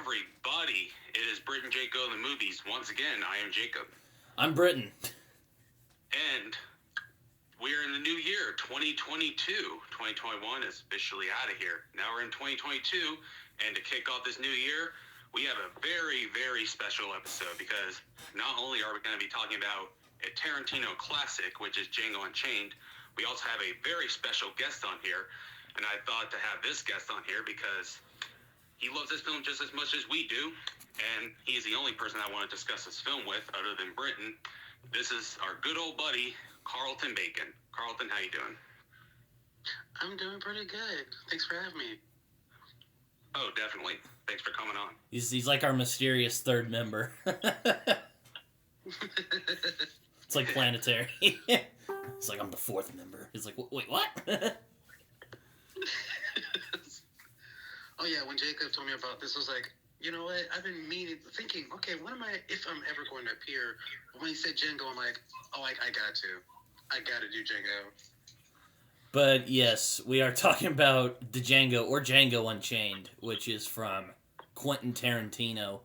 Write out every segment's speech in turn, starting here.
everybody? It is Brit and Jacob in the movies. Once again, I am Jacob. I'm Britton. And we're in the new year, 2022. 2021 is officially out of here. Now we're in 2022, and to kick off this new year, we have a very, very special episode because not only are we going to be talking about a Tarantino classic, which is Django Unchained, we also have a very special guest on here. And I thought to have this guest on here because he loves this film just as much as we do, and he's the only person I want to discuss this film with other than Britton. This is our good old buddy, Carlton Bacon. Carlton, how you doing? I'm doing pretty good. Thanks for having me. Oh, definitely. Thanks for coming on. He's like our mysterious third member. It's like Planetary. It's like, I'm the fourth member. He's like, wait, what? Oh yeah, when Jacob told me about this, I was like, you know what? I've been thinking, okay, what am I, if I'm ever going to appear? When he said Django, I'm like, oh, I got to do Django. But yes, we are talking about the Django or Django Unchained, which is from Quentin Tarantino,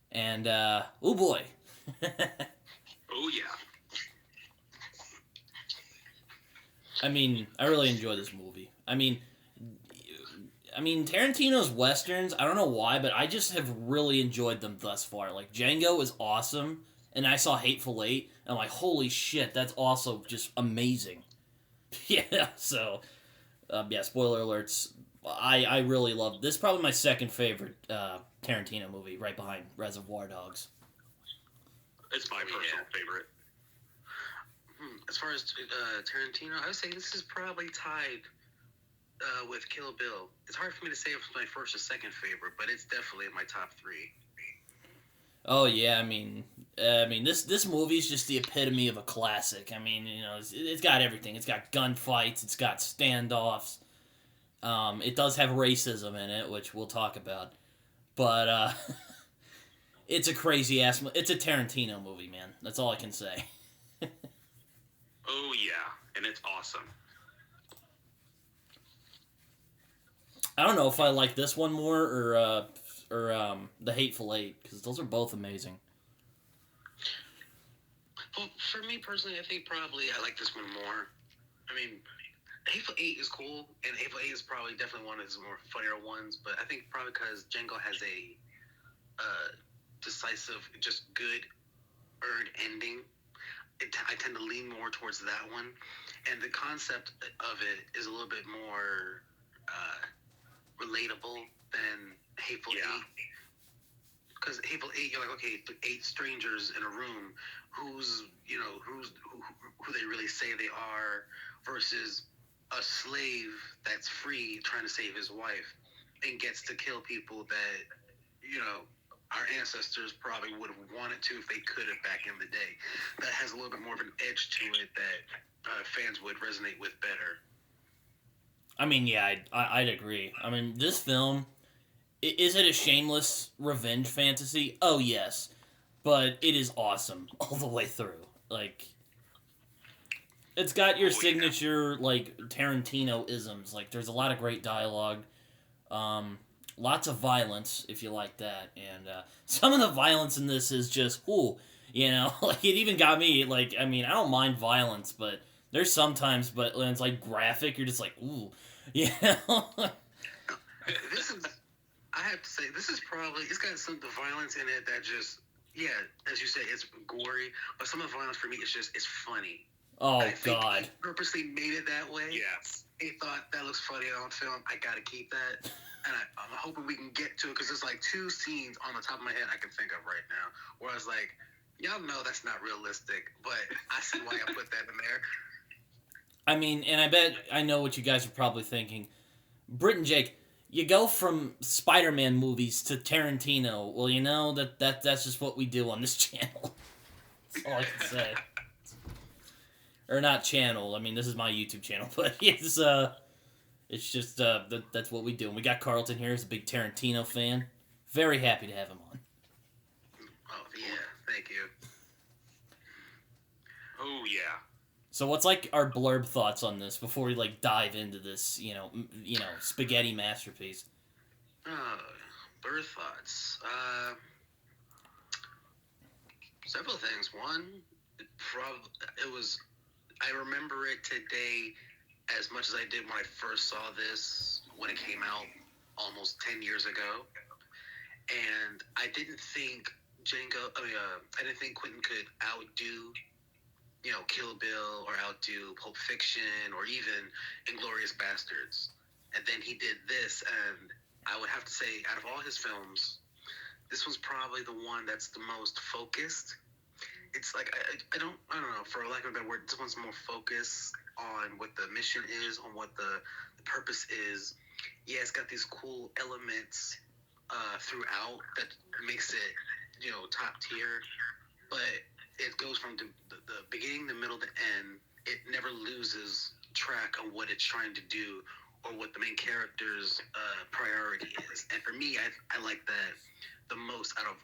and oh boy. Oh yeah. I mean, I really enjoy this movie. I mean, Tarantino's westerns, I don't know why, but I just have really enjoyed them thus far. Like, Django is awesome, and I saw Hateful Eight, and I'm like, holy shit, that's also just amazing. Yeah, so, yeah, spoiler alerts. I really love this. Is probably my second favorite Tarantino movie, right behind Reservoir Dogs. It's my personal favorite. As far as Tarantino, I would say this is probably tied with Kill Bill. It's hard for me to say if it's my first or second favorite, but it's definitely in my top three. Oh yeah, I mean, this movie is just the epitome of a classic. I mean, you know, it's got everything. It's got gunfights. It's got standoffs. It does have racism in it, which we'll talk about. But it's a crazy ass. It's a Tarantino movie, man. That's all I can say. Oh yeah, and it's awesome. I don't know if I like this one more or The Hateful Eight, because those are both amazing. Well, for me personally, I think probably I like this one more. I mean, Hateful Eight is cool, and Hateful Eight is probably definitely one of his more funnier ones, but I think probably because Django has a decisive, just good, earned ending, I tend to lean more towards that one, and the concept of it is a little bit more relatable than Hateful Eight. Because Hateful Eight, you're like, okay, 8 strangers in a room, who they really say they are, versus a slave that's free trying to save his wife and gets to kill people that, you know, our ancestors probably would have wanted to if they could have back in the day. That has a little bit more of an edge to it that fans would resonate with better. I mean, yeah, I'd agree. I mean, this film, is it a shameless revenge fantasy? Oh, yes. But it is awesome all the way through. Like, it's got your signature, like, Tarantino-isms. Like, there's a lot of great dialogue. Lots of violence, if you like that. And some of the violence in this is just, ooh, you know? Like, it even got me, like, I mean, I don't mind violence, but there's sometimes, but when it's, like, graphic, you're just like, ooh, you know? I have to say, this is probably, it's got some of the violence in it that just, yeah, as you say, it's gory, but some of the violence for me is just, it's funny. Oh, God. They purposely made it that way. Yes. They thought, that looks funny on film, I gotta keep that. And I'm hoping we can get to it, because there's like 2 scenes on the top of my head I can think of right now, where I was like, y'all know that's not realistic, but I see why I put that in there. I mean, and I bet I know what you guys are probably thinking. Brit and Jake, you go from Spider-Man movies to Tarantino. Well, you know, that's just what we do on this channel. That's all I can say. Or not channel. I mean, this is my YouTube channel, but it's just that's what we do. And we got Carlton here. He's a big Tarantino fan. Very happy to have him on. Oh yeah, thank you. Oh yeah. So what's like our blurb thoughts on this before we like dive into this, you know, spaghetti masterpiece? Birth thoughts. Several things. One, it was. I remember it today as much as I did when I first saw this when it came out almost 10 years ago. And I didn't think I didn't think Quentin could outdo, Kill Bill or outdo Pulp Fiction or even Inglourious Bastards. And then he did this, and I would have to say, out of all his films, this one's probably the one that's the most focused. It's like I don't know, for lack of a better word, this one's more focused on what the mission is, on what the purpose is. Yeah, it's got these cool elements throughout that makes it, top tier. But it goes from the beginning, the middle, the end. It never loses track of what it's trying to do or what the main character's priority is. And for me, I like that the most out of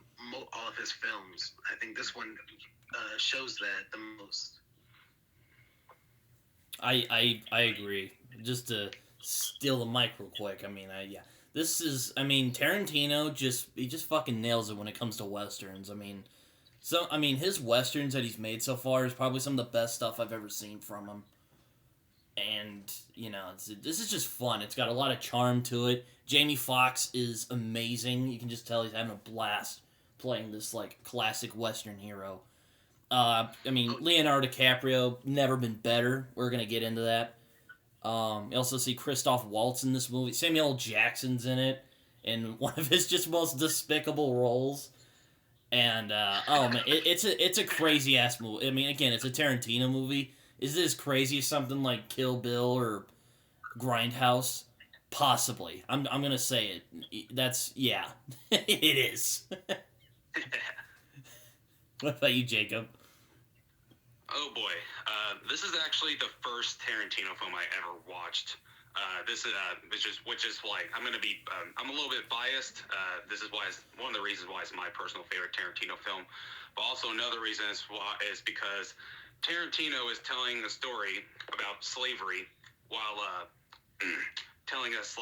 all of his films. I think this one shows that the most. I agree. Just to steal the mic real quick. Yeah. This is, Tarantino he just fucking nails it when it comes to westerns. His westerns that he's made so far is probably some of the best stuff I've ever seen from him. And, this is just fun. It's got a lot of charm to it. Jamie Foxx is amazing. You can just tell he's having a blast playing this, classic western hero. Leonardo DiCaprio, never been better. We're going to get into that. You also see Christoph Waltz in this movie. Samuel L. Jackson's in it, in one of his just most despicable roles. And it's a crazy ass movie. Again, it's a Tarantino movie. Is this crazy as something like Kill Bill or Grindhouse? Possibly. I'm gonna say it. It is. What about you, Jacob? Oh boy, this is actually the first Tarantino film I ever watched. This is which is like I'm gonna be I'm a little bit biased. This is why one of the reasons why it's my personal favorite Tarantino film, but also another reason is because Tarantino is telling a story about slavery while telling us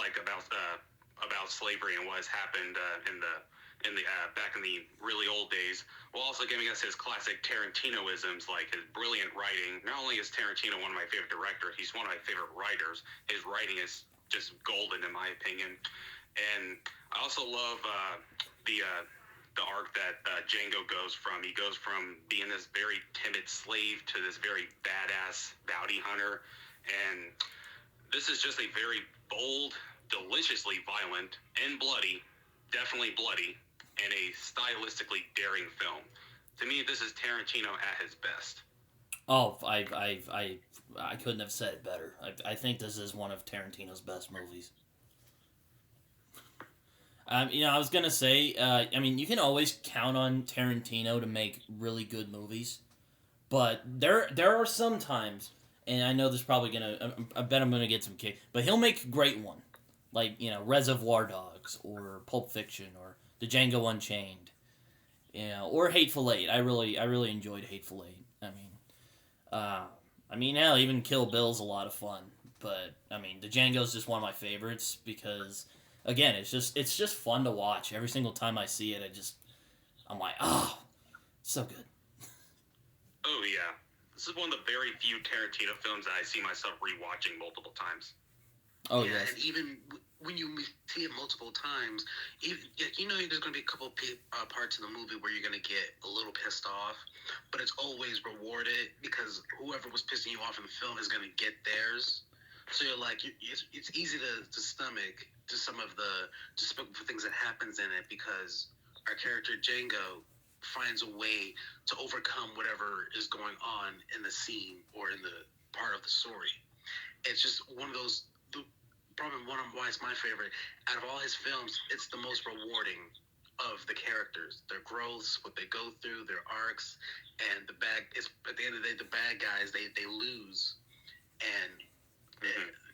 about slavery and what has happened in the back in the really old days, while also giving us his classic Tarantinoisms, like his brilliant writing. Not only is Tarantino one of my favorite directors, he's one of my favorite writers. His writing is just golden in my opinion. And I also love the arc that Django goes from. He goes from being this very timid slave to this very badass bounty hunter. And this is just a very bold, deliciously violent and bloody, definitely bloody, and a stylistically daring film. To me, this is Tarantino at his best. Oh, I couldn't have said it better. I think this is one of Tarantino's best movies. I was gonna say, you can always count on Tarantino to make really good movies, but there are some times, and I know this is probably I bet I'm gonna get some kick, but he'll make a great one, like Reservoir Dogs or Pulp Fiction or the Django Unchained, or Hateful Eight. I really enjoyed Hateful Eight. Hell, even Kill Bill's a lot of fun, but the Django's just one of my favorites because, again, it's just fun to watch. Every single time I see it, I'm like, oh, so good. Oh yeah, this is one of the very few Tarantino films that I see myself rewatching multiple times. Oh yeah, yes. And even when you see it multiple times, there's going to be a couple parts in the movie where you're going to get a little pissed off, but it's always rewarded because whoever was pissing you off in the film is going to get theirs. So you're like, it's easy to stomach to some of the despicable things that happens in it because our character Django finds a way to overcome whatever is going on in the scene or in the part of the story. It's just one of those. Probably one of why it's my favorite. Out of all his films, it's the most rewarding of the characters, their growths, what they go through, their arcs, and it's at the end of the day, the bad guys they lose, and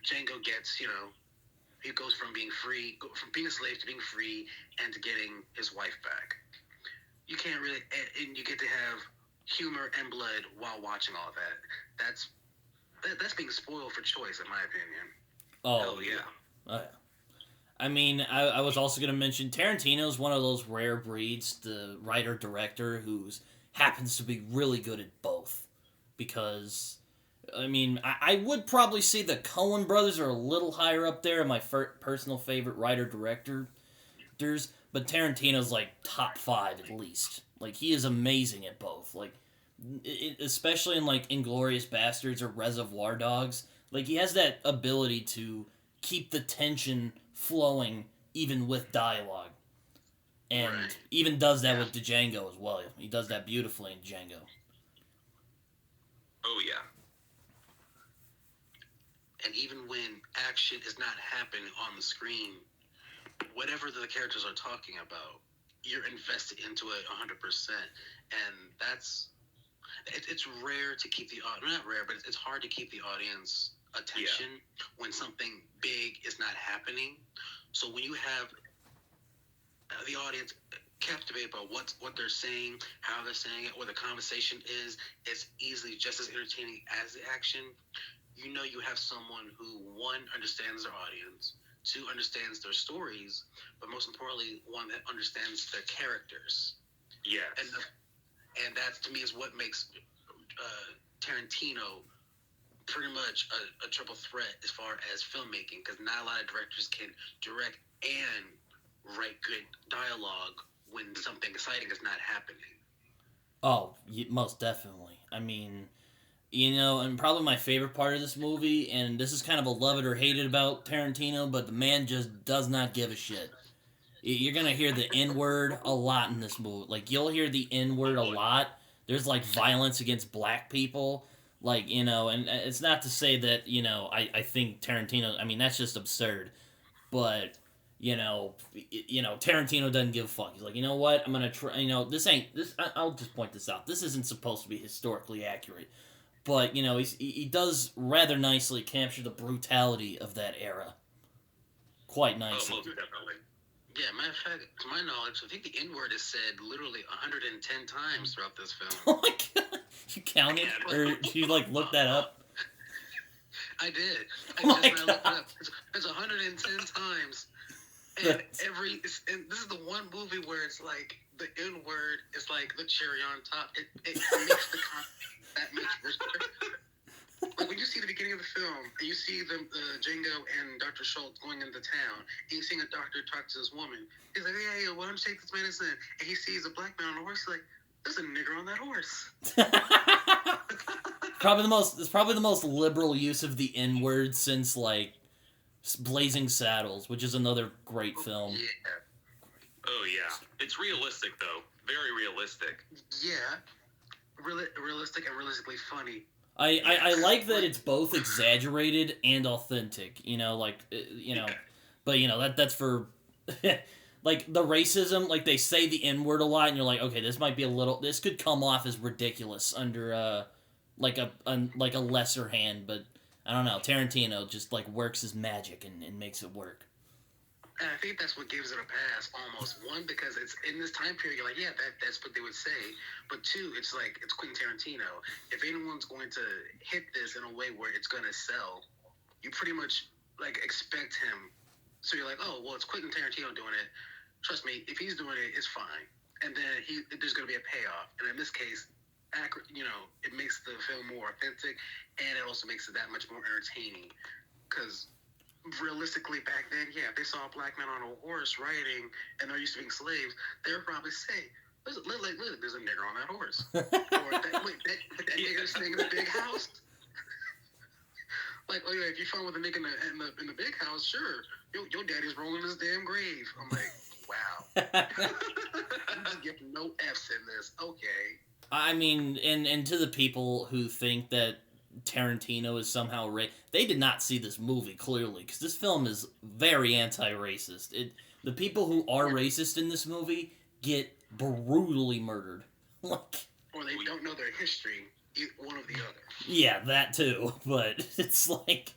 Django gets he goes from being a slave to being free and to getting his wife back. You can't really, and you get to have humor and blood while watching all of that. That's being spoiled for choice, in my opinion. Oh yeah. Oh yeah. I mean, I was also going to mention Tarantino's one of those rare breeds, the writer-director who's happens to be really good at both. Because, I mean, I would probably say the Coen brothers are a little higher up there in my personal favorite writer-directors, but Tarantino's like top 5 at least. Like, he is amazing at both. Like, especially in like Inglourious Bastards or Reservoir Dogs, like he has that ability to keep the tension flowing even with dialogue, and even does that with Django as well. He does that beautifully in Django. Oh yeah. And even when action is not happening on the screen, whatever the characters are talking about, you're invested into it 100%, and that's. It's rare to keep the not rare, but it's hard to keep the audience attention when something big is not happening. So when you have the audience captivated by what they're saying, how they're saying it, what the conversation is, it's easily just as entertaining as the action. You know, you have someone who, one, understands their audience, two, understands their stories, but most importantly, one that understands their characters. Yeah. And that, to me, is what makes Tarantino pretty much a triple threat as far as filmmaking, because not a lot of directors can direct and write good dialogue when something exciting is not happening. Oh, most definitely. I mean, you know, and probably my favorite part of this movie, and this is kind of a love it or hate it about Tarantino, but the man just does not give a shit. You're gonna hear the N-word a lot in this movie. Like, you'll hear the N-word a lot. There's, like, violence against black people. Like, you know, and it's not to say that, you know, I think Tarantino, I mean, that's just absurd. But, you know, Tarantino doesn't give a fuck. He's like, you know what, I'm gonna try, you know, I'll just point this out. This isn't supposed to be historically accurate. But, you know, he does rather nicely capture the brutality of that era. Quite nicely. Oh, most definitely. Yeah, matter of fact, to my knowledge, I think the N-word is said literally 110 times throughout this film. Oh my god! You counted? Or you, like, looked that up? I did. I looked it up. It's 110 times. And and this is the one movie where it's like, the N-word is like the cherry on top. It makes the content that much richer. Like, when you see the beginning of the film, and you see Django and Dr. Schultz going into town, and you're seeing a doctor talk to this woman. He's like, hey, why don't you take this medicine? And he sees a black man on a horse. He's like, there's a nigger on that horse. It's probably the most liberal use of the N-word since, like, Blazing Saddles, which is another great film. Yeah. Oh, yeah. It's realistic, though. Very realistic. Yeah. Realistic and realistically funny. I like that it's both exaggerated and authentic, you know, like, you know, but, you know, that's for, like, the racism, like, they say the N-word a lot, and you're like, okay, this could come off as ridiculous under, like a lesser hand, but, I don't know, Tarantino just, like, works his magic and makes it work. And I think that's what gives it a pass, almost. One, because it's in this time period, you're like, yeah, that's what they would say. But two, it's like, it's Quentin Tarantino. If anyone's going to hit this in a way where it's going to sell, you pretty much, like, expect him. So you're like, oh, well, it's Quentin Tarantino doing it. Trust me, if he's doing it, it's fine. And then there's going to be a payoff. And in this case, you know, it makes the film more authentic, and it also makes it that much more entertaining. Because realistically back then, if they saw a black man on a horse riding and they're used to being slaves, they would probably say, look, there's a nigger on that horse. Or that nigger's staying in the big house. Like, oh yeah, if you found with a nigga in the big house, sure, your daddy's rolling his damn grave. I'm like, wow. I'm just giving no F's in this. Okay. I mean, and to the people who think that Tarantino is somehow they did not see this movie clearly, because this film is very anti-racist. The people who are racist in this movie get brutally murdered. Like, or they don't know their history, one or the other. Yeah, that too. But it's like,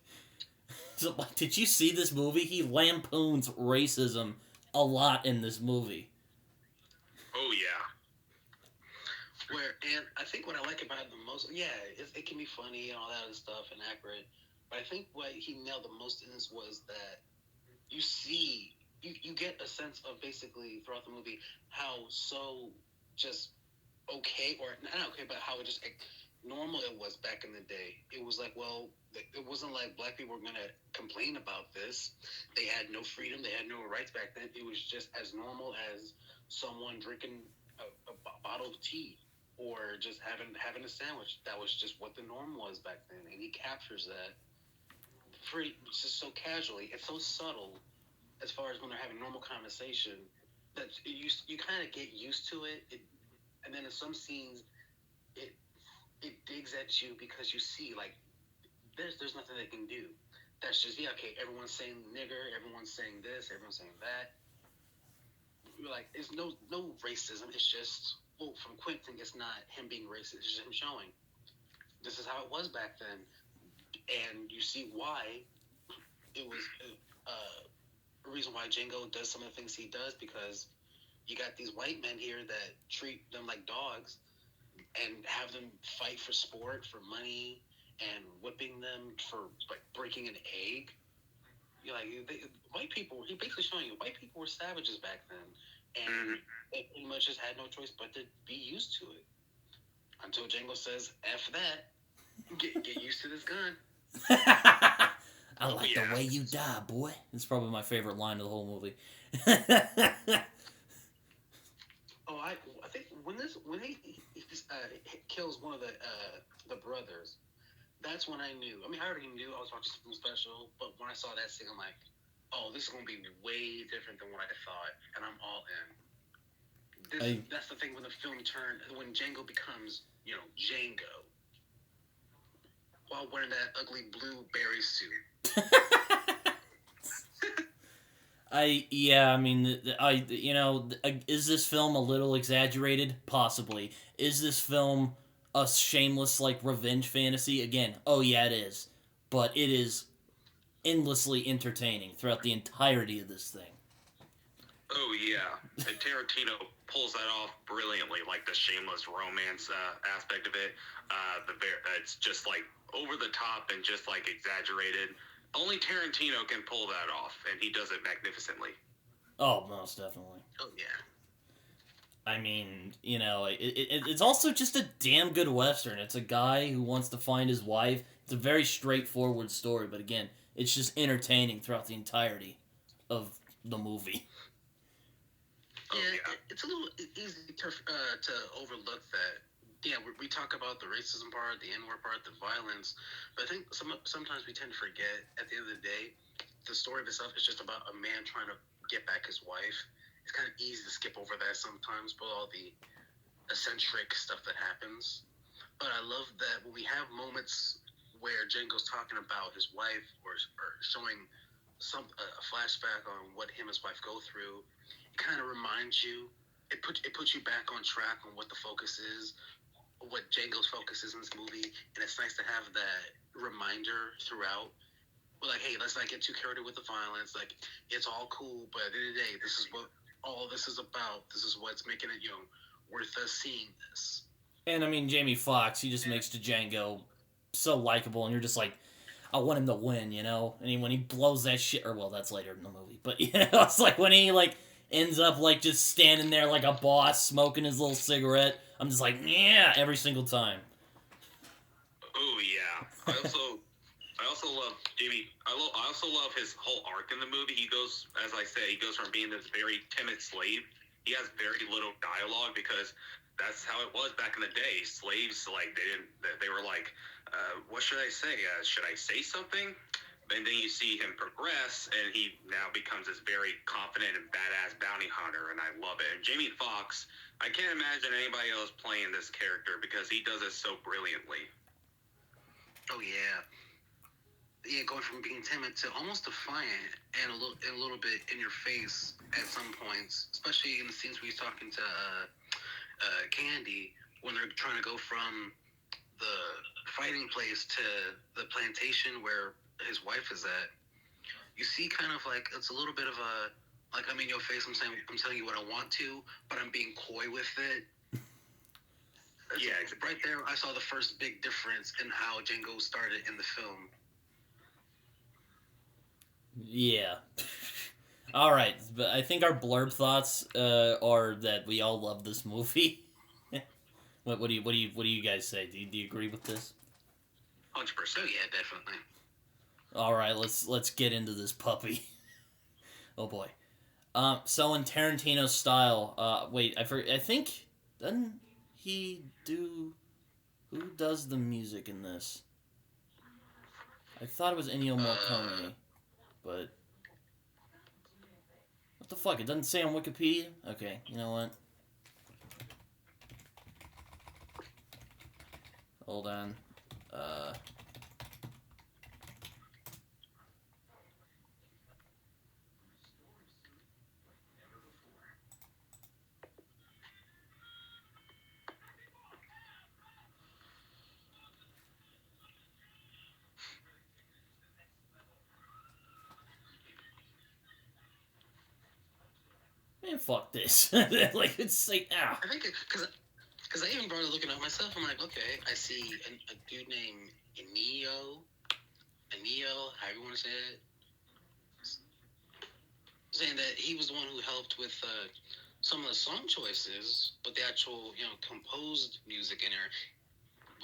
did you see this movie? He lampoons racism a lot in this movie. Oh yeah. And I think what I like about it the most, it can be funny and all that other stuff and accurate, but I think what he nailed the most in this was that you see you get a sense of basically throughout the movie how so just okay, or not okay, but how just normal it was back in the day. It was like, well, it wasn't like black people were gonna complain about this. They had no freedom, they had no rights back then. It was just as normal as someone drinking a bottle of tea or just having a sandwich. That was just what the norm was back then, and he captures that just so casually. It's so subtle as far as when they're having normal conversation that you kind of get used to it. And then in some scenes, it digs at you because you see like there's nothing they can do. That's just okay. Everyone's saying nigger. Everyone's saying this. Everyone's saying that. You're like, it's no racism. It's just from Quentin, it's not him being racist. It's just him showing this is how it was back then, and you see why it was a reason why Django does some of the things he does, because you got these white men here that treat them like dogs and have them fight for sport, for money, and whipping them for like breaking an egg. You're like, white people. He basically showing you white people were savages back then, and they pretty much just had no choice but to be used to it. Until Django says, "F that, get used to this gun." I like the way you die, boy. It's probably my favorite line of the whole movie. Oh, I think when he kills one of the brothers, that's when I knew. I mean, I already knew I was watching something special, but when I saw that scene, I'm like, oh, this is going to be way different than what I thought, and I'm all in. That's the thing when the film turned, when Django becomes, Django, while wearing that ugly blue berry suit. Is this film a little exaggerated? Possibly. Is this film a shameless, revenge fantasy? Again, oh yeah, it is. But it is endlessly entertaining throughout the entirety of this thing. Oh yeah, and Tarantino pulls that off brilliantly, like the shameless romance aspect of it. It's just over the top and just exaggerated. Only Tarantino can pull that off, and he does it magnificently. Oh, most definitely. Oh yeah. I mean, it's also just a damn good Western. It's a guy who wants to find his wife. It's a very straightforward story, but again, it's just entertaining throughout the entirety of the movie. Yeah, it's a little easy to overlook that. Yeah, we talk about the racism part, the N-word part, the violence, but I think sometimes we tend to forget, at the end of the day, the story of itself is just about a man trying to get back his wife. It's kind of easy to skip over that sometimes, but all the eccentric stuff that happens. But I love that when we have moments where Django's talking about his wife or showing a flashback on what him and his wife go through, it kind of reminds you, it puts you back on track on what the focus is, what Django's focus is in this movie, and it's nice to have that reminder throughout. We're like, hey, let's not get too carried away with the violence. Like, it's all cool, but at the end of the day, this is what all this is about. This is what's making it, worth us seeing this. And I mean, Jamie Foxx, he just makes Django so likable, and you're just like, I want him to win, And when he blows that shit, or well, that's later in the movie, but it's like when he ends up just standing there like a boss, smoking his little cigarette. I'm just like, yeah, every single time. Oh yeah. I also love Jamie. I also love his whole arc in the movie. He goes, as I said, he goes from being this very timid slave. He has very little dialogue because that's how it was back in the day. Slaves, they were like, what should I say? Should I say something? And then you see him progress, and he now becomes this very confident and badass bounty hunter, and I love it. And Jamie Foxx, I can't imagine anybody else playing this character because he does it so brilliantly. Oh yeah, going from being timid to almost defiant and a little bit in your face at some points, especially in the scenes where he's talking to Candie when they're trying to go from the fighting place to the plantation where his wife is at. You see kind of it's a little bit of a I'm in your face, I'm telling you what I want to, but I'm being coy with it. Yeah, right there I saw the first big difference in how Django started in the film. Yeah. All right, but I think our blurb thoughts are that we all love this movie. What do you guys say? Do you agree with this? 100%. Yeah, definitely. All right, let's get into this puppy. Oh boy. So in Tarantino's style, wait, I think doesn't he do? Who does the music in this? I thought it was Ennio Morricone, but what the fuck? It doesn't say on Wikipedia. Okay, you know what? Hold on. Man, fuck this. Like, it's like, ow. I think because I even started looking at myself. I'm like, okay, I see a dude named Ennio, however you want to say it, saying that he was the one who helped with some of the song choices, but the actual, composed music in there,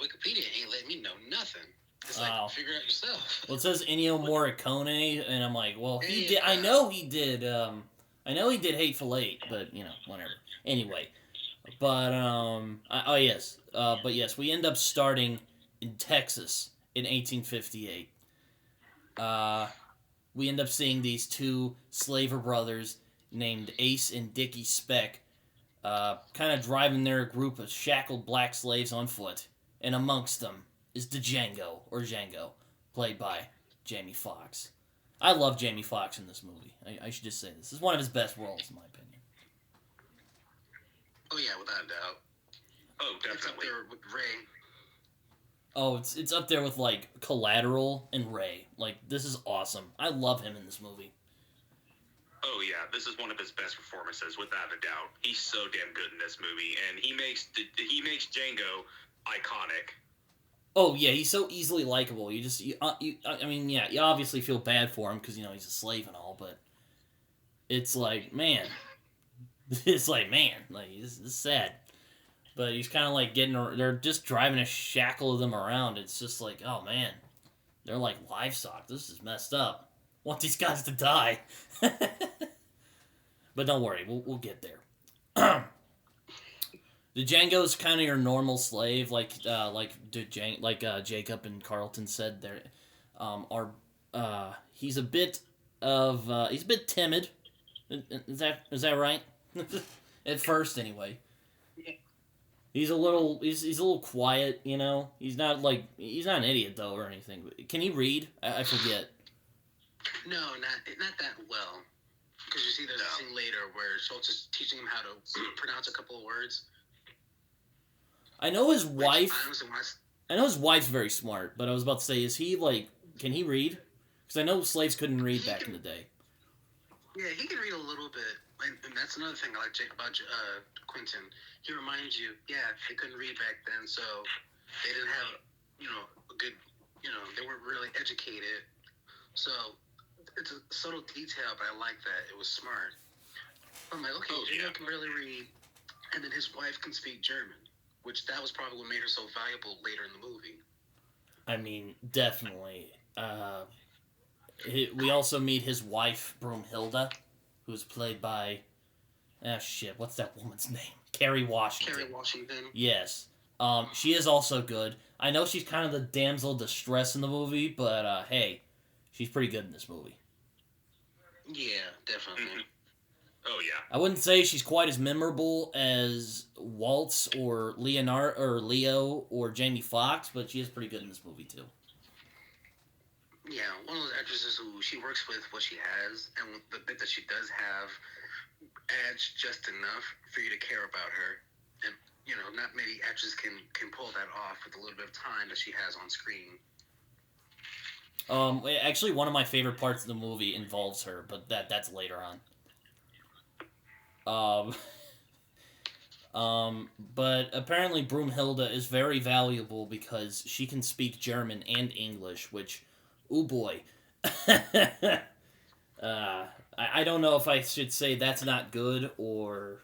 Wikipedia ain't letting me know nothing. It's like, figure it out yourself. Well, it says Ennio Morricone, and I'm like, well, he did. I know he did Hateful Eight, but whatever. Anyway, but yes, we end up starting in Texas in 1858. We end up seeing these two slaver brothers named Ace and Dickie Speck, kind of driving their group of shackled black slaves on foot, and amongst them is Django, played by Jamie Foxx. I love Jamie Foxx in this movie. I should just say this is one of his best roles, in my opinion. Oh yeah, without a doubt. Oh, definitely. It's up there with Ray. Oh, it's up there with like Collateral and Ray. Like, this is awesome. I love him in this movie. Oh yeah, this is one of his best performances, without a doubt. He's so damn good in this movie, and he makes Django iconic. Oh yeah, he's so easily likable. You obviously feel bad for him because he's a slave and all, but it's like, man, it's sad. But he's kind of like they're just driving a shackle of them around. It's just like, oh man, they're like livestock. This is messed up. I want these guys to die. But don't worry, we'll get there. The Django's kind of your normal slave, like Jacob and Carlton said. He's a bit timid. Is that right? At first, anyway. Yeah. He's a little quiet, He's not an idiot though or anything. Can he read? I forget. No, not that well. Because you see, there's a scene later where Schultz is teaching him how to pronounce a couple of words. I know his wife. I know his wife's very smart, but I was about to say, can he read? Because I know slaves couldn't read back in the day. Yeah, he can read a little bit, and that's another thing I like about Quentin. He reminds you, they couldn't read back then, so they didn't have, a good, they weren't really educated. So it's a subtle detail, but I like that. It was smart. I'm like, okay, Django can really read, and then his wife can speak German. Which that was probably what made her so valuable later in the movie. I mean, definitely. We also meet his wife, Broomhilda, who's played by... what's that woman's name? Kerry Washington. Kerry Washington. Yes. She is also good. I know she's kind of the damsel distress in the movie, but hey, she's pretty good in this movie. Yeah, definitely. Mm-hmm. Oh yeah. I wouldn't say she's quite as memorable as Waltz or Leonardo or Leo or Jamie Foxx, but she is pretty good in this movie too. Yeah, one of those actresses who she works with what she has, and the bit that she does have adds just enough for you to care about her. And not many actresses can pull that off with a little bit of time that she has on screen. Actually, one of my favorite parts of the movie involves her, but that's later on. But apparently Broomhilda is very valuable because she can speak German and English, which, oh boy. I don't know if I should say that's not good or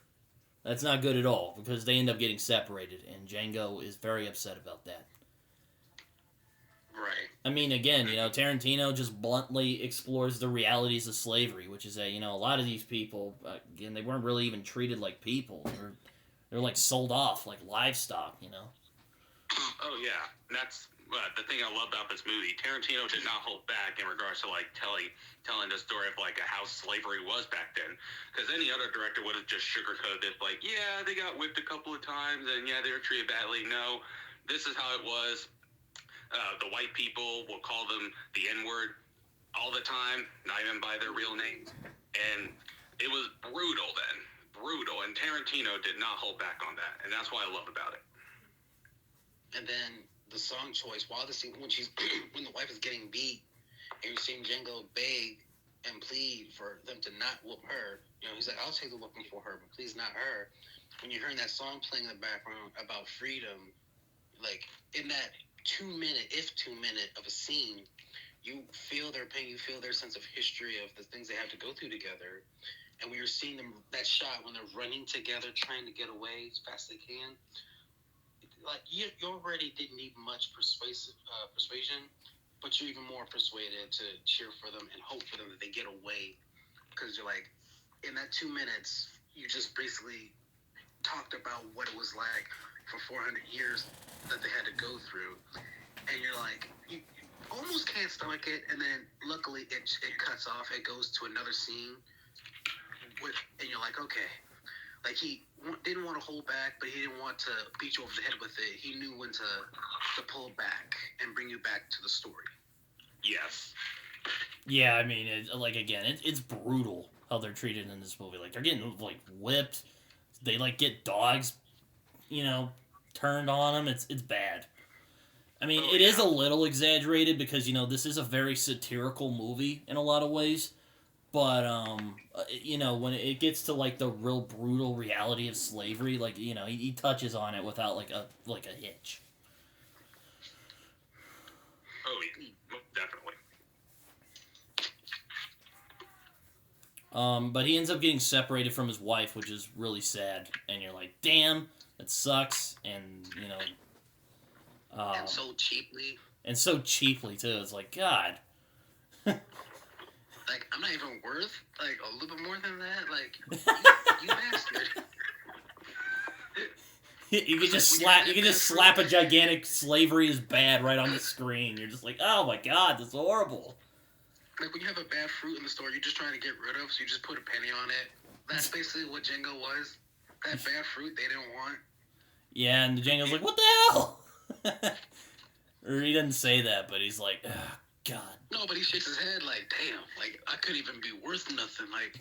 that's not good at all, because they end up getting separated, and Django is very upset about that. Right. I mean, again, Tarantino just bluntly explores the realities of slavery, which is that, a lot of these people, again, they weren't really even treated like people. They're like sold off like livestock, Oh yeah, and that's the thing I love about this movie. Tarantino did not hold back in regards to like telling the story of like how slavery was back then. Because any other director would have just sugarcoated it, like, yeah, they got whipped a couple of times, and yeah, they were treated badly. No, this is how it was. The white people will call them the N-word all the time, not even by their real names, and it was brutal then, brutal. And Tarantino did not hold back on that, and that's what I love about it. And then the song choice, while the scene when when the wife is getting beat, and you're seeing Django beg and plead for them to not whoop her. He's like, I'll take the whooping for her, but please not her. When you're hearing that song playing in the background about freedom, like in that 2 minute of a scene, you feel their pain, you feel their sense of history of the things they have to go through together. And when you're seeing them, that shot when they're running together, trying to get away as fast as they can, like you already didn't need much persuasion, but you're even more persuaded to cheer for them and hope for them that they get away, because you're like, in that 2 minutes, you just basically talked about what it was like for 400 years that they had to go through, and you're like, you almost can't stomach it, and then luckily it cuts off. It goes to another scene, and you're like, okay, like he didn't want to hold back, but he didn't want to beat you over the head with it. He knew when to pull back and bring you back to the story. Yes. Yeah, I mean, it's brutal how they're treated in this movie. Like, they're getting, like, whipped. They, like, get dogs, turned on them. It's bad. I mean, it is a little exaggerated because, this is a very satirical movie in a lot of ways. But, when it gets to, like, the real brutal reality of slavery, like, he touches on it without, like a hitch. Oh, yeah, definitely. But he ends up getting separated from his wife, which is really sad. And you're like, damn, that sucks. And, and so cheaply. And so cheaply, too. It's like, God. Like, I'm not even worth, like, a little bit more than that? Like, you bastard. You can just slap a gigantic slavery is bad right on the screen. You're just like, oh my God, that's horrible. Like, when you have a bad fruit in the store you're just trying to get rid of, so you just put a penny on it. That's basically what Django was. That bad fruit they didn't want. Yeah, and Django's like, what the hell? Or he doesn't say that, but he's like, oh, God. No, but he shakes his head like, damn, like, I couldn't even be worth nothing. Like,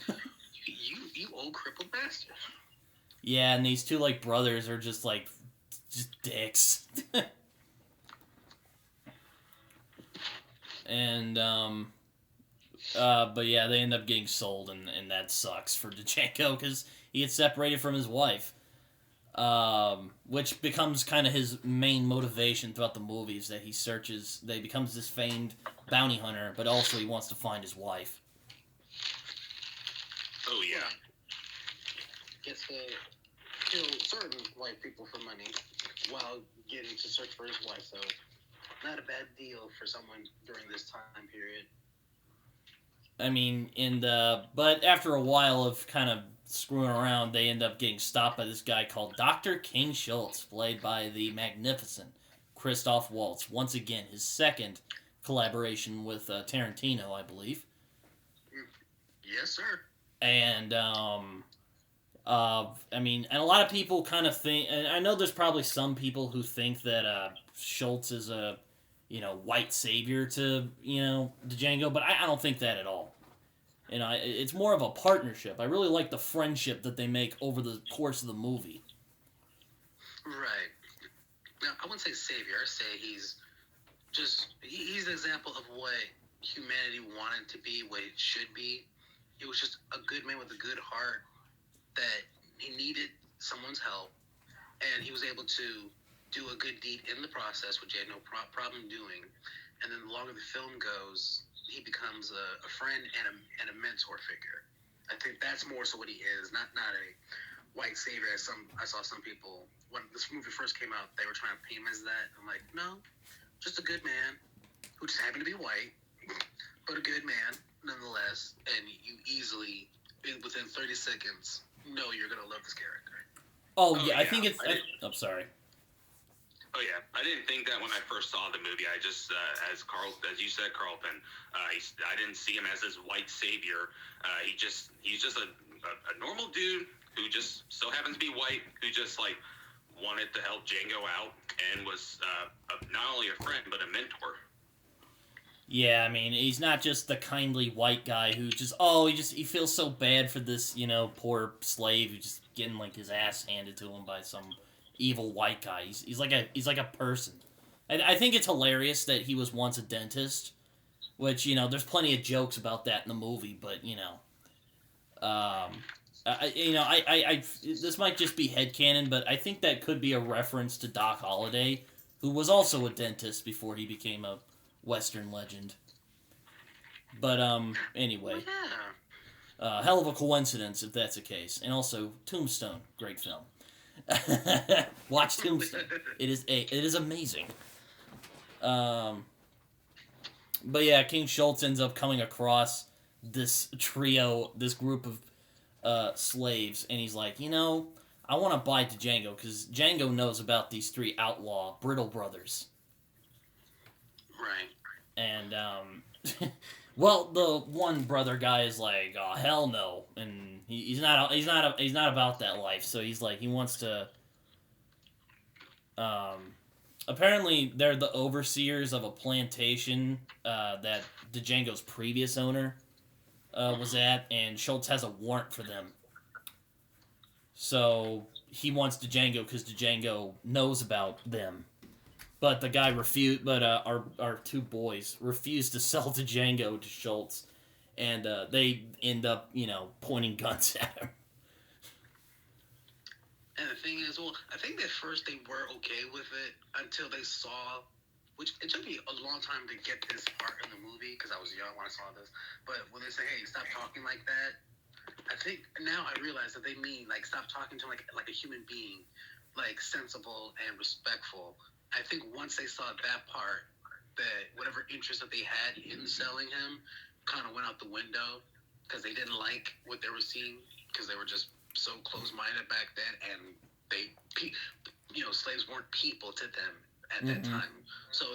you old crippled bastard. Yeah, and these two, like, brothers are just dicks. And, but yeah, they end up getting sold, and that sucks for Django, because he gets separated from his wife. Which becomes kind of his main motivation throughout the movies, that he becomes this famed bounty hunter, but also he wants to find his wife. Oh, yeah. Gets to kill certain white people for money while getting to search for his wife, so not a bad deal for someone during this time period. I mean, but after a while of kind of screwing around, they end up getting stopped by this guy called Dr. King Schultz, played by the magnificent Christoph Waltz. Once again, his second collaboration with Tarantino, I believe. Yes, sir. And, I mean, and a lot of people kind of think, and I know there's probably some people who think that Schultz is a, white savior to, Django, but I don't think that at all. It's more of a partnership. I really like the friendship that they make over the course of the movie. Right. Now, I wouldn't say savior. I say he's an example of what humanity wanted to be, what it should be. It was just a good man with a good heart that he needed someone's help, and he was able to do a good deed in the process, which he had no problem doing. And then the longer the film goes, he becomes a friend and a mentor figure. I think that's more so what he is, not a white savior. As I saw some people when this movie first came out, they were trying to paint him as that. I'm like, no, just a good man who just happened to be white, but a good man nonetheless. And you easily, within 30 seconds, know you're gonna love this character. Oh yeah, I think it's. I'm sorry. Oh yeah, I didn't think that when I first saw the movie. I just, as you said, Carlton, I didn't see him as this white savior. He's just a normal dude who just so happens to be white, who just like wanted to help Django out and was not only a friend but a mentor. Yeah, I mean, he's not just the kindly white guy who he feels so bad for this, poor slave who's just getting like his ass handed to him by some evil white guy. He's like a person. I think it's hilarious that he was once a dentist, which there's plenty of jokes about that in the movie, but this might just be headcanon, but I think that could be a reference to Doc Holliday, who was also a dentist before he became a Western legend. But anyway, hell of a coincidence if that's the case. And also Tombstone, great film. Watch Tombstone. It is amazing. But yeah, King Schultz ends up coming across this group of slaves, and he's like, I want to buy to Django because Django knows about these three outlaw Brittle Brothers. Right. And well, the one brother guy is like, oh hell no, and he's not about that life. So he's like, he wants to. Apparently, they're the overseers of a plantation that Django's previous owner was at, and Schultz has a warrant for them. So he wants Django because Django knows about them. But the guy our two boys refused to sell Django to Schultz, and they end up, pointing guns at him. And the thing is, I think at first they were okay with it until they saw, which it took me a long time to get this part in the movie because I was young when I saw this. But when they say, "Hey, stop talking like that," I think now I realize that they mean like stop talking to him like a human being, like sensible and respectful. I think once they saw that part, that whatever interest that they had in selling him kind of went out the window because they didn't like what they were seeing because they were just so close-minded back then, and slaves weren't people to them at that time. So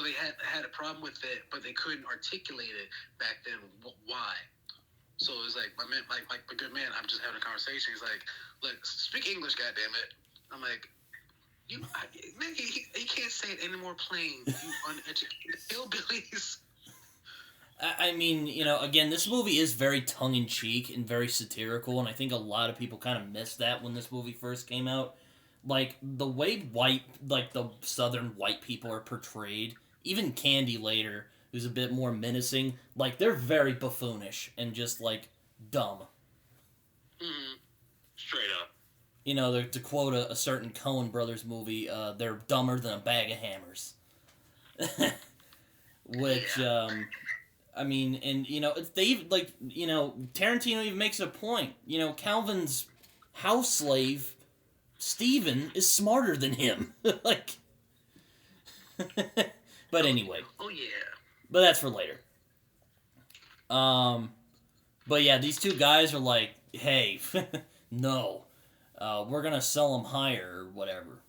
they had a problem with it, but they couldn't articulate it back then. Why? So it was like my good man. I'm just having a conversation. He's like, "Look, speak English, goddammit." I'm like, man, he can't say it any more plain. You uneducated hillbillies. I mean, again, this movie is very tongue-in-cheek and very satirical, and I think a lot of people kind of missed that when this movie first came out. Like, the way the southern white people are portrayed, even Candie later, who's a bit more menacing, like, they're very buffoonish and just, like, dumb. Mm-hmm. Straight up. To quote a certain Coen Brothers movie, they're dumber than a bag of hammers. Which, I mean, and, Tarantino even makes it a point. Calvin's house slave, Steven, is smarter than him. But anyway. Oh, yeah. But that's for later. But yeah, these two guys are like, hey, no. We're gonna sell him higher, or whatever.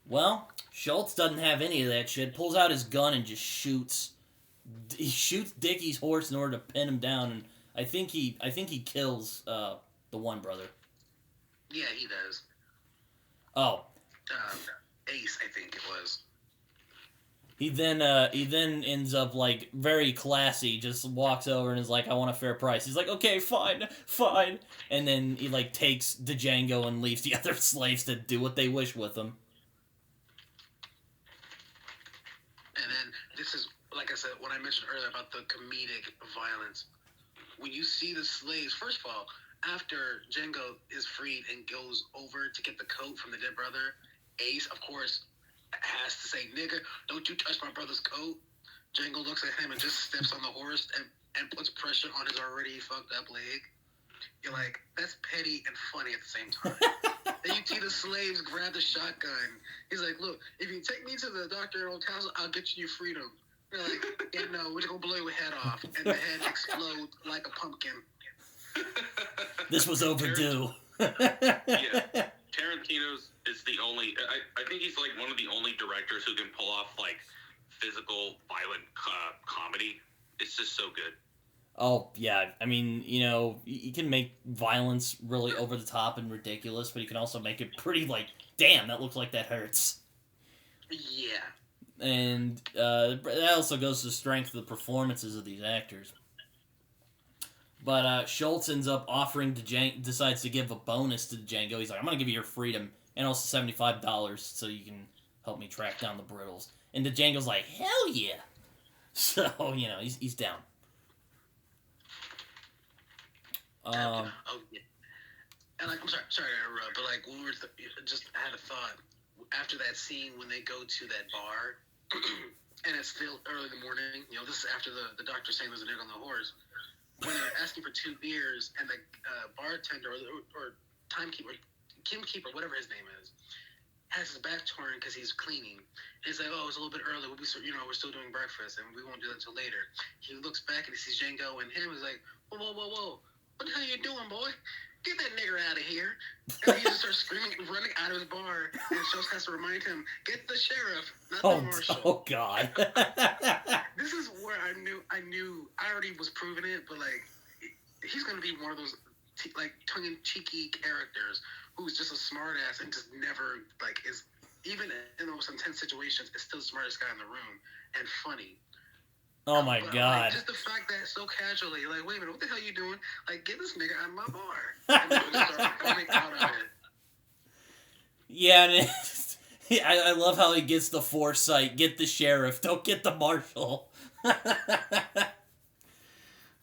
Well, Schultz doesn't have any of that shit. Pulls out his gun and just shoots. He shoots Dickie's horse in order to pin him down, and I think he kills the one brother. Yeah, he does. Oh. Ace, I think it was. He then ends up, like, very classy, just walks over and is like, I want a fair price. He's like, okay, fine. And then he, like, takes Django and leaves the other slaves to do what they wish with him. And then, this is, like I said, what I mentioned earlier about the comedic violence. When you see the slaves, first of all, after Django is freed and goes over to get the coat from the dead brother, Ace, of course, has to say, nigga, don't you touch my brother's coat. Django looks at him and just steps on the horse and puts pressure on his already fucked up leg. You're like, that's petty and funny at the same time. Then you see the slaves grab the shotgun. He's like, look, if you take me to the doctor in Old Town, I'll get you your freedom. They're like, yeah, no, we're just going to blow your head off. And the head explodes like a pumpkin. This was overdue. Yeah. Tarantino's is the only... I think he's like one of the only directors who can pull off like physical, violent comedy. It's just so good. Oh, yeah. I mean, you know, you can make violence really over the top and ridiculous, but you can also make it pretty, like, damn, that looks like that hurts. Yeah. And that also goes to the strength of the performances of these actors. But Schultz ends up offering to decides to give a bonus to Django. He's like, I'm going to give you your freedom and also $75 so you can help me track down the Brittles. And Django's like, hell yeah. So, you know, he's down. Oh yeah, and like I'm sorry to interrupt, but like when we were just I had a thought after that scene when they go to that bar, and it's still early in the morning. You know, this is after the doctor saying there's a nigga on the horse. When they're asking for 2 beers, and the bartender or timekeeper, Kimkeeper, whatever his name is, has his back turned because he's cleaning. And he's like, oh, it's a little bit early. We're still doing breakfast, and we won't do that until later. He looks back and he sees Django and him. Is like, whoa. What the hell you doing, boy? Get that nigger out of here. And he just starts screaming, running out of his bar. And Schultz has to remind him, get the sheriff, not the marshal. Oh, God. This is where I knew, I already was proving it, but, like, he's going to be one of those, like, tongue-in-cheeky characters who's just a smartass and just never, like, is, even in the most intense situations, is still the smartest guy in the room and funny. Oh my God! Like, just the fact that so casually, like, wait a minute, what the hell are you doing? Like, get this nigga out of my bar. And then we start running out of it. Yeah, and I love how he gets the foresight. Get the sheriff. Don't get the marshal.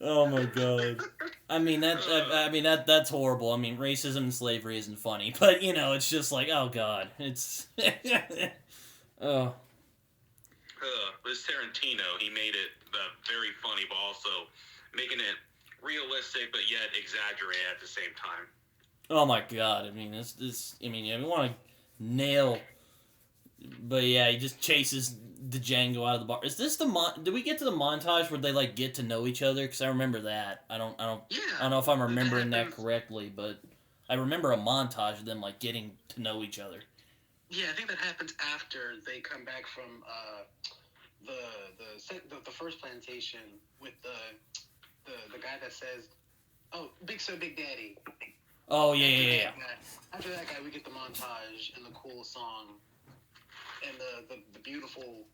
Oh my God! I mean that's horrible. I mean, racism and slavery isn't funny, but you know, it's just like, oh God, it's oh. This Tarantino, he made it very funny, but also making it realistic, but yet exaggerated at the same time. Oh my God! I mean, you want to nail, but yeah, he just chases the Django out of the bar. Is this do we get to the montage where they like get to know each other? Because I remember that. I don't know if I'm remembering that correctly, but I remember a montage of them like getting to know each other. Yeah, I think that happens after they come back from the first plantation with the guy that says, "Oh, Big Sir, Big Daddy." Oh yeah. After that guy, we get the montage and the cool song and the beautiful,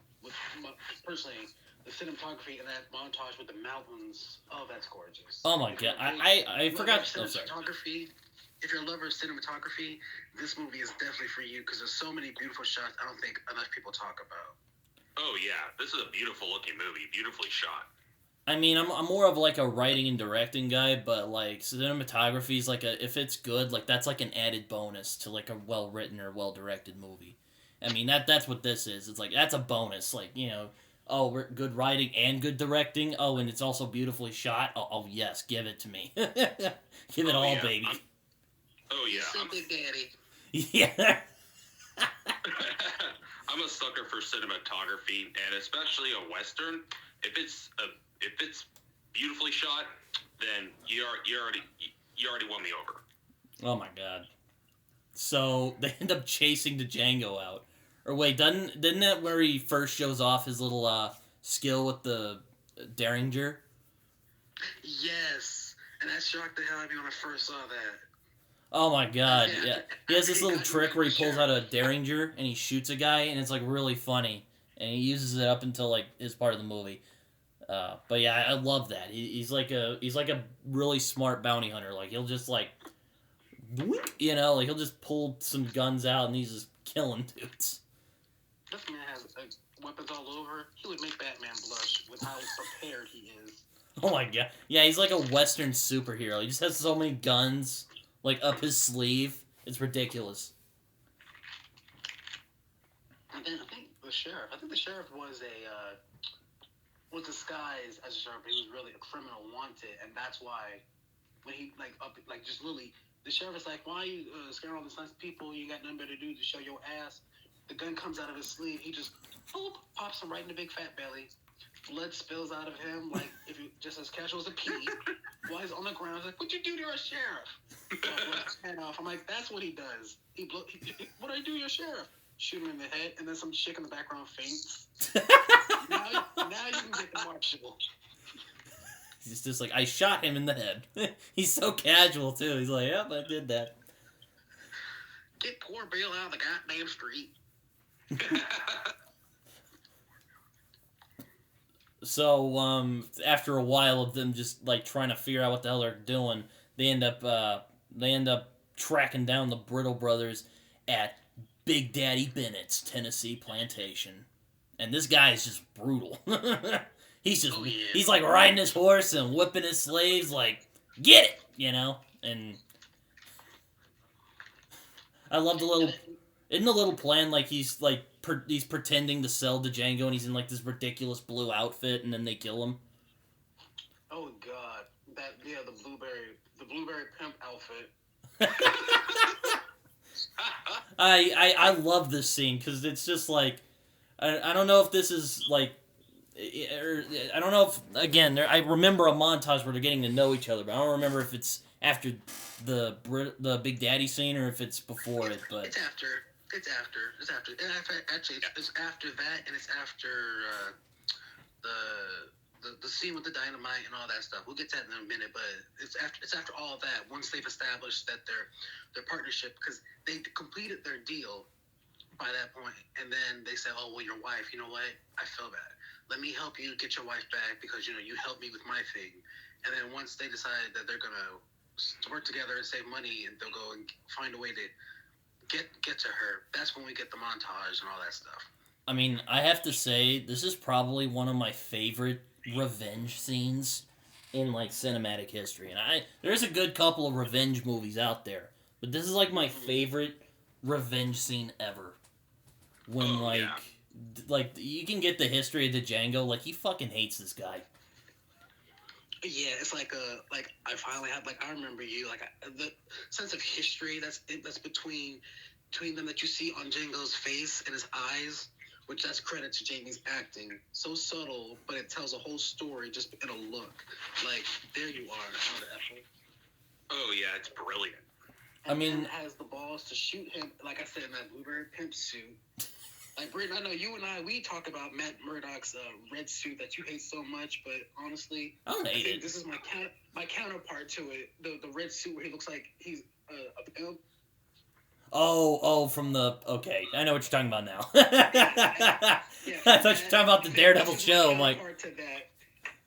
personally, the cinematography in that montage with the mountains. Oh, that's gorgeous. Oh my God, I forgot. Cinematography. If you're a lover of cinematography, this movie is definitely for you because there's so many beautiful shots I don't think enough people talk about. Oh yeah, this is a beautiful looking movie, beautifully shot. I mean, I'm more of like a writing and directing guy, but like cinematography is like if it's good, like that's like an added bonus to like a well written or well directed movie. I mean that's what this is. It's like that's a bonus. Like, you know, oh, we're good writing and good directing. Oh, and it's also beautifully shot. Oh yes, give it to me. Give it all, yeah. baby. Oh yeah. So Big Daddy. Yeah. I'm a sucker for cinematography, and especially a Western. If it's beautifully shot, then you already won me over. Oh my God. So they end up chasing the Django out. Or wait, didn't that where he first shows off his little skill with the Derringer? Yes, and that shocked the hell out of me when I first saw that. Oh my God, yeah. He has this little trick where he pulls out a Derringer and he shoots a guy, and it's like really funny. And he uses it up until like his part of the movie. But yeah, I love that. He's like a really smart bounty hunter. Like he'll just like, you know, like he'll just pull some guns out and he's just killing dudes. This man has weapons all over. He would make Batman blush with how prepared he is. Oh my God, yeah, he's like a Western superhero. He just has so many guns. Like, up his sleeve. It's ridiculous. And then I think the sheriff was was disguised as a sheriff, but he was really a criminal wanted, and that's why when he just literally the sheriff is like, why are you scaring all these nice people? You got nothing better to do to show your ass. The gun comes out of his sleeve. He just pops him right in the big fat belly. Blood spills out of him like if you just as casual as a pea. While he's on the ground, he's like, "What'd you do to our sheriff?" And off. I'm like, "That's what he does. What do I do to your sheriff? Shoot him in the head, and then some chick in the background faints. now you can get the marshal." He's just like, I shot him in the head. He's so casual too. He's like, "Yep, I did that." Get poor Bill out of the goddamn street. So, after a while of them just like trying to figure out what the hell they're doing, they end up tracking down the Brittle Brothers at Big Daddy Bennett's Tennessee plantation, and this guy is just brutal. He's like riding his horse and whipping his slaves like, get it, you know. And I love the little plan, like he's pretending to sell to Django, and he's in like this ridiculous blue outfit, and then they kill him. Oh God, the blueberry pimp outfit. I love this scene because it's just like I don't know if this is like I don't know if again I remember a montage where they're getting to know each other, but I don't remember if it's after the Big Daddy scene or if it's before it. But it's after. Actually, it's after that, and it's after the scene with the dynamite and all that stuff. We'll get to that in a minute, but it's after all of that. Once they've established that their partnership, because they completed their deal by that point, and then they said, "Oh well, your wife. You know what? I feel bad. Let me help you get your wife back because you helped me with my thing." And then once they decide that they're gonna work together and save money, and they'll go and find a way to get to her. That's when we get the montage and all that stuff. I mean, I have to say this is probably one of my favorite revenge scenes in like cinematic history, and there's a good couple of revenge movies out there, but this is like my favorite revenge scene ever. When like you can get the history of the Django, like he fucking hates this guy. Yeah, it's like I finally had I remember you the sense of history that's between them that you see on Django's face and his eyes, which that's credit to Jamie's acting. So subtle, but it tells a whole story just in a look. Like there you are. Oh yeah, it's brilliant. And I mean, has the balls to shoot him, like I said, in that blueberry pimp suit. Like, Britton, I know you and we talk about Matt Murdock's red suit that you hate so much, but honestly, I don't hate it. This is my counterpart to it. The red suit where he looks like he's a pimp. Oh, from the... Okay, I know what you're talking about now. I thought you were talking about the Daredevil show. I'm like... To that.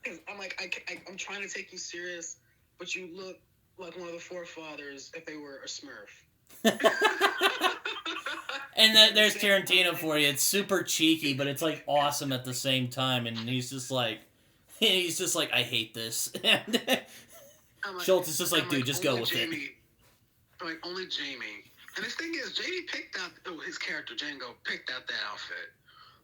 Cause I'm like, I'm trying to take you serious, but you look like one of the forefathers if they were a Smurf. And there's Tarantino for you. It's super cheeky, but it's like awesome at the same time. And he's just like, I hate this. And Schultz is just like, dude, just go with Jamie, it. I'm like, only Jamie. And the thing is, Jamie picked out his character Django picked out that outfit,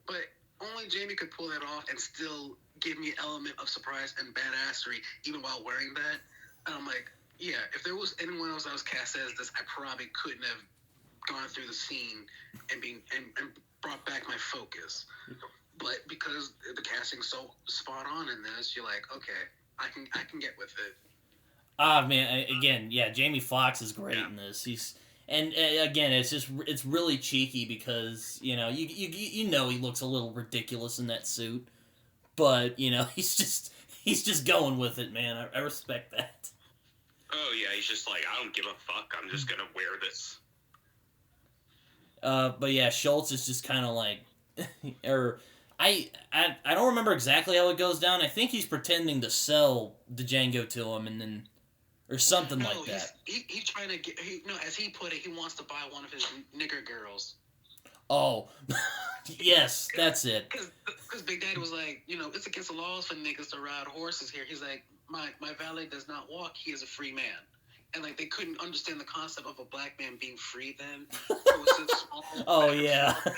but only Jamie could pull that off and still give me an element of surprise and badassery even while wearing that. And I'm like, yeah, if there was anyone else that was cast as this, I probably couldn't have gone through the scene and brought back my focus. But because the casting's so spot on in this, you're like, okay, I can get with it. Ah, man, again, yeah, Jamie Foxx is great in this. And again, it's really cheeky because you know he looks a little ridiculous in that suit, but he's just going with it, man. I respect that. Oh yeah, he's just like, I don't give a fuck. I'm just gonna wear this. But yeah, Schultz is just kind of like, I don't remember exactly how it goes down. I think he's pretending to sell the Django to him, and then. Or something like that. He's trying to get... as he put it, he wants to buy one of his nigger girls. Oh. Yes, that's it. Because Big Daddy was like, it's against the laws for niggas to ride horses here. He's like, my valet does not walk. He is a free man. And, they couldn't understand the concept of a black man being free then. Oh, yeah. I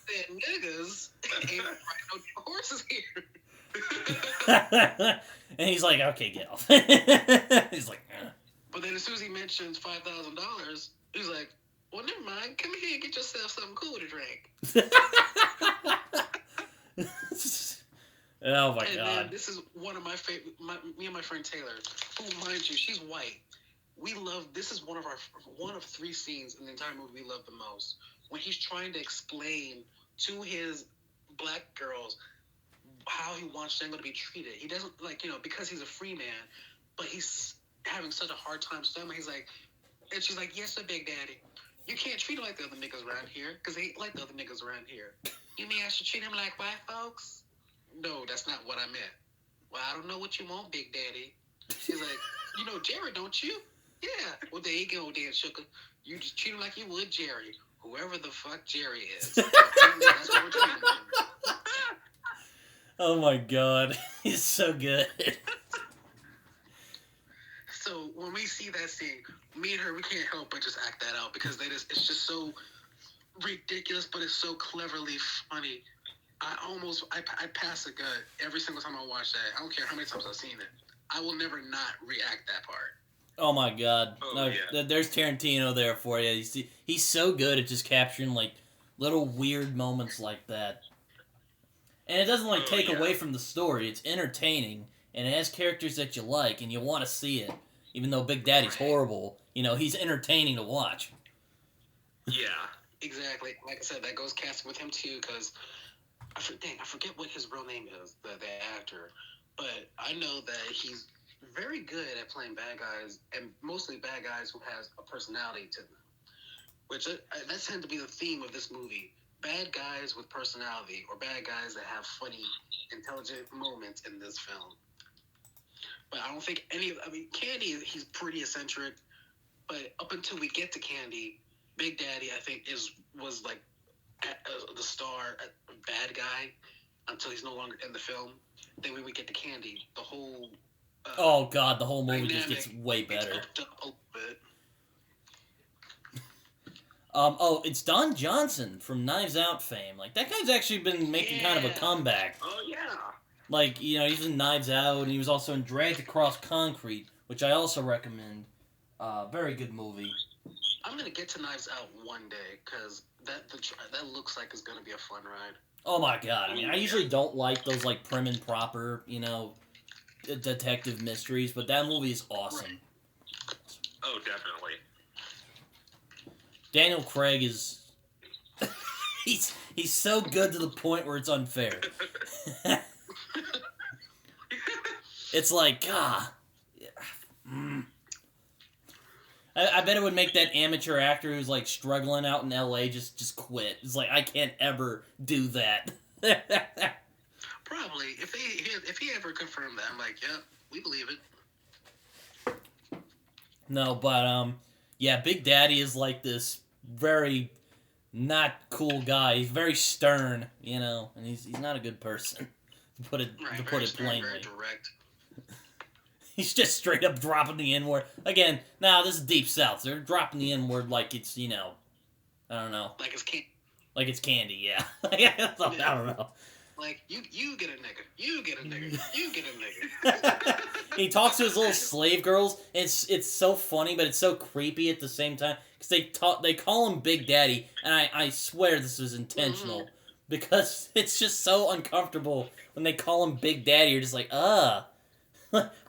said, niggas ain't riding no horses here. And he's like, okay, get off. He's like, But then as soon as he mentions $5,000, he's like, well, never mind. Come here and get yourself something cool to drink. Oh my and god. then this is one of my favorite. Me and my friend Taylor, who, mind you, she's white. We love. This is one of 3 scenes in the entire movie we love the most. When he's trying to explain to his black girls how he wants Django to be treated. He doesn't because he's a free man, but he's having such a hard time stomach. He's like, and she's like, yes, sir, Big Daddy. You can't treat him like the other niggas around here, because they ain't like the other niggas around here. You mean I should treat him like white folks? No, that's not what I meant. Well, I don't know what you want, Big Daddy. She's like, you know Jerry, don't you? Yeah. Well, there you go, Dan Sugar. You just treat him like you would Jerry. Whoever the fuck Jerry is. That's what we're treating him. Oh my god. He's so good. So when we see that scene, me and her, we can't help but just act that out because it's just so ridiculous, but it's so cleverly funny. I pass a gut every single time I watch that. I don't care how many times I've seen it. I will never not react that part. Oh my god. Oh, no, yeah. There's Tarantino there for you. He's so good at just capturing like little weird moments like that. And it doesn't take away from the story. It's entertaining and it has characters that you like and you want to see it. Even though Big Daddy's horrible, he's entertaining to watch. Yeah. Exactly. Like I said, that goes casting with him too, because I forget what his real name is, the actor. But I know that he's very good at playing bad guys, and mostly bad guys who has a personality to them. Which that tends to be the theme of this movie. Bad guys with personality, or bad guys that have funny, intelligent moments in this film. But I don't think Candie, he's pretty eccentric. But up until we get to Candie, Big Daddy, I think, was the star, bad guy, until he's no longer in the film. Then when we get to Candie, the whole oh god, the whole movie just gets way better. It's up a little bit. It's Don Johnson from Knives Out fame. That guy's actually been making kind of a comeback. Oh yeah. He's in Knives Out, and he was also in Dragged Across Concrete, which I also recommend. Very good movie. I'm gonna get to Knives Out one day because that looks like it's gonna be a fun ride. Oh my god! I usually don't like those prim and proper, detective mysteries, but that movie is awesome. Right. Oh, definitely. Daniel Craig is he's so good to the point where it's unfair. It's I bet it would make that amateur actor who's struggling out in LA just quit. It's I can't ever do that. Probably. If he ever confirmed that, I'm like, yeah, we believe it. No, but Big Daddy is this very not cool guy. He's very stern, and he's not a good person. To put it plainly. Very direct. He's just straight up dropping the N-word. Again, this is Deep South. They're dropping the N-word like it's, I don't know. Like it's Candie. Like it's Candie, yeah. I don't know. You get a nigga. You get a nigga. You get a nigga. He talks to his little slave girls. And it's so funny, but it's so creepy at the same time. Because they call him Big Daddy, and I swear this was intentional. Mm-hmm. Because it's just so uncomfortable when they call him Big Daddy. You're just I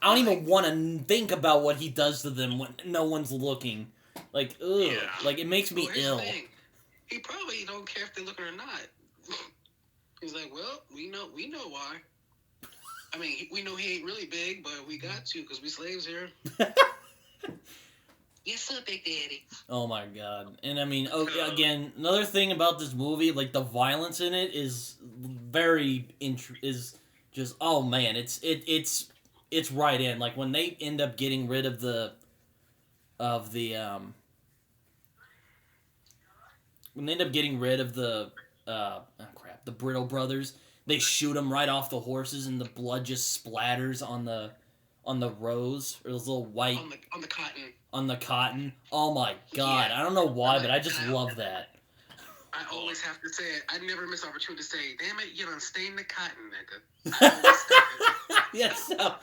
don't even want to think about what he does to them when no one's looking. Ugh. Yeah. It makes me ill. He probably don't care if they're looking or not. He's like, well, we know why. I mean, we know he ain't really big, but we got to because we slaves here. Yes, sir, Big Daddy. Oh my god! And again, another thing about this movie, the violence in it is very just oh man, it's right in. When they end up getting rid of the the Brittle Brothers, they shoot them right off the horses, and the blood just splatters on the rose or those little white on the cotton. On the cotton. Oh my god! Yeah. I don't know why, but I just love that. I always have to say it. I never miss opportunity to say, damn it, you done stained the cotton, nigga. I always say it. Yes, so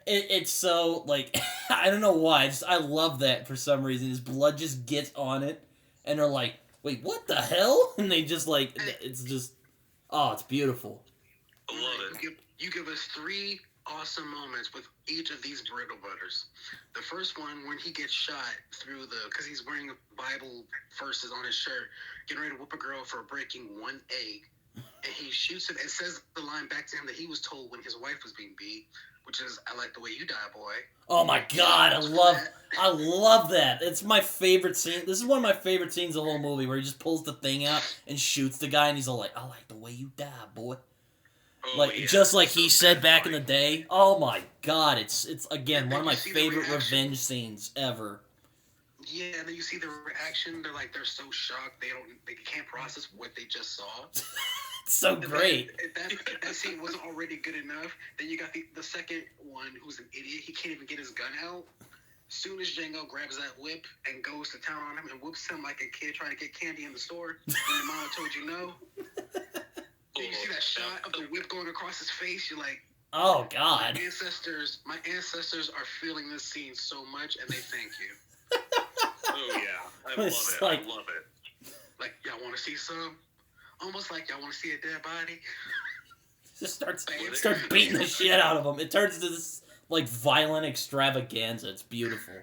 it's so like I don't know why. I love that for some reason. His blood just gets on it, and they're like, "Wait, what the hell?" And they just like it's just it's beautiful. I love it. You give us 3 awesome moments with each of these Brittle Brothers. The first one when he gets shot through because he's wearing Bible verses on his shirt, getting ready to whoop a girl for breaking 1 egg, and he shoots it and says the line back to him that he was told when his wife was being beat, which is, "I like the way you die, boy." Oh my god, I love that. It's my favorite scene. This is one of my favorite scenes of the whole movie, where he just pulls the thing out and shoots the guy, and he's all like, "I like the way you die, boy." Just like he said back in the day. Oh my god, it's again one of my favorite revenge scenes ever. Yeah, and then you see the reaction. They're so shocked they can't process what they just saw. It's so great. That scene wasn't already good enough. Then you got the second one, who's an idiot. He can't even get his gun out. Soon as Django grabs that whip and goes to town on him and whoops him like a kid trying to get candy in the store, when your mama told you no. Then you see that shot of the whip going across his face. You're like, oh god. My ancestors are feeling this scene so much, and they thank you. Oh yeah, I love it. I love it. Like, y'all want to see some? Almost like y'all want to see a dead body. Just starts beating the shit out of him. It turns into this like violent extravaganza. It's beautiful.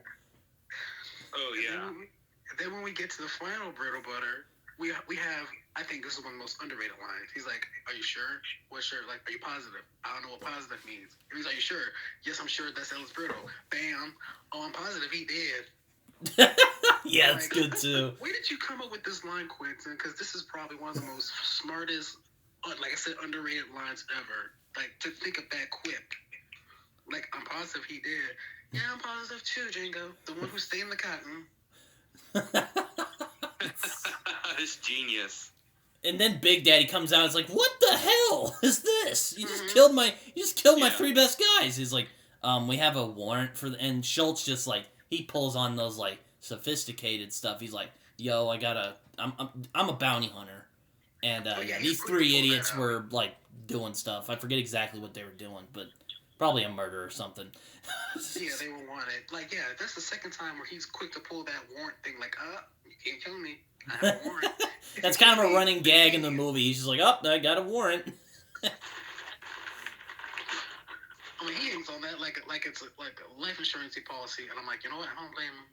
Oh yeah. And then when we get to the final Brittle Brother, we have, I think this is one of the most underrated lines. He's like, "Are you sure? What sure? Like, are you positive?" "I don't know what positive means." He's like, "Are you sure?" "Yes, I'm sure that's Ellis Brittle." Bam. "Oh, I'm positive he did." Yeah, it's good too. Where did you come up with this line, Quentin? Because this is probably one of the most smartest, like I said, underrated lines ever. Like, to think of that quip. Like, "I'm positive he did." "Yeah, I'm positive too, Django. The one who stained the cotton." It's genius. And then Big Daddy comes out and is like, "What the hell is this? You just killed my 3 best guys." He's like, "We have a warrant for," and Schultz just like, he pulls on those like sophisticated stuff. He's like, "Yo, I'm a bounty hunter." And these 3 idiots were like doing stuff. I forget exactly what they were doing, but probably a murder or something. Yeah, they were wanted. Like, yeah, that's the second time where he's quick to pull that warrant thing. Like, you can't kill me. I have a warrant. That's kind of a running gag in the movie. He's just like, I got a warrant. I mean, he aims on that like it's like a life insurance policy, and I'm like, you know what? I don't blame him.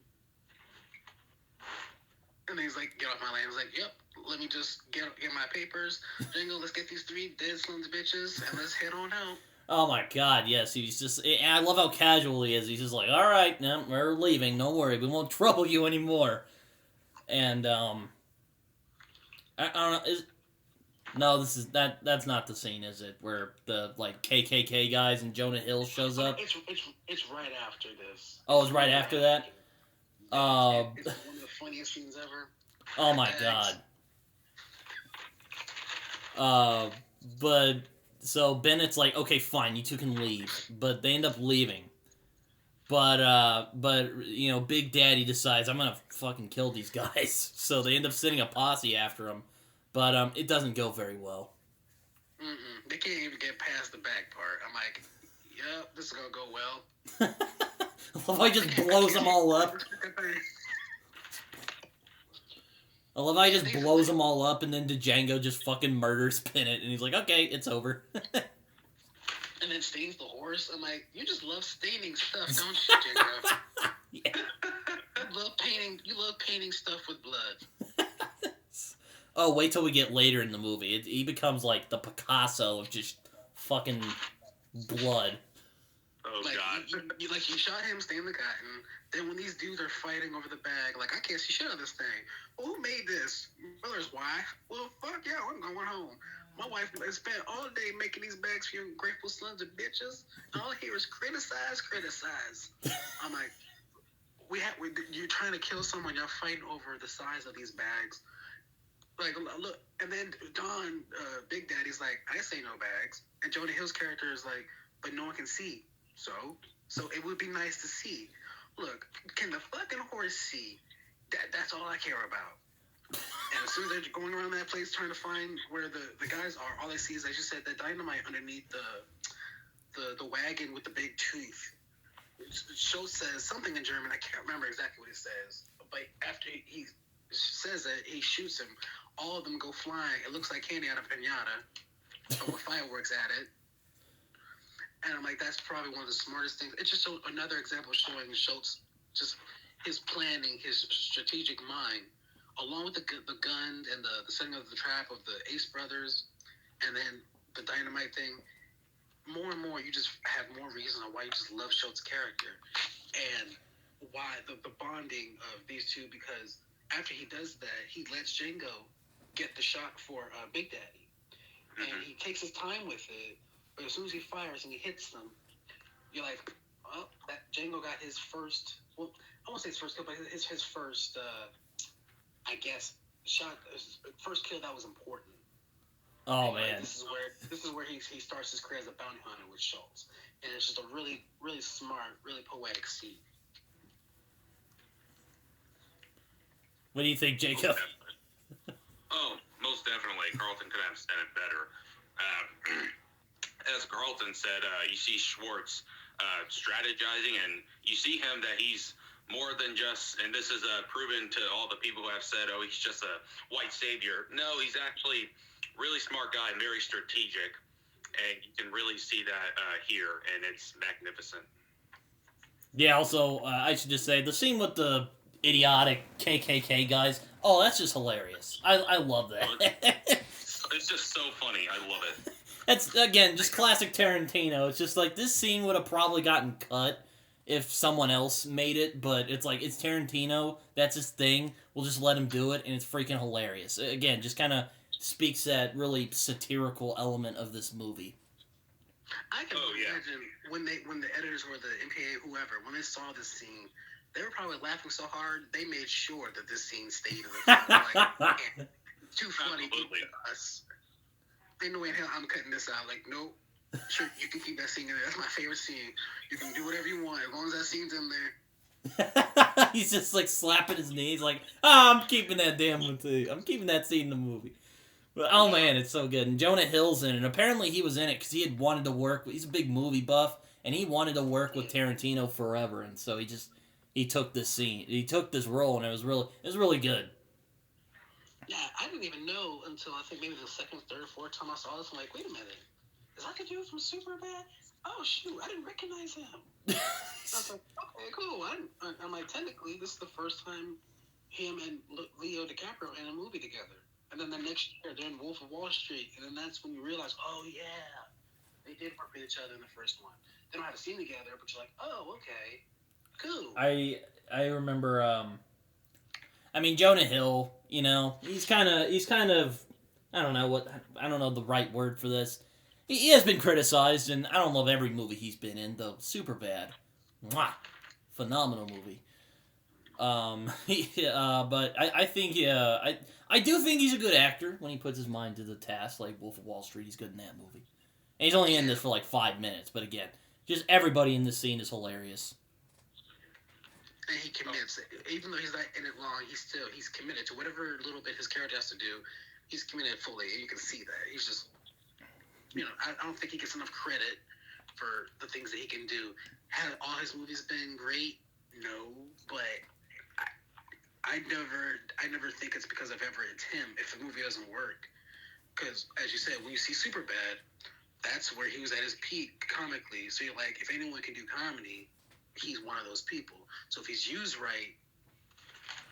And then he's like, "Get off my land." He's like, "Yep, let me just get my papers. Django, let's get these 3 dead sons of bitches, and let's head on out." Oh my god, yes, he's just, and I love how casual he is. He's just like, "All right, no, we're leaving. Don't worry, we won't trouble you anymore." And I don't know. No, that's not the scene, is it? Where the like KKK guys and Jonah Hill shows up. It's right after this. Oh, it's right after that. It's one of the funniest scenes ever. Oh my god. But so Bennett's like, "Okay, fine, you 2 can leave," but they end up leaving. But you know, Big Daddy decides, "I'm gonna fucking kill these guys." So they end up sending a posse after him, but it doesn't go very well. They can't even get past the back part. I'm like, "Yep, this is gonna go well." I love how he just blows them all up. I love how he just blows them all up, and then Django just fucking murders Bennett, and he's like, "Okay, it's over." And then stains the horse. I'm like, you just love staining stuff, don't you, Django? Yeah. You love painting stuff with blood. Oh, wait till we get later in the movie. He becomes like the Picasso of just fucking blood. Oh, like, God. You shot him, stained the cotton. Then when these dudes are fighting over the bag, like, I can't see shit out of this thing. Well, who made this? Brother's wife. Well, fuck yeah, I'm going home. My wife spent all day making these bags for you grateful sons of bitches. And all I hear is criticize. I'm like, you're trying to kill someone. Y'all fighting over the size of these bags. Like, look, and then Don, Big Daddy's like, "I say no bags." And Jonah Hill's character is like, "But no one can see. So it would be nice to see. Look, can the fucking horse see? That's all I care about." And soon as they're going around that place trying to find where the guys are, all they see is, as you said, the dynamite underneath the wagon with the big tooth. Schultz says something in German. I can't remember exactly what he says. But after he says it, he shoots him. All of them go flying. It looks like candy out of a pinata with fireworks at it. And I'm like, that's probably one of the smartest things. It's just another example showing Schultz just his planning, his strategic mind, along with the gun and the setting of the trap of the Ace brothers, and then the dynamite thing. More and more, you just have more reason on why you just love Schultz's character, and why the bonding of these two. Because after he does that, he lets Django get the shot for Big Daddy, and he takes his time with it. But as soon as he fires and he hits them, you're like, oh, that Django got his first. Well, I won't say his first kill, but his first, I guess, shot. First kill that was important. Oh, and, man. This is where he starts his career as a bounty hunter with Schultz, and it's just a really, really smart, really poetic scene. What do you think, Jacob? Most definitely. Carlton could have said it better. As Carlton said, you see Schwartz strategizing, and you see him that he's more than just, and this is proven to all the people who have said, oh, he's just a white savior. No, he's actually really smart guy, very strategic, and you can really see that here, and it's magnificent. Yeah, also, I should just say, the scene with the idiotic KKK guys, oh, that's just hilarious. I love that. It's just so funny. I love it. That's, again, just classic Tarantino. It's just like, this scene would have probably gotten cut if someone else made it, but it's like, it's Tarantino, that's his thing, we'll just let him do it, and it's freaking hilarious. Again, just kind of speaks that really satirical element of this movie. I can imagine when the editors or the MPA, whoever, when they saw this scene, they were probably laughing so hard, they made sure that this scene stayed in the film. Like, too funny to us. Ain't no way in hell I'm cutting this out. Like, nope. Sure, you can keep that scene in there. That's my favorite scene. You can do whatever you want as long as that scene's in there. He's just like slapping his knees, like, I'm keeping that I'm keeping that scene in the movie. But oh man, it's so good. And Jonah Hill's in it. And apparently he was in it because he had wanted to work. He's a big movie buff, and he wanted to work with Tarantino forever. And so he took this scene. He took this role, and it was really good. Yeah, I didn't even know until I think maybe the second, third, fourth time I saw this. I'm like, wait a minute. Is that the dude from Superbad? Oh, shoot, I didn't recognize him. I was like, okay, cool. I'm like, technically, this is the first time him and Leo DiCaprio in a movie together. And then the next year, they're in Wolf of Wall Street. And then that's when you realize, oh, yeah, they did work with each other in the first one. They don't have a scene together, but you're like, oh, okay, cool. I remember, Jonah Hill, he's kind of, I don't know the right word for this. He has been criticized, and I don't love every movie he's been in, though. Superbad. Mwah! Phenomenal movie. But I think, I do think he's a good actor when he puts his mind to the task, like Wolf of Wall Street. He's good in that movie. And he's only in this for like 5 minutes, but again, just everybody in this scene is hilarious. And he commits. Even though he's not in it long, he's committed to whatever little bit his character has to do. He's committed fully, and you can see that. He's just, I don't think he gets enough credit for the things that he can do. Have all his movies been great? No, but I never think it's because of ever it's him if the movie doesn't work. Because, as you said, when you see Superbad, that's where he was at his peak comically. So you're like, if anyone can do comedy, he's one of those people. So if he's used right,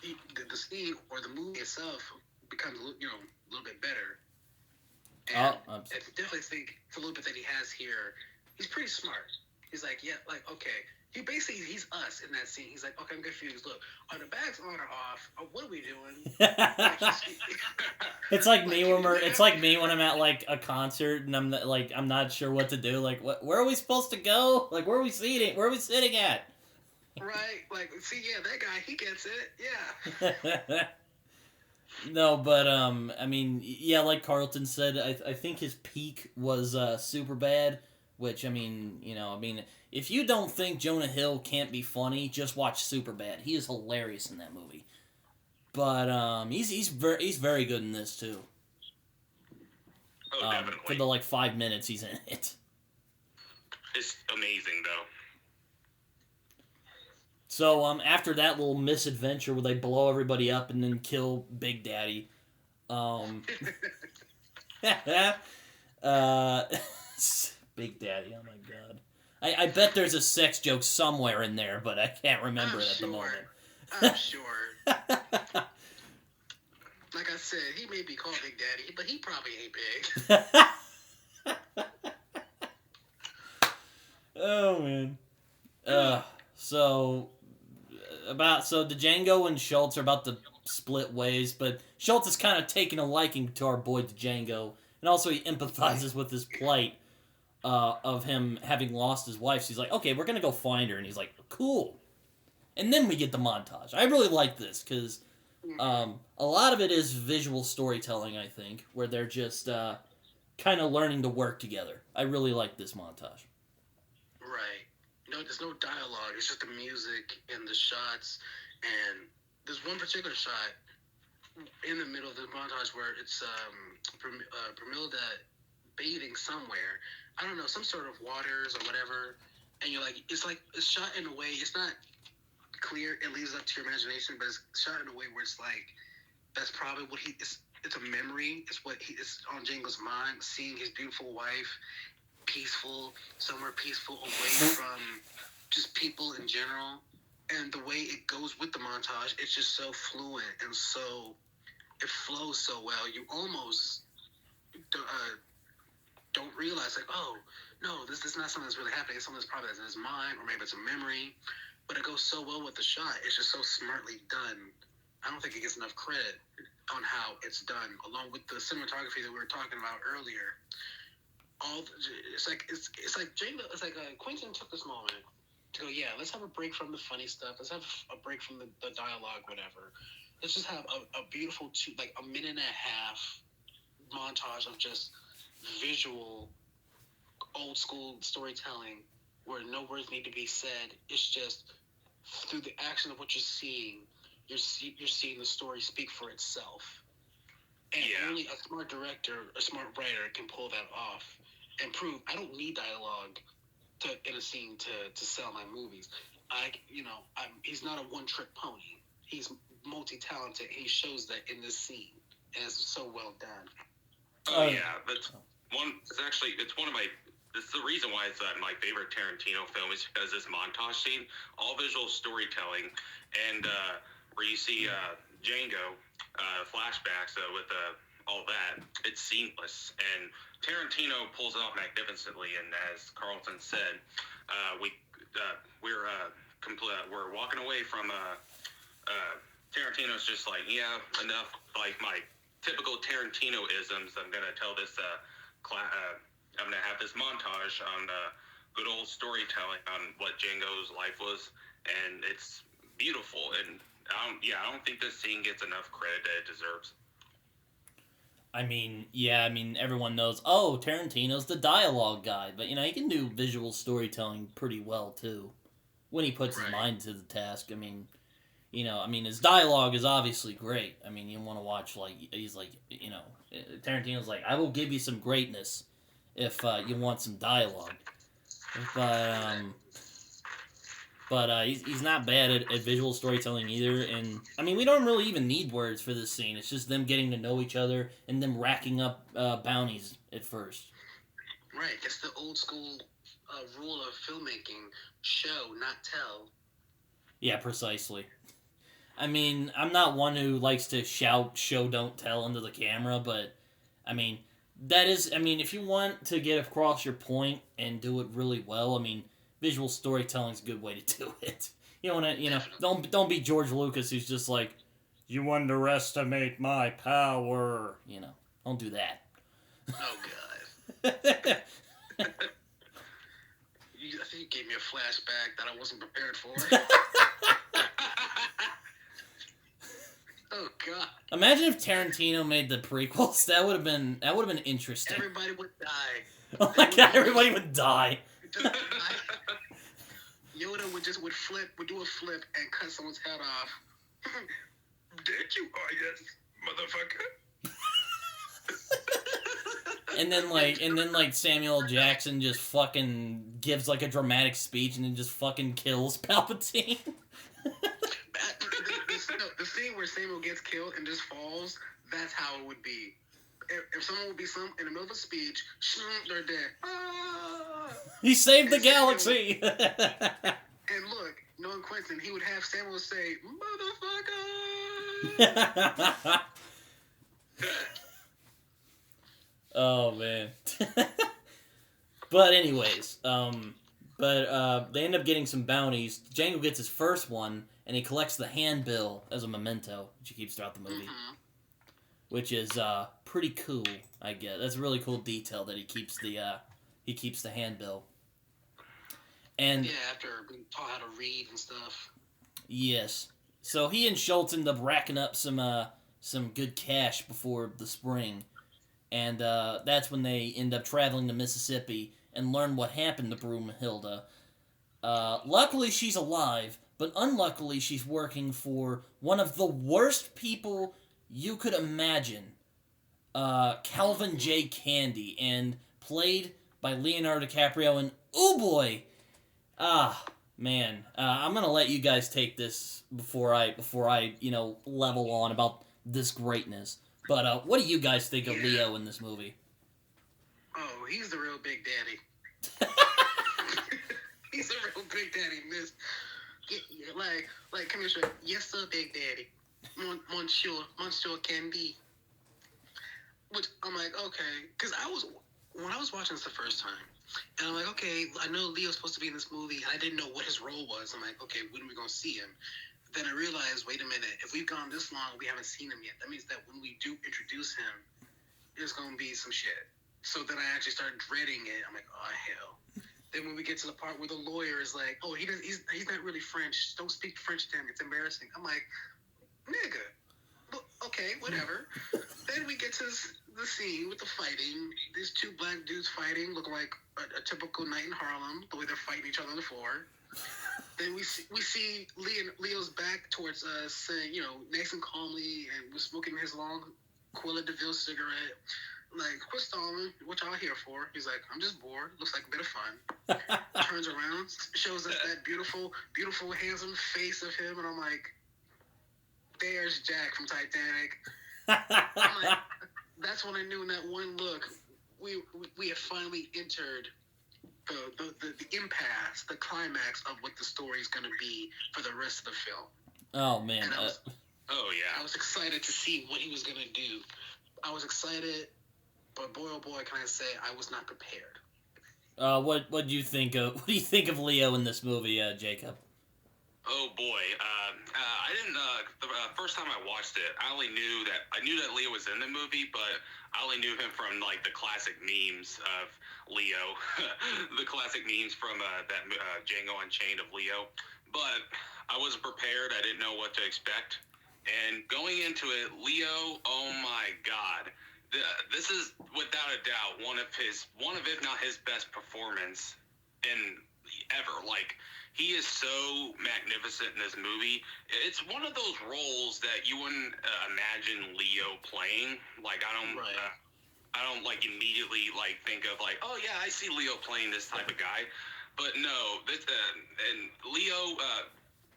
the scene or the movie itself becomes a little bit better. And I definitely think the little bit that he has here, he's pretty smart. He's like, okay. He's us in that scene. He's like, okay, I'm confused. Look, are the bags on or off? What are we doing? It's like me when I'm at like a concert and I'm not sure what to do. Like, where are we supposed to go? Like, where are we sitting? Where are we sitting at? Right. Like, see, yeah, that guy, he gets it. Yeah. No, but like Carlton said, I think his peak was Superbad, which if you don't think Jonah Hill can't be funny, just watch Superbad. He is hilarious in that movie. But he's very good in this too. Oh, definitely. For the like 5 minutes he's in it. It's amazing though. So after that little misadventure where they blow everybody up and then kill Big Daddy, Big Daddy, oh my god. I bet there's a sex joke somewhere in there, but I can't remember it at the moment. I'm sure. Like I said, he may be called Big Daddy, but he probably ain't big. Oh man. So the Django and Schultz are about to split ways, but Schultz is kind of taking a liking to our boy Django, and also he empathizes with his plight of him having lost his wife. So he's like, okay, we're gonna go find her, and he's like, cool. And then we get the montage. I really like this because a lot of it is visual storytelling, I think, where they're just kind of learning to work together. I really like this montage. Right. No, there's no dialogue. It's just the music and the shots. And there's one particular shot in the middle of the montage where it's Brumilda bathing somewhere. I don't know, some sort of waters or whatever. And you're like, it's shot in a way, it's not clear, it leaves up to your imagination, but it's shot in a way where it's like, that's probably what it's a memory. It's what it's on Django's mind, seeing his beautiful wife peaceful, somewhere peaceful, away from just people in general. And the way it goes with the montage, it's just so fluent and so, it flows so well. You almost don't realize, like, oh, no, this is not something that's really happening. It's something that's probably in his mind, or maybe it's a memory. But it goes so well with the shot. It's just so smartly done. I don't think it gets enough credit on how it's done, along with the cinematography that we were talking about earlier. It's like Django. It's like Quentin took this moment to go, yeah, let's have a break from the funny stuff. Let's have a break from the dialogue, whatever. Let's just have a beautiful a minute and a half montage of just visual, old school storytelling where no words need to be said. It's just through the action of what you're seeing, you're seeing the story speak for itself. And only a smart director, a smart writer can pull that off and prove I don't need dialogue in a scene to sell my movies. He's not a one-trick pony. He's multi-talented. He shows that in this scene, and it's so well done. Oh yeah, that's one. It's one of my. It's the reason why it's my favorite Tarantino film is because this montage scene, all visual storytelling, and where you see Django flashbacks with all that, it's seamless. And Tarantino pulls it off magnificently. And as Carlton said, we're walking away from Tarantino's just like, yeah, enough like my typical Tarantino-isms. I'm gonna tell this I'm gonna have this montage on good old storytelling on what Django's life was, and it's beautiful. And I don't think this scene gets enough credit that it deserves. I mean, everyone knows, Tarantino's the dialogue guy, but, he can do visual storytelling pretty well, too, when he puts his mind to the task. His dialogue is obviously great. You want to watch, he's like, Tarantino's like, I will give you some greatness if you want some dialogue. But he's not bad at visual storytelling either. And, we don't really even need words for this scene. It's just them getting to know each other and them racking up bounties at first. Right. It's the old school rule of filmmaking. Show, not tell. Yeah, precisely. I'm not one who likes to shout, show, don't tell into the camera, but, that is, if you want to get across your point and do it really well, visual storytelling is a good way to do it. You want to, don't be George Lucas who's just like, you underestimate my power. Don't do that. Oh, God. I think you gave me a flashback that I wasn't prepared for. Oh, God. Imagine if Tarantino made the prequels. That would have been interesting. Everybody would die. Oh my God, everybody would die. Yoda would do a flip and cut someone's head off. Did you? Oh, yes, motherfucker. And then like Samuel Jackson just fucking gives like a dramatic speech and then just fucking kills Palpatine. The scene where Samuel gets killed and just falls, that's how it would be. If someone would be in the middle of a speech, they're dead. Ah! He saved the galaxy. And look, knowing Quentin, he would have Samuel say, "Motherfucker." Oh man. But anyways, they end up getting some bounties. Django gets his first one, and he collects the handbill as a memento, which he keeps throughout the movie. Mm-hmm. Which is pretty cool, I guess. That's a really cool detail that he keeps the handbill. And yeah, after being taught how to read and stuff. Yes. So he and Schultz end up racking up some good cash before the spring. And that's when they end up traveling to Mississippi and learn what happened to Broomhilda. Luckily, she's alive, but unluckily, she's working for one of the worst people you could imagine. Calvin J. Candie, and played by Leonardo DiCaprio. And oh boy, man, I'm gonna let you guys take this before I level on about this greatness. But what do you guys think of Leo in this movie? Oh, he's the real Big Daddy. He's a real Big Daddy, miss. Like Commissioner, yes sir, Big Daddy. Monsieur Candie. Which I'm like, okay, because when I was watching this the first time, and I'm like, okay, I know Leo's supposed to be in this movie, and I didn't know what his role was. I'm like, okay, when are we gonna see him? Then I realized, wait a minute, if we've gone this long, we haven't seen him yet. That means that when we do introduce him, there's gonna be some shit. So then I actually started dreading it. I'm like, oh hell. Then when we get to the part where the lawyer is like, oh, he's not really French. Don't speak French to him. It's embarrassing. I'm like, nigga. Well, okay, whatever. Then we get to the scene with the fighting. These two black dudes fighting look like a typical night in Harlem, the way they're fighting each other on the floor. Then we see Leo's back towards us, saying, nice and calmly, and we're smoking his long Quilla DeVille cigarette. Like, quit stalling. What y'all here for? He's like, I'm just bored. Looks like a bit of fun. Turns around, shows us that beautiful, beautiful, handsome face of him, and I'm like, there's Jack from Titanic. I'm like, that's when I knew in that one look, we had finally entered the impasse, the climax of what the story is going to be for the rest of the film. Oh man! And I was excited to see what he was going to do. I was excited, but boy, oh boy, can I say I was not prepared. What do you think of? What do you think of Leo in this movie, Jacob? Oh boy, I didn't. The first time I watched it, I knew that Leo was in the movie, but I only knew him from like the classic memes of Leo, the classic memes from that Django Unchained of Leo. But I wasn't prepared. I didn't know what to expect. And going into it, Leo, oh my God, this is without a doubt one of if not his best performance in ever. Like, he is so magnificent in this movie. It's one of those roles that you wouldn't imagine Leo playing. Like, I don't like immediately like think of like, oh yeah, I see Leo playing this type of guy. But no, and Leo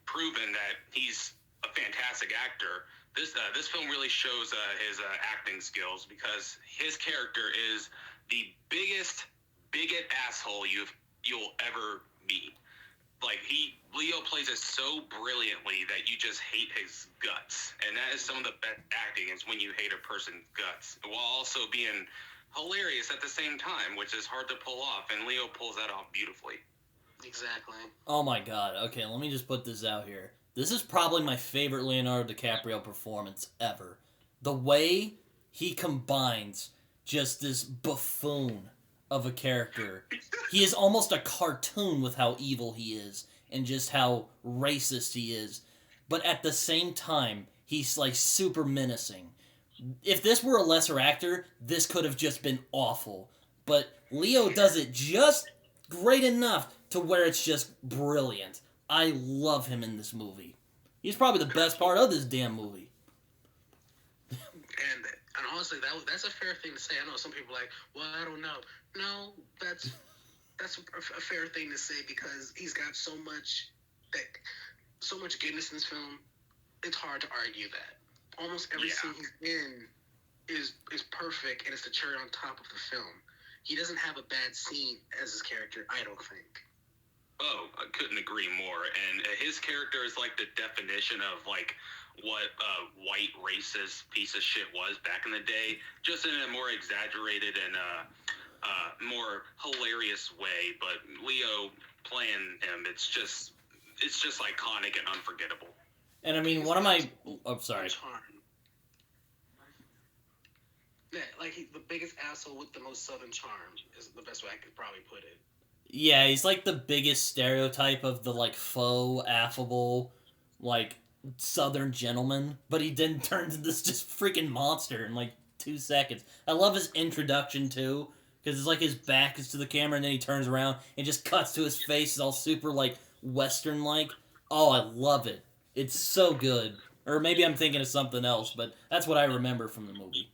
proven that he's a fantastic actor. This film really shows his acting skills, because his character is the biggest bigot asshole you'll ever meet. Like, Leo plays it so brilliantly that you just hate his guts. And that is some of the best acting, is when you hate a person's guts, while also being hilarious at the same time, which is hard to pull off. And Leo pulls that off beautifully. Exactly. Oh my God. Okay, let me just put this out here. This is probably my favorite Leonardo DiCaprio performance ever. The way he combines just this buffoon of a character. He is almost a cartoon with how evil he is and just how racist he is. But at the same time, he's like super menacing. If this were a lesser actor, this could have just been awful. But Leo does it just great enough to where it's just brilliant. I love him in this movie. He's probably the best part of this damn movie. honestly, that's a fair thing to say. I know some people are like, well, I don't know. No, that's a fair thing to say because he's got so much goodness in this film. It's hard to argue that. Almost every scene he's in is perfect, and it's the cherry on top of the film. He doesn't have a bad scene as his character, I don't think. Oh, I couldn't agree more. And his character is like the definition of like what a white racist piece of shit was back in the day, just in a more exaggerated and more hilarious way. But Leo playing him, it's just iconic and unforgettable. And I mean, one of my... Oh, sorry. Charm. Yeah, like he's the biggest asshole with the most southern charm is the best way I could probably put it. Yeah, he's like the biggest stereotype of the like faux, affable, like southern gentleman, but he then turns into this just freaking monster in like 2 seconds. I love his introduction too, because it's like his back is to the camera and then he turns around and just cuts to his face. It's all super like Western-like. Oh, I love it. It's so good. Or maybe I'm thinking of something else, but that's what I remember from the movie.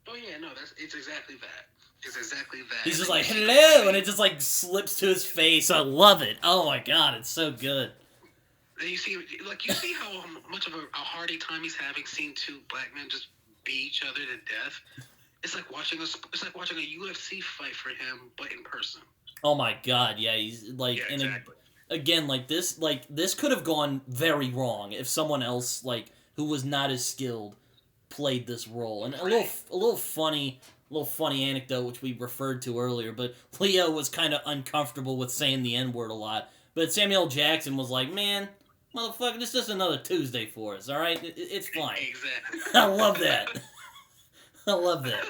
Oh yeah, no, it's exactly that. It's exactly that. He's just like, hello, and it just like slips to his face. I love it. Oh my god, it's so good. And you see how much of a hearty time he's having seeing two black men just beat each other to death. It's like watching a UFC fight for him, but in person. Oh my god, yeah, he's like, Yeah, exactly. Again, this could have gone very wrong if someone else like who was not as skilled played this role. And a little funny anecdote which we referred to earlier, but Leo was kind of uncomfortable with saying the N-word a lot. But Samuel L. Jackson was like, man, motherfucker, this is just another Tuesday for us, all right? It's fine. Exactly. I love that. I love that.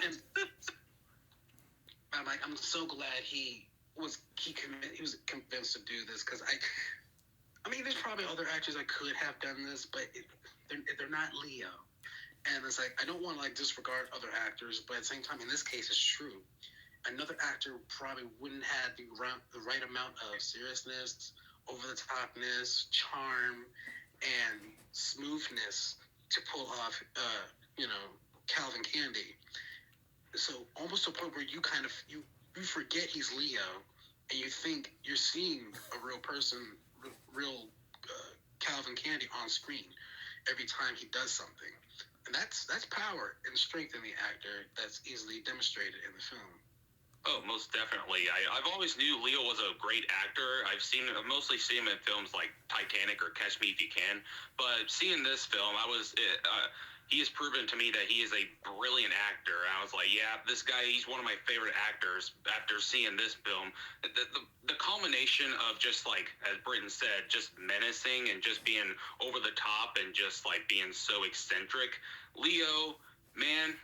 I'm so glad he was convinced to do this because I mean, there's probably other actors that could have done this, but they're not Leo. And it's like, I don't want to like disregard other actors, but at the same time, in this case, it's true. Another actor probably wouldn't have the right amount of seriousness, over-the-topness, charm, and smoothness to pull off, Calvin Candie. So almost to a point where you kind of, you forget he's Leo, and you think you're seeing a real person, real Calvin Candie on screen every time he does something. And that's power and strength in the actor that's easily demonstrated in the film. Oh, most definitely. I've always knew Leo was a great actor. I've mostly seen him in films like Titanic or Catch Me If You Can. But seeing this film, he has proven to me that he is a brilliant actor. And I was like, yeah, this guy, he's one of my favorite actors after seeing this film. The culmination of just like, as Britton said, just menacing and just being over the top and just like being so eccentric. Leo, man,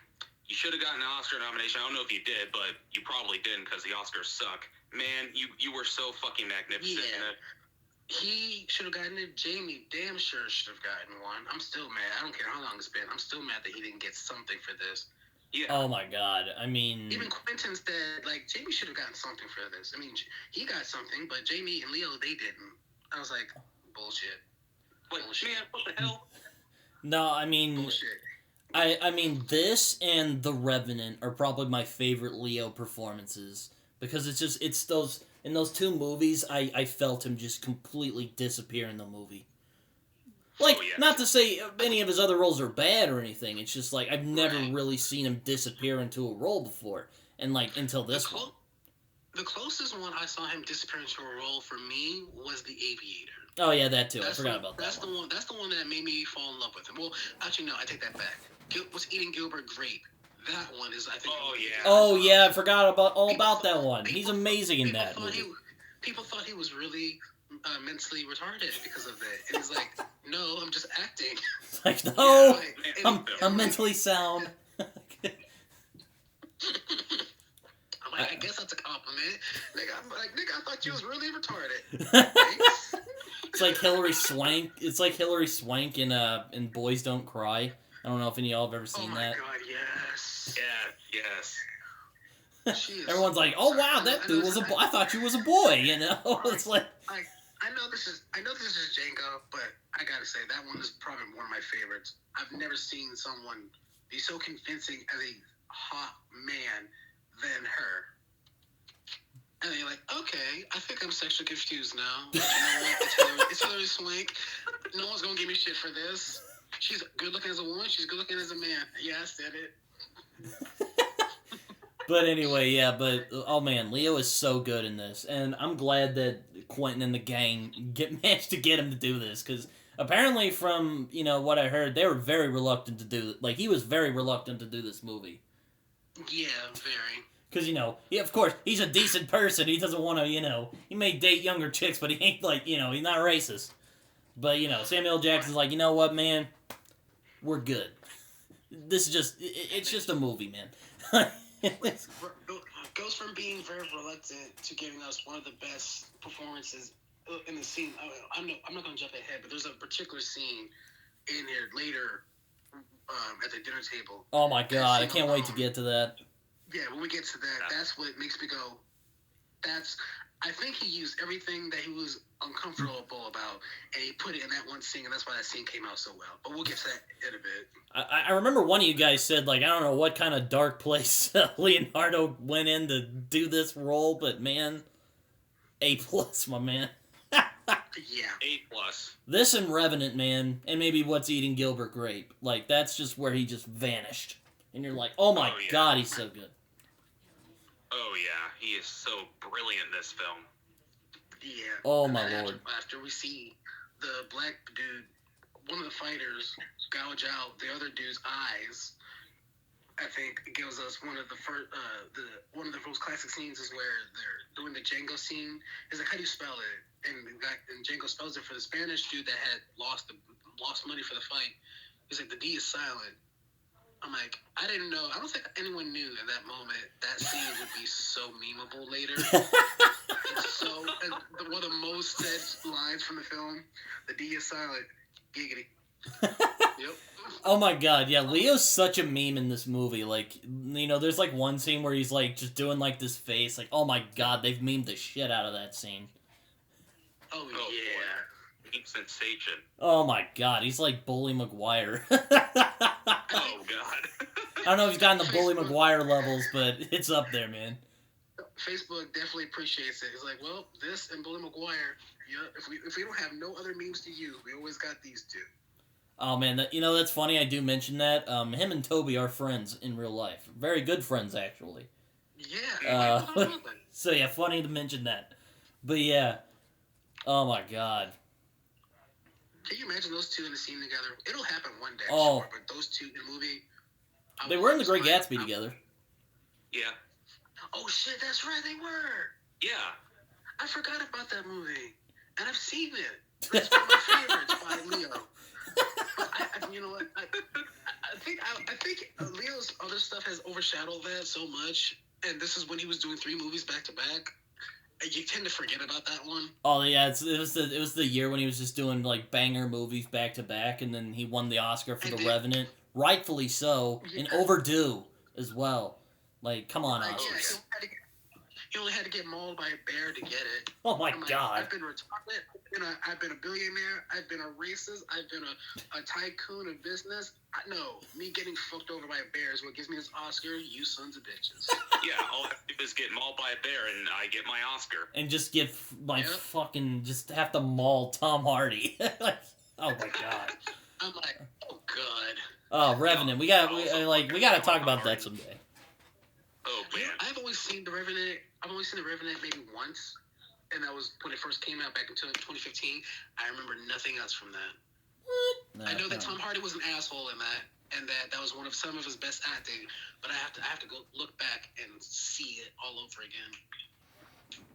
you should have gotten an Oscar nomination. I don't know if you did, but you probably didn't because the Oscars suck. Man, you were so fucking magnificent. Yeah. He should have gotten it. Jamie damn sure should have gotten one. I'm still mad. I don't care how long it's been. I'm still mad that he didn't get something for this. Yeah. Oh my god. I mean... Even Quentin said, like, Jamie should have gotten something for this. I mean, he got something, but Jamie and Leo, they didn't. I was like, bullshit. Bullshit. Man, what the hell? No, I mean... Bullshit. I mean, this and The Revenant are probably my favorite Leo performances. Because it's those... In those two movies, I felt him just completely disappear in the movie. Like, not to say any of his other roles are bad or anything. It's just like, I've never really seen him disappear into a role before. And like, until this one. The closest one I saw him disappear into a role for me was The Aviator. Oh yeah, that too. I forgot about that. That's the one that made me fall in love with him. Well, actually, no, I take that back. Was Eating Gilbert Grape? That one is, I think. Oh yeah. Oh yeah, I forgot about that one. He's amazing in that movie. People thought he was really mentally retarded because of that, and he's like, "No, I'm just acting." It's like, no, I'm mentally sound. I'm like, I guess that's a compliment. Nigga, I thought you was really retarded. It's like Hilary Swank. It's like Hilary Swank in Boys Don't Cry. I don't know if any of y'all have ever seen that. Oh my god, yes. Yeah, yes. Everyone's like, "Oh wow, that dude was a boy. I thought you was a boy." You know, it's like. I know this is Django, but I gotta say that one is probably one of my favorites. I've never seen someone be so convincing as a hot man than her. And then you're like, okay, I think I'm sexually confused now. But you know what? It's Hilary Swank. No one's gonna give me shit for this. She's good looking as a woman. She's good looking as a man. Yeah, I said it. But anyway, yeah, but oh man, Leo is so good in this, and I'm glad that Quentin and the gang managed to get him to do this, because apparently from, what I heard, they were very reluctant to do, like, he was very reluctant to do this movie. Yeah, very. Because, of course, he's a decent person, he doesn't want to, he may date younger chicks, but he ain't, like, he's not racist. But, Samuel Jackson's like, you know what, man, we're good. This is just, it's just a movie, man. Goes from being very reluctant to giving us one of the best performances in the scene. I'm not going to jump ahead, but there's a particular scene in here later at the dinner table. Oh my god, I can't wait to get to that. Yeah, when we get to that, that's what makes me go, I think he used everything that he was uncomfortable about, and he put it in that one scene, and that's why that scene came out so well. But we'll get to that in a bit. I remember one of you guys said, like, I don't know what kind of dark place Leonardo went in to do this role, but man, A+, my man. Yeah. A+. This and Revenant, man, and maybe What's Eating Gilbert Grape. Like, that's just where he just vanished. And you're like, oh my god, he's so good. Oh yeah, he is so brilliant in this film. Yeah. Oh my lord. After we see the black dude, one of the fighters, gouge out the other dude's eyes, I think it gives us one of the first, one of the most classic scenes is where they're doing the Django scene. It's like, how do you spell it? And Django spells it for the Spanish dude that had lost money for the fight. He's like, the D is silent. I'm like, I didn't know. I don't think anyone knew in that moment that scene would be so memeable later. One of the most said lines from the film, the D is silent. Giggity. Yep. Oh my god, yeah, Leo's such a meme in this movie. Like, there's like one scene where he's like just doing like this face. Like, oh my god, they've memed the shit out of that scene. Oh yeah. He's sensation. Oh my god, he's like Bully McGuire. Oh god. I don't know if he's gotten the Bully McGuire levels, but it's up there, man. Facebook definitely appreciates it. It's like, well, this and Bully McGuire, yeah, if we don't have no other memes to use, we always got these two. Oh man, that's funny. I do mention that. Him and Toby are friends in real life. Very good friends, actually. Yeah. So yeah, funny to mention that. But yeah. Oh my god. Can you imagine those two in a scene together? It'll happen one day, sure, but those two in the movie... They were in The Great Gatsby together. Yeah. Oh shit, that's right, they were! Yeah. I forgot about that movie. And I've seen it. It's one of my favorites by Leo. But you know what? I think Leo's other stuff has overshadowed that so much. And this is when he was doing 3 movies back to back. You tend to forget about that one. Oh yeah, it was the year when he was just doing like banger movies back to back, and then he won the Oscar for The Revenant, rightfully so, and overdue as well. Like, come on, Oscars. Yeah, he only had to get mauled by a bear to get it. Oh my god! I've been retarded. I've been a billionaire. I've been a racist. I've been a tycoon of business. No, me getting fucked over by a bear is what gives me this Oscar. You sons of bitches. Yeah, all I have to do is get mauled by a bear, and I get my Oscar. And just get fucking just have to maul Tom Hardy. Like, oh my god. I'm like, oh god. Oh, Revenant. We gotta talk about that someday. Oh man. I've only seen The Revenant. I've only seen The Revenant maybe once, and that was when it first came out back in 2015. I remember nothing else from that. What? I know that Tom Hardy was an asshole in that, and that was one of some of his best acting. But I have to go look back and see it all over again.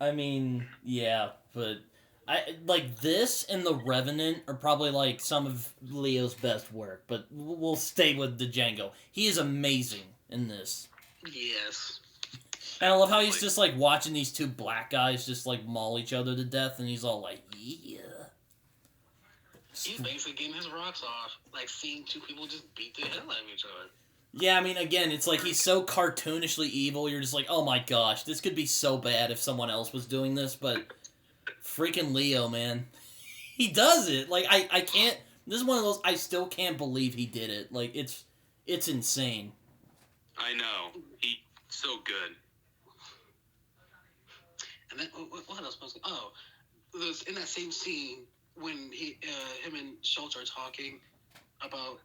I mean, yeah, but I like this and The Revenant are probably like some of Leo's best work. But we'll stay with the Django. He is amazing in this. Yes. And I love how he's just like watching these 2 black guys just like maul each other to death, and he's all like, yeah. He's basically getting his rocks off, like seeing 2 people just beat the hell out of each other. Yeah, I mean, again, it's like he's so cartoonishly evil, you're just like, oh my gosh, this could be so bad if someone else was doing this, but freaking Leo, man. He does it! Like, I can't, this is one of those, I still can't believe he did it. Like, it's It's insane. I know. He's so good. And then what else was? Oh, there's in that same scene when him and Schultz are talking about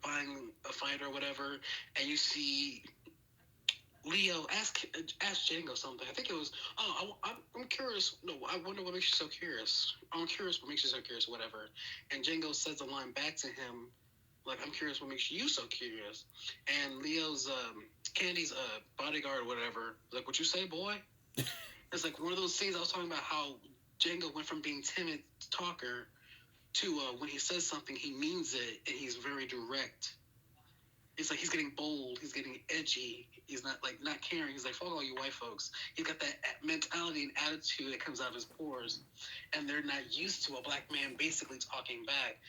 buying a fight or whatever, and you see Leo ask Django something. I think it was, I'm curious. No, I wonder what makes you so curious. I'm curious what makes you so curious, whatever. And Django says the line back to him, like, I'm curious what makes you so curious. And Leo's, Candie's bodyguard or whatever, like, what you say, boy? It's like one of those scenes I was talking about how Django went from being timid talker to when he says something, he means it, and he's very direct. It's like he's getting bold, he's getting edgy, he's not caring. He's like, fuck all you white folks. He's got that mentality and attitude that comes out of his pores, and they're not used to a black man basically talking back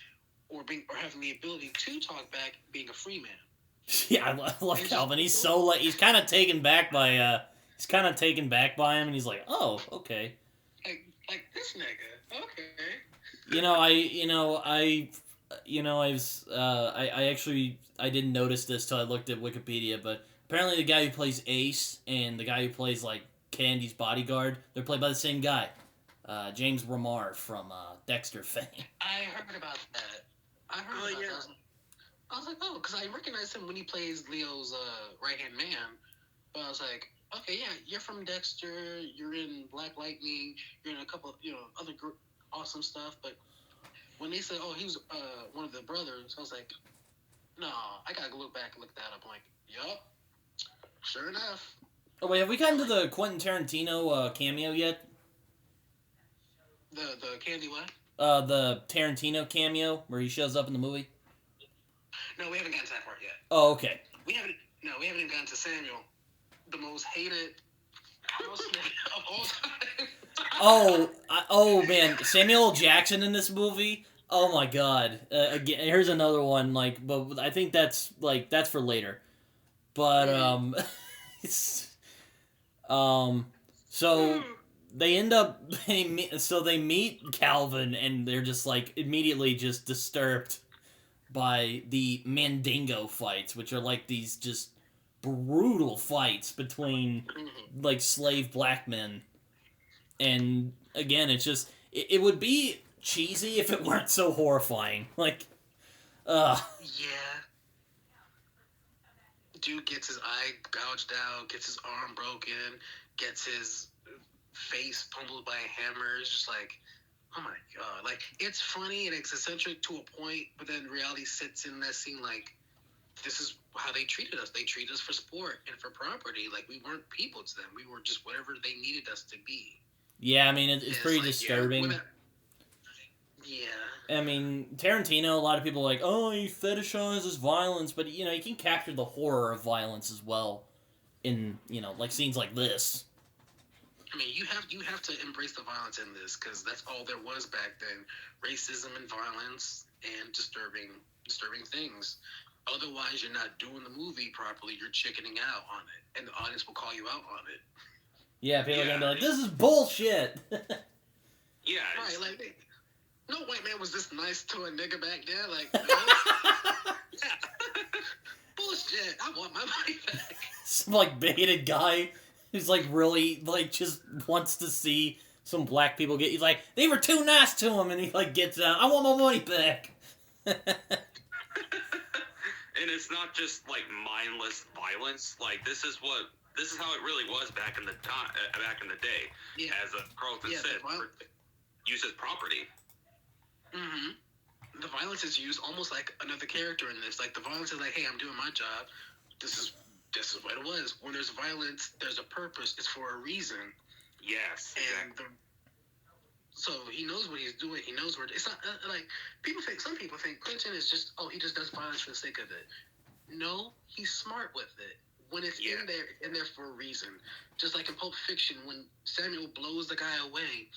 or having the ability to talk back, being a free man. Yeah, I love Calvin. He's so he's kind of taken back by him, and he's like, oh, okay. Like this nigga, okay. I didn't notice this till I looked at Wikipedia, but apparently the guy who plays Ace and the guy who plays like Candie's bodyguard, they're played by the same guy, James Remar from Dexter fame. I heard about that. That. I was like, oh, because I recognized him when he plays Leo's right-hand man. But I was like, okay, yeah, you're from Dexter, you're in Black Lightning, you're in a couple of, other awesome stuff. But when they said, oh, he was one of the brothers, I was like, no, I gotta look back and look that up. I'm like, yup, sure enough. Oh, wait, have we gotten to the Quentin Tarantino cameo yet? The Candie what? The Tarantino cameo where he shows up in the movie? No, we haven't gotten to that part yet. Oh, okay. We haven't even gotten to Samuel, the most hated house nigga of all time. Oh man, Samuel L. Jackson in this movie. Oh my god. Again, here's another one. But I think that's for later. But so they end up they meet Calvin, and they're just immediately just disturbed by the Mandingo fights, which are these just brutal fights between slave black men. And again, it's just it would be cheesy if it weren't so horrifying. Yeah. Dude gets his eye gouged out, gets his arm broken, gets his face pummeled by a hammer. It's just like, oh my god. It's funny and it's eccentric to a point, but then reality sits in that scene this is how they treated us. They treated us for sport and for property. We weren't people to them. We were just whatever they needed us to be. Yeah, I mean, it's pretty disturbing. Yeah. I mean, Tarantino, a lot of people are like, oh, he fetishizes violence, but, he can capture the horror of violence as well in, scenes like this. I mean, you have to embrace the violence in this, because that's all there was back then. Racism and violence and disturbing things. Otherwise, you're not doing the movie properly. You're chickening out on it, and the audience will call you out on it. Yeah, people are going to be like, this is bullshit! Yeah. Right, no white man was this nice to a nigga back then. Bullshit. I want my money back. Some, bigoted guy who's, really, just wants to see some black people get... He's like, they were too nice to him, and he, gets out. I want my money back. And it's not just, mindless violence. This is how it really was back in the day. Yeah. As Carlton said, used as property. Mm-hmm. The violence is used almost like another character in this. The violence is hey, I'm doing my job. This is what it was. When there's violence, there's a purpose. It's for a reason. Yes. And so he knows what he's doing. He knows where it's not some people think Quentin is just he just does violence for the sake of it. No, he's smart with it. When it's in there for a reason. Just like in Pulp Fiction, when Samuel blows the guy away,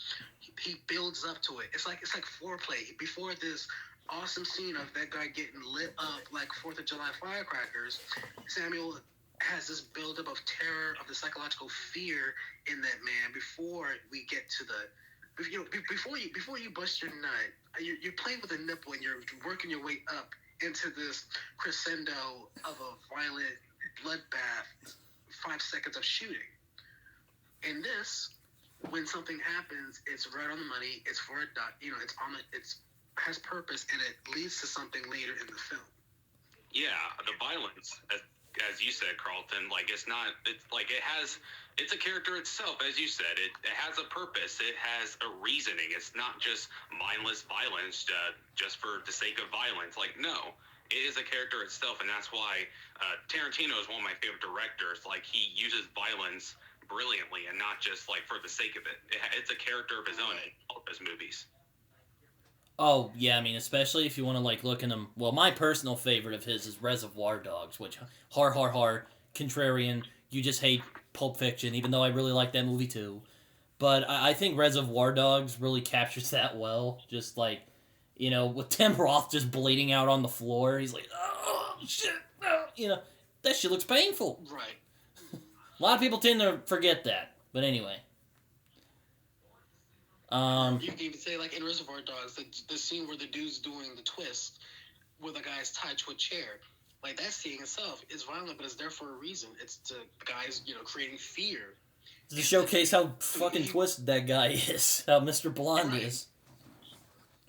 he builds up to it. It's like foreplay. Before this awesome scene of that guy getting lit up like 4th of July firecrackers, Samuel has this buildup of terror, of the psychological fear in that man before we get to before you bust your nut. You're playing with a nipple and you're working your way up into this crescendo of a violent bloodbath, 5 seconds of shooting. In this, when something happens, it's right on the money. It's for a it's has purpose, and it leads to something later in the film. Yeah, the violence, as you said, Carlton, like it's a character itself, as you said. It has a purpose. It has a reasoning. It's not just mindless violence just for the sake of violence. Like, no, it is a character itself, and that's why Tarantino is one of my favorite directors. Like, he uses violence brilliantly and not just like for the sake of it. It's a character of his own in all of his movies. Oh, yeah, I mean, especially if you want to, like, look in them. Well, my personal favorite of his is Reservoir Dogs, which, contrarian, you just hate Pulp Fiction, even though I really like that movie, too. But I think Reservoir Dogs really captures that well. Just, like, you know, with Tim Roth just bleeding out on the floor, he's like, oh, shit, oh, you know, that shit looks painful. Right. A lot of people tend to forget that, but anyway. You can even say, like, in Reservoir Dogs, the scene where the dude's doing the twist, where the guy's tied to a chair. Like, that scene itself is violent, but it's there for a reason. It's the guys, creating fear. To showcase how fucking twisted that guy is. How Mr. Blonde is.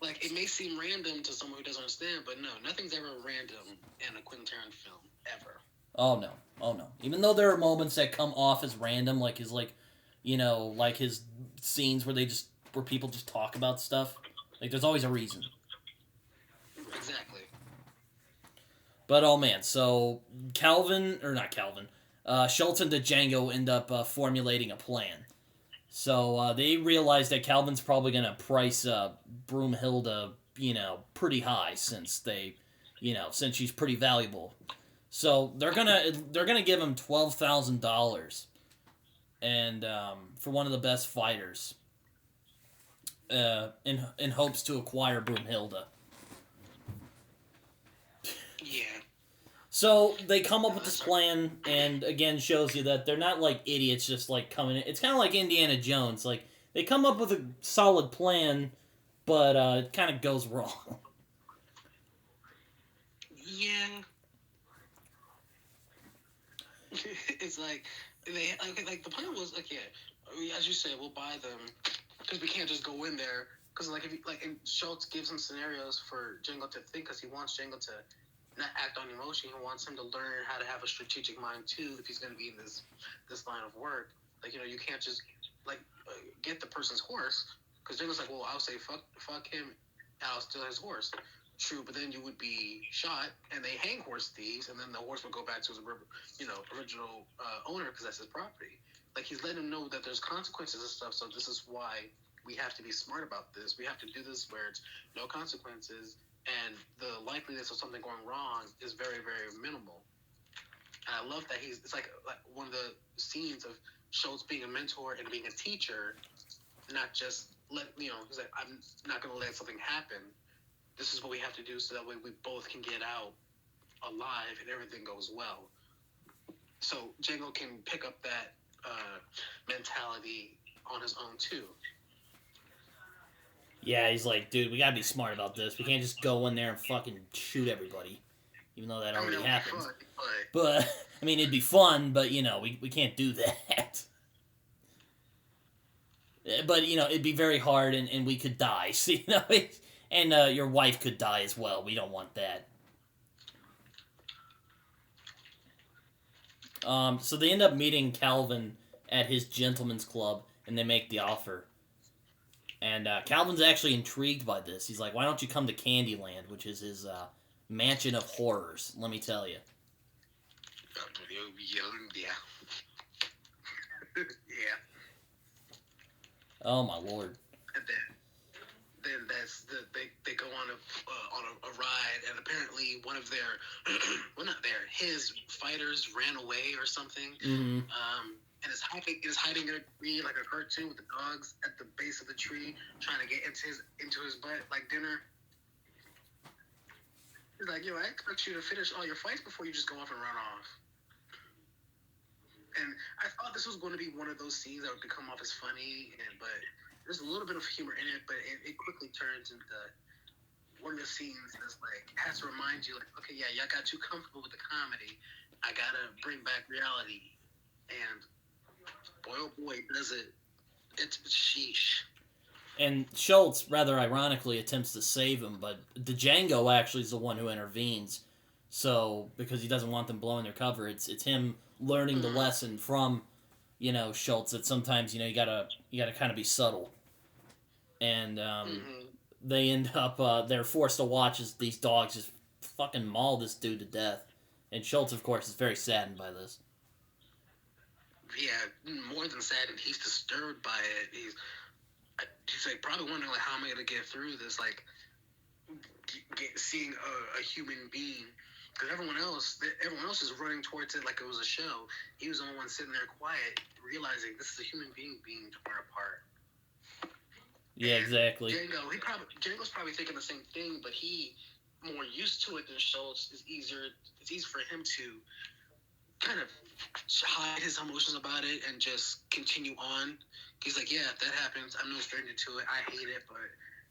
Like, it may seem random to someone who doesn't understand, but no, nothing's ever random in a Quentin Tarantino film, ever. Oh, no. Even though there are moments that come off as random, like his, his scenes where people just talk about stuff. Like, there's always a reason. Exactly. But, oh man, so Schultz and Django end up formulating a plan. So they realize that Calvin's probably going to price Broomhilda, pretty high since since she's pretty valuable. So they're gonna give him $12,000, and for one of the best fighters. In hopes to acquire Broomhilda. Yeah. So they come up with this plan, and again shows you that they're not like idiots just like coming in. It's kind of like Indiana Jones. Like, they come up with a solid plan, but it kind of goes wrong. Yeah. It's like, the plan was, as you said, we'll buy them. Because we can't just go in there. Because, and Schultz gives him scenarios for Django to think, because he wants Django to not act on emotion. He wants him to learn how to have a strategic mind, too, if he's going to be in this line of work. You can't just, get the person's horse. Because Django's like, well, I'll say, fuck him, and I'll steal his horse. True, but then you would be shot, and they hang horse thieves, and then the horse would go back to his, original owner, because that's his property. He's letting them know that there's consequences and stuff, so this is why we have to be smart about this. We have to do this where it's no consequences, and the likeliness of something going wrong is very, very minimal. And I love that it's like one of the scenes of Schultz being a mentor and being a teacher, not just he's like, I'm not going to let something happen. This is what we have to do so that way we both can get out alive and everything goes well. So Django can pick up that mentality on his own too. Yeah, he's like, dude, we gotta be smart about this. We can't just go in there and fucking shoot everybody, even though that already happens. Fun, but I mean, it'd be fun, but we can't do that. But it'd be very hard, and we could die. So, and your wife could die as well. We don't want that. So they end up meeting Calvin at his gentleman's club, and they make the offer. And Calvin's actually intrigued by this. He's like, why don't you come to Candyland, which is his mansion of horrors, let me tell you. Yeah. Yeah. Oh, my lord. And then they go on a ride, and apparently one of their his fighters ran away or something. Mm-hmm. And is hiding in a tree like a cartoon with the dogs at the base of the tree trying to get into his butt like dinner. He's like, I expect you to finish all your fights before you just go off and run off. And I thought this was going to be one of those scenes that would come off as funny, but there's a little bit of humor in it, but it quickly turns into one of the scenes is like has to remind you, like, okay, yeah, y'all got too comfortable with the comedy. I gotta bring back reality, and boy, oh boy, does it! It's sheesh. And Schultz, rather ironically, attempts to save him, but the Django actually is the one who intervenes. So because he doesn't want them blowing their cover, it's him learning the lesson from, Schultz, that sometimes you gotta kind of be subtle. And they end up they're forced to watch as these dogs just fucking maul this dude to death. And Schultz, of course, is very saddened by this. Yeah, more than saddened, he's disturbed by it. He's like probably wondering like, how am I gonna get through this? Like seeing a human being, because everyone else is running towards it like it was a show. He was the only one sitting there quiet, realizing this is a human being being torn apart. Yeah, exactly. Django's probably thinking the same thing, but he more used to it than Schultz. It's easier for him to kind of hide his emotions about it and just continue on. He's like, yeah, if that happens, I'm no stranger to it. I hate it, but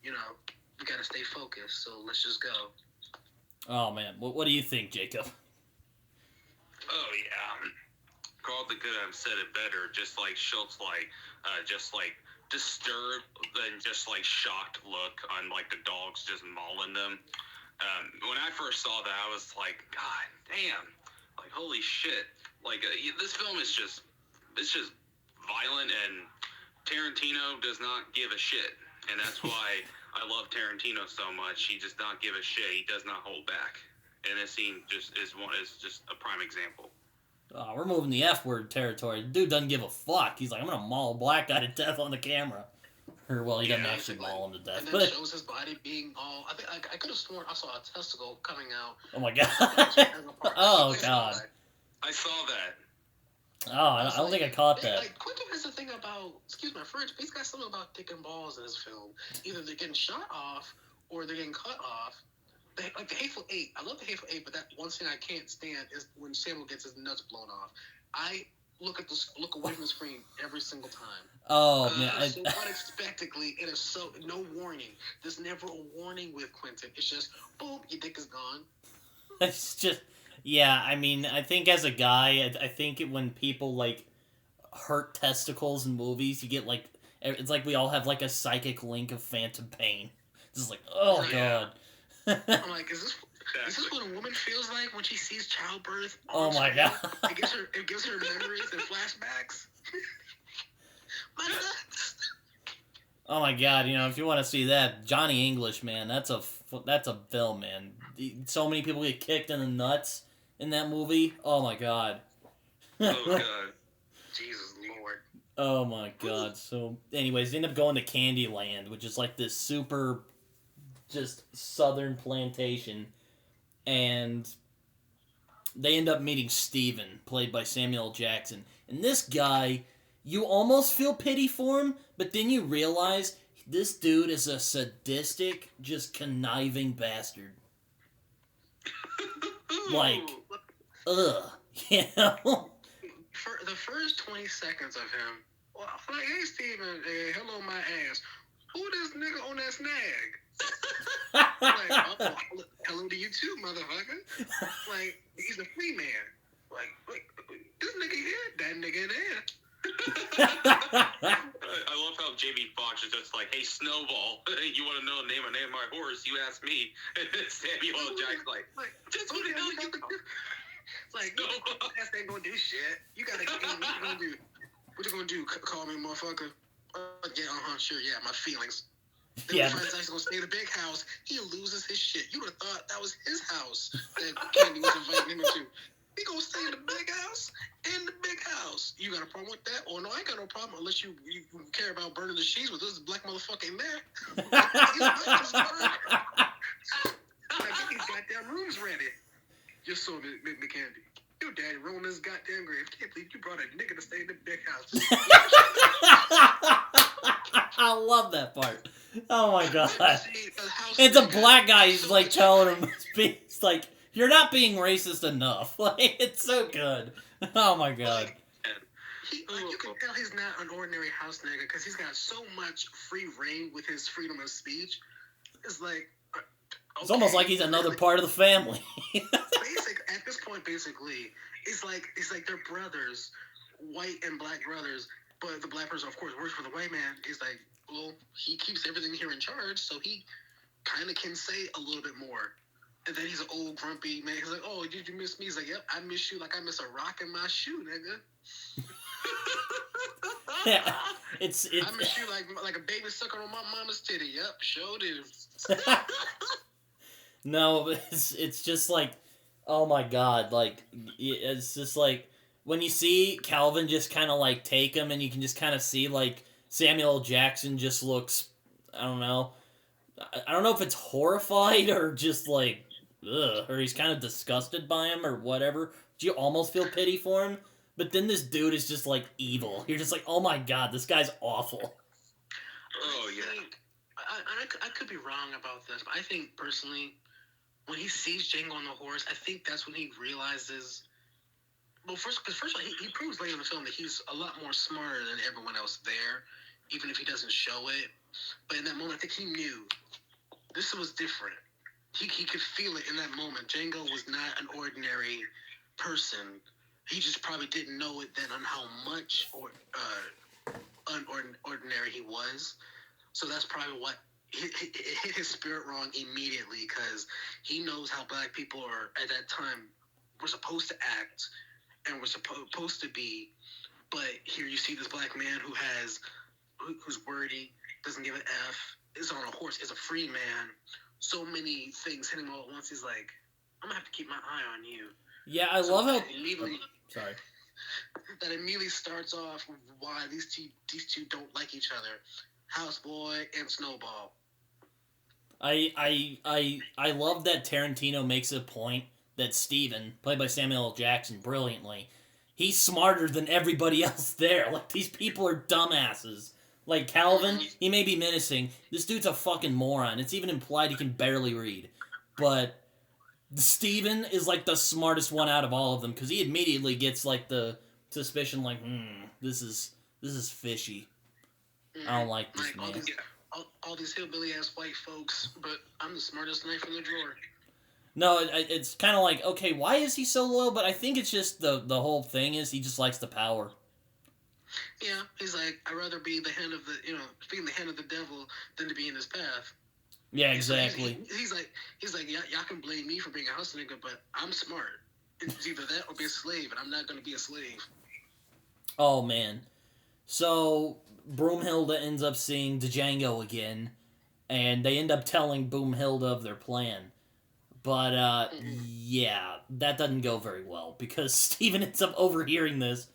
we gotta stay focused. So let's just go. Oh man, what do you think, Jacob? Oh yeah, Carlton could have said it better. Just like Schultz, just like disturbed and just like shocked look on like the dogs just mauling them. When I first saw that, I was like, God damn, like holy shit, like this film is just violent, and Tarantino does not give a shit, and that's why I love Tarantino so much. He does not give a shit. He does not hold back, and this scene is just a prime example. Oh, we're moving the F word territory. The dude doesn't give a fuck. He's like, I'm gonna maul a black guy to death on the camera. Or, well, he doesn't actually maul him to death. And then but shows his body being all... I think I could have sworn I saw a testicle coming out. Oh, my God. Oh, God. I saw that. Oh, I don't think I caught that. Like, Quentin has a thing about... Excuse my French, but he's got something about dick and balls in his film. Either they're getting shot off, or they're getting cut off. Like, The Hateful Eight. I love The Hateful Eight, but that one thing I can't stand is when Samuel gets his nuts blown off. I... look away from the screen every single time. Oh man! So unexpectedly, it is so no warning. There's never a warning with Quentin. It's just boom, your dick is gone. It's just I mean, I think as a guy, I think when people like hurt testicles in movies, you get like it's like we all have like a psychic link of phantom pain. It's just like God. I'm like, is this what a woman feels like when she sees childbirth? Oh my God! It gives her memories and flashbacks. My nuts. Oh my God! If you want to see that, Johnny English, man, that's a film, man. So many people get kicked in the nuts in that movie. Oh my God! Oh God! Jesus Lord! Oh my God! So, anyways, they end up going to Candyland, which is like this super, just southern plantation. And they end up meeting Steven, played by Samuel L. Jackson. And this guy, you almost feel pity for him, but then you realize this dude is a sadistic, just conniving bastard. Like, ugh. For the first 20 seconds of him, well, I'm like, hey, Steven, hello, my ass. Who this nigga on that snag? Like, oh, hello to you too, motherfucker. Like, he's a free man. Like this nigga here, that nigga there. I love how Jamie Foxx is just like, hey, Snowball, you want to know the name of my horse? You ask me. And then Samuel L. Jackson's like, just who the hell you know? Like, ass ain't gonna do shit. You gotta what you gonna do? What you gonna do? Call me motherfucker? Yeah, sure, yeah, my feelings. Then when he finds out he's gonna stay in the big house, he loses his shit. You would have thought that was his house that Candie was inviting him into. He gonna stay in the big house? In the big house. You got a problem with that? Oh no, I ain't got no problem unless you care about burning the sheets with this black motherfucker in there. He's like, these goddamn rooms ready. Just so McCandy. Your daddy rolling his goddamn grave. Can't believe you brought a nigga to stay in the big house. I love that part. Oh my God. It's a black guy who's like telling him, it's like, you're not being racist enough. Like, it's so good. Oh my God. You can tell he's not an ordinary house nigga because he's got so much free reign with his freedom of speech. It's like, It's almost like he's another part of the family. At this point, basically, it's like they're brothers, white and black brothers. But the black person, of course, works for the white man. Is like, well, he keeps everything here in charge, so he kind of can say a little bit more. And then he's an old grumpy man. He's like, "Oh, did you miss me?" He's like, "Yep, I miss you like I miss a rock in my shoe, nigga." Yeah, it's I miss you like a baby sucking on my mama's titty. Yep, sure do. No, it's just like, oh my god, like, it's just like, when you see Calvin just kind of like take him, and you can just kind of see like Samuel L. Jackson just looks, I don't know if it's horrified or just like, ugh, or he's kind of disgusted by him or whatever. You almost feel pity for him, but then this dude is just like evil. You're just like, oh my god, this guy's awful. Oh yeah. I could be wrong about this, but I think personally, when he sees Django on the horse, I think that's when he realizes. Well, first of all, he proves later in the film that he's a lot more smarter than everyone else there, even if he doesn't show it. But in that moment, I think he knew this was different. He could feel it in that moment. Django was not an ordinary person. He just probably didn't know it then on how much unordinary he was. So that's probably what it hit his spirit wrong immediately, because he knows how black people are at that time were supposed to act and were supposed to be. But here you see this black man who's wordy, doesn't give an F, is on a horse, is a free man. So many things hit him all at once. He's like, I'm gonna have to keep my eye on you. Yeah, I love how. Sorry. That immediately starts off why these two don't like each other. Houseboy and Snowball. I love that Tarantino makes a point that Steven, played by Samuel L. Jackson brilliantly, he's smarter than everybody else there. Like, these people are dumbasses. Like, Calvin, he may be menacing. This dude's a fucking moron. It's even implied he can barely read. But Steven is, like, the smartest one out of all of them, because he immediately gets, like, the suspicion, like, this is fishy. I don't like this man. All these hillbilly-ass white folks, but I'm the smartest knife in the drawer. No, it's kind of like, okay, why is he so low? But I think it's just the whole thing is he just likes the power. Yeah, he's like, I'd rather be the hand of being the hand of the devil than to be in his path. Yeah, exactly. He's like, y'all can blame me for being a house nigga, but I'm smart. It's either that or be a slave, and I'm not going to be a slave. Oh, man. So, Broomhilda ends up seeing Django again, and they end up telling Broomhilda of their plan. But, yeah, that doesn't go very well, because Steven ends up overhearing this,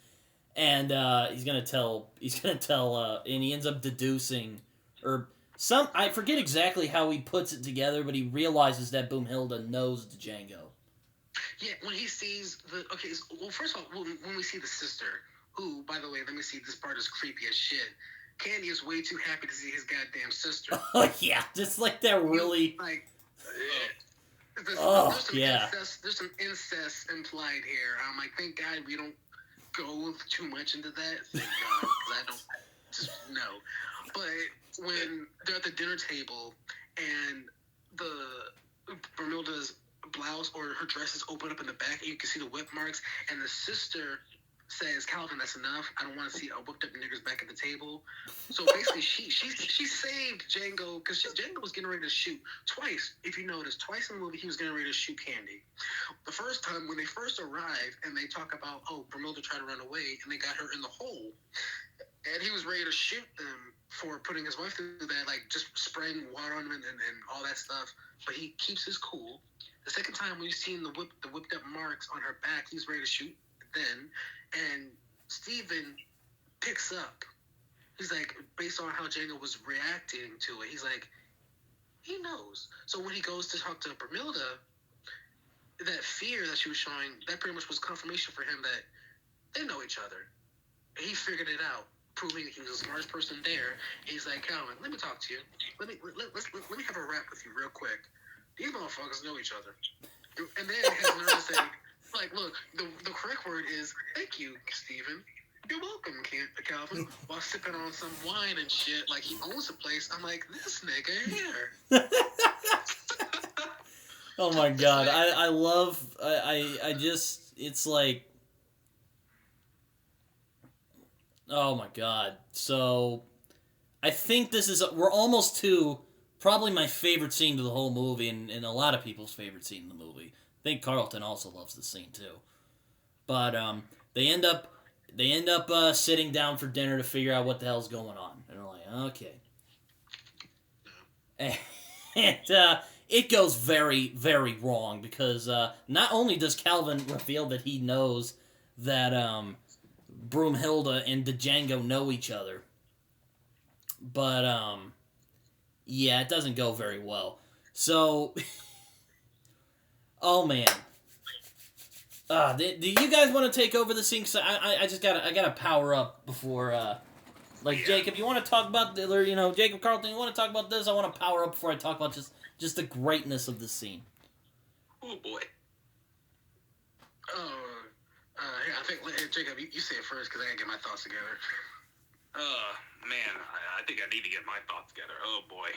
and he's gonna tell, and he ends up deducing, I forget exactly how he puts it together, but he realizes that Broomhilda knows Django. Yeah, when he sees first of all, when we see the sister, who, by the way, let me see, this part is creepy as shit. Candie is way too happy to see his goddamn sister. Oh, yeah, just like that really... There's some incest implied here. I'm like, thank God we don't go too much into that. Thank God, because I don't just know. But when they're at the dinner table and the Brumilda's blouse or her dress is open up in the back and you can see the whip marks, and the sister says, Calvin, that's enough. I don't want to see whipped up niggers back at the table. So basically, she saved Django, because Django was getting ready to shoot twice. If you notice, twice in the movie, he was getting ready to shoot Candie. The first time, when they first arrive, and they talk about, Brumilda tried to run away, and they got her in the hole, and he was ready to shoot them for putting his wife through that, like, just spraying water on him and all that stuff. But he keeps his cool. The second time, when you've seen the whipped up marks on her back, he's ready to shoot then. And Steven picks up. He's like, based on how Django was reacting to it, he's like, he knows. So when he goes to talk to Brumilda, that fear that she was showing, that pretty much was confirmation for him that they know each other. He figured it out, proving he was the smartest person there. He's like, Calvin, let me talk to you. Let me have a rap with you real quick. These motherfuckers know each other. And then he has nerve to say, like, look, the correct word is, thank you, Steven. You're welcome, Calvin. While sipping on some wine and shit, like he owns the place. I'm like, this nigga here. Oh my god, I love, I just, it's like, oh my god. So, I think this is, we're almost to probably my favorite scene to the whole movie, and a lot of people's favorite scene in the movie. I think Carlton also loves the scene too. But, they end up sitting down for dinner to figure out what the hell's going on. And they're like, okay. And it goes very, very wrong because not only does Calvin reveal that he knows that Broomhilda and Django know each other, but yeah, it doesn't go very well. So, oh man. Do you guys want to take over the scene? 'Cause I just gotta power up before Jacob, you want to talk about Jacob Carlton, you want to talk about this? I want to power up before I talk about just the greatness of the scene. Oh boy. Here, I think Jacob, you say it first because I gotta get my thoughts together. Man, I think I need to get my thoughts together. Oh boy.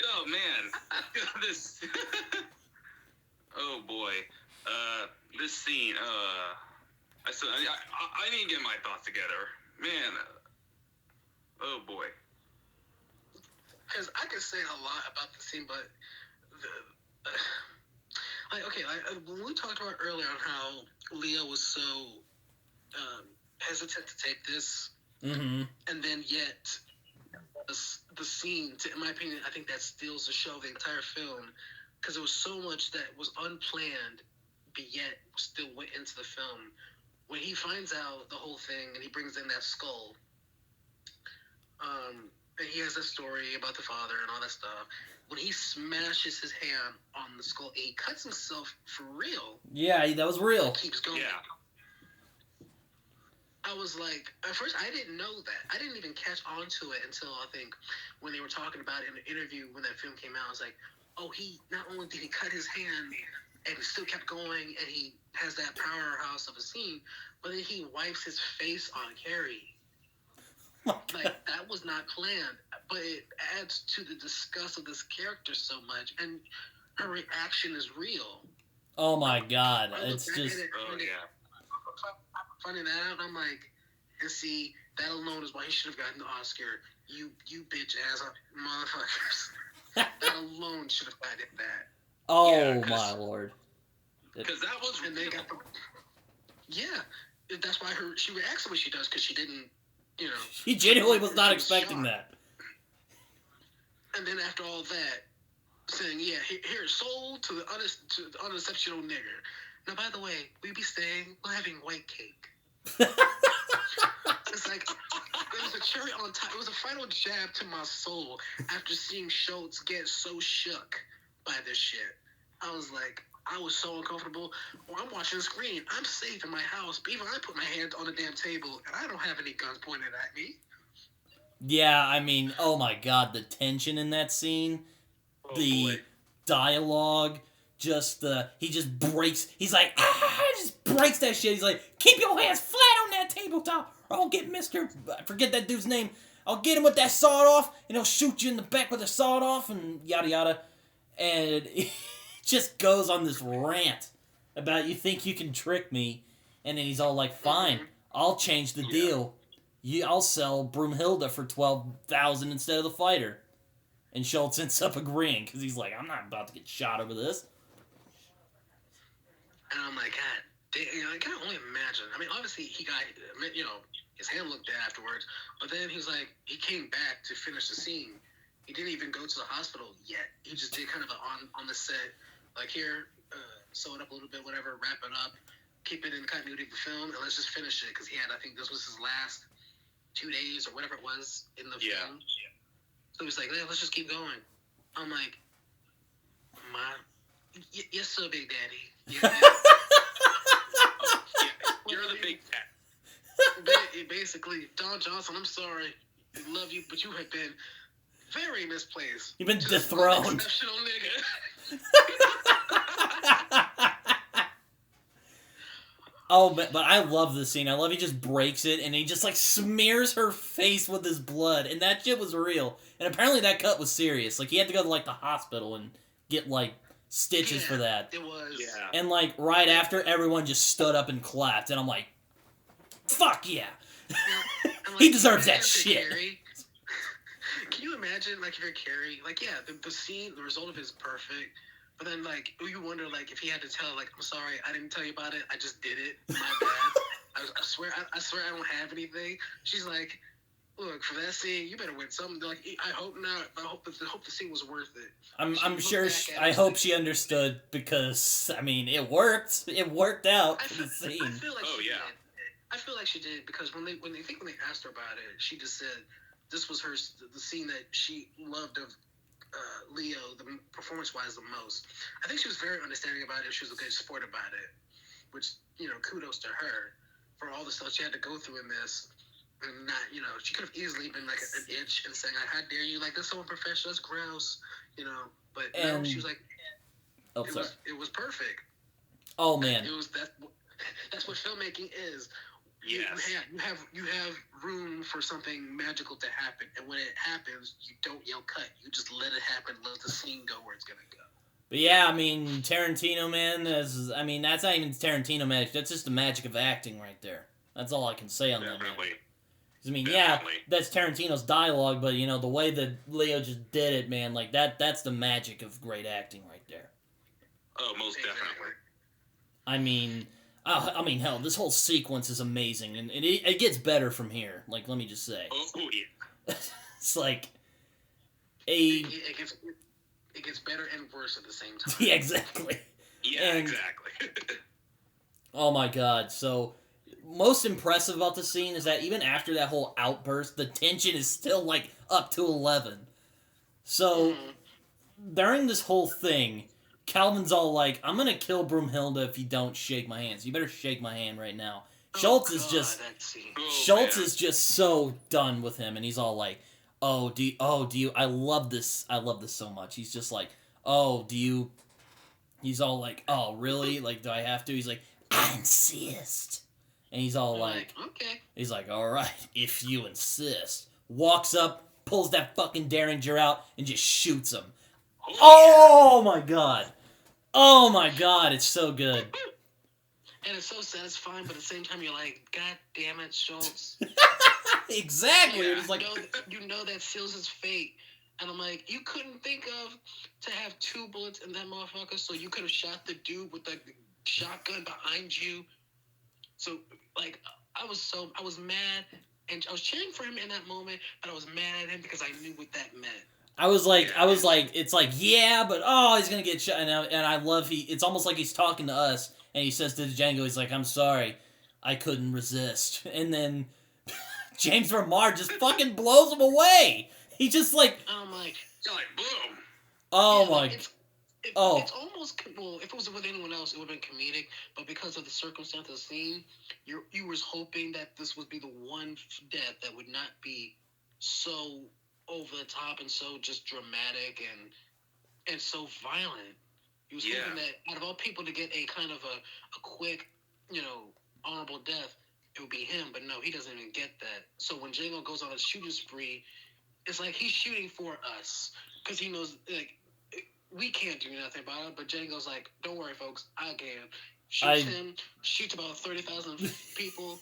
Oh man, this. Oh boy, this scene. I need to get my thoughts together, man. Oh boy. Because I could say a lot about the scene, but when we talked about earlier on how Leo was so hesitant to take this, mm-hmm. and then yet the scene, in my opinion, I think that steals the show, the entire film, because there was so much that was unplanned, but yet still went into the film. When he finds out the whole thing and he brings in that skull, and he has that story about the father and all that stuff. When he smashes his hand on the skull, he cuts himself for real. Yeah, that was real. He keeps going. Yeah. I was like, at first I didn't know that. I didn't even catch on to it until I think when they were talking about it in the interview when that film came out. I was like, oh, he not only did he cut his hand and he still kept going and he has that powerhouse of a scene, but then he wipes his face on Carrie. Like, that was not planned, but it adds to the disgust of this character so much, and her reaction is real. Oh my god, it's just... Finding that out, I'm like, and see, that alone is why he should have gotten the Oscar. You bitch ass motherfuckers. That alone should have gotten that. Oh yeah, my lord. Because that was... And they got the... Yeah, that's why she reacts the way she does, because she didn't, She genuinely was not expecting that. And then after all that, saying, yeah, here, sold to the unexceptional nigger. Now, by the way, we be staying, we're having white cake. It's like, it was a cherry on top. It was a final jab to my soul after seeing Schultz get so shook by this shit. I was like, I was so uncomfortable. Well, I'm watching the screen. I'm safe in my house, but even I put my hand on the damn table, and I don't have any guns pointed at me. Yeah, I mean, oh my god, the tension in that scene, the dialogue, he just breaks, he's like, just breaks that shit. He's like, keep your hands flat on that tabletop, or I'll get I forget that dude's name, I'll get him with that sawed off, and he'll shoot you in the back with a sawed off, and yada yada, and it just goes on this rant about, you think you can trick me, and then he's all like, fine, I'll change the deal. I'll sell Broomhilda for $12,000 instead of the fighter. And Schultz ends up agreeing, because he's like, I'm not about to get shot over this. And I'm like, God, I can only imagine. I mean, obviously, he got, his hand looked dead afterwards. But then he was like, he came back to finish the scene. He didn't even go to the hospital yet. He just did kind of on the set, like, here, sew it up a little bit, whatever, wrap it up, keep it in continuity of the film, and let's just finish it. Because he had, I think this was his last 2 days or whatever it was in the film. So he's like, let's just keep going. I'm like, yes, sir, Big Daddy. Yeah, you're the big cat. Basically, Don Johnson, I'm sorry. I love you, but you have been very misplaced. You've been dethroned. Exceptional nigga. Oh, but I love this scene. I love he just breaks it, and he just, like, smears her face with his blood, and that shit was real. And apparently that cut was serious. Like, he had to go to, like, the hospital and get like stitches for that. It was. Yeah. And like right after, everyone just stood up and clapped, and I'm like, fuck yeah. And, He deserves that if you're shit. Carrie, can you imagine, like, if you're Carrie, like, yeah, the scene, the result of it is perfect, but then, like, you wonder, like, if he had to tell, like, I'm sorry, I didn't tell you about it, I just did it, my bad, I swear I don't have anything. She's like, look, for that scene, you better win something. Like, I hope not. I hope the scene was worth it. I'm sure. I hope she understood because I mean, it worked. It worked out for the scene. I feel like she did. did. I feel like she did because when they asked her about it, she just said this was the scene that she loved of Leo, the performance-wise, the most. I think she was very understanding about it. She was a good sport about it, which, you know, kudos to her for all the stuff she had to go through in this. And not, you know, she could have easily been like an itch and saying, like, how dare you, like, that's so unprofessional, that's gross, you know. But no, she was like, it was perfect. Oh man, that's what filmmaking is. Yes. You have room for something magical to happen, and when it happens, you don't yell cut. You just let it happen, let the scene go where it's gonna go. But yeah, I mean, Tarantino, man, that's not even Tarantino magic. That's just the magic of acting right there. That's all I can say on that. I mean, Definitely. yeah, that's Tarantino's dialogue, but, you know, the way that Leo just did it, man, like, that's the magic of great acting right there. Oh, most definitely. I mean, hell, this whole sequence is amazing, and it gets better from here, like, let me just say. Oh, yeah. It's like it gets better and worse at the same time. Yeah, exactly. Yeah, exactly. Oh my god, so most impressive about the scene is that even after that whole outburst, the tension is still, like, up to 11. So, during this whole thing, Calvin's all like, I'm gonna kill Broomhilda if you don't shake my hand. So you better shake my hand right now. Schultz is just so done with him, and he's all like, I love this so much. He's just like, he's all like, oh, really? Like, do I have to? He's like, I insist. And he's all like, okay. He's like, all right, if you insist. Walks up, pulls that fucking Derringer out, and just shoots him. Oh my god. Oh my god, it's so good. And it's so satisfying, but at the same time, you're like, God damn it, Schultz. Exactly. It was like, you know that seals his fate. And I'm like, you couldn't think of to have 2 bullets in that motherfucker, so you could have shot the dude with the shotgun behind you. So, like, I was mad, and I was cheering for him in that moment, but I was mad at him because I knew what that meant. I was like, it's like, yeah, but he's gonna get shot, and I love it's almost like he's talking to us, and he says to Django, he's like, I'm sorry, I couldn't resist, and then James Remar just fucking blows him away. He just like, I'm like, boom. Oh yeah, my. It's almost, well, if it was with anyone else, it would have been comedic, but because of the circumstance of the scene, you was hoping that this would be the one death that would not be so over the top and so just dramatic and so violent. You was hoping that out of all people to get a kind of a quick, you know, honorable death, it would be him, but no, he doesn't even get that. So when Django goes on a shooting spree, it's like he's shooting for us, because he knows, like, we can't do nothing about it, but Django's like, don't worry, folks, I can. Shoots about 30,000 people.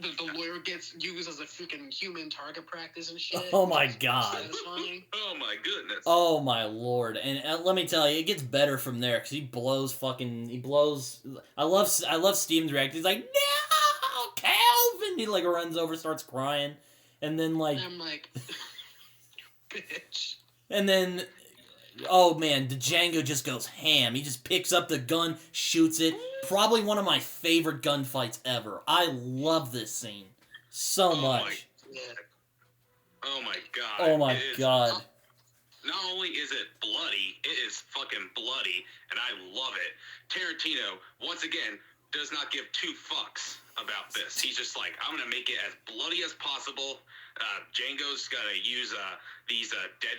The lawyer gets used as a freaking human target practice and shit. Oh my god. Oh my goodness. Oh my lord. And let me tell you, it gets better from there, because he blows. I love Steven's reaction. He's like, no, Calvin! He like runs over, starts crying, and then like... I'm like, bitch. And then... Oh man, the Django just goes ham. He just picks up the gun, shoots it. Probably one of my favorite gunfights ever. I love this scene so much. Oh my god. Oh my god. Not only is it bloody, it is fucking bloody, and I love it. Tarantino, once again, does not give 2 fucks about this. He's just like, I'm gonna make it as bloody as possible. Django's gotta use these dead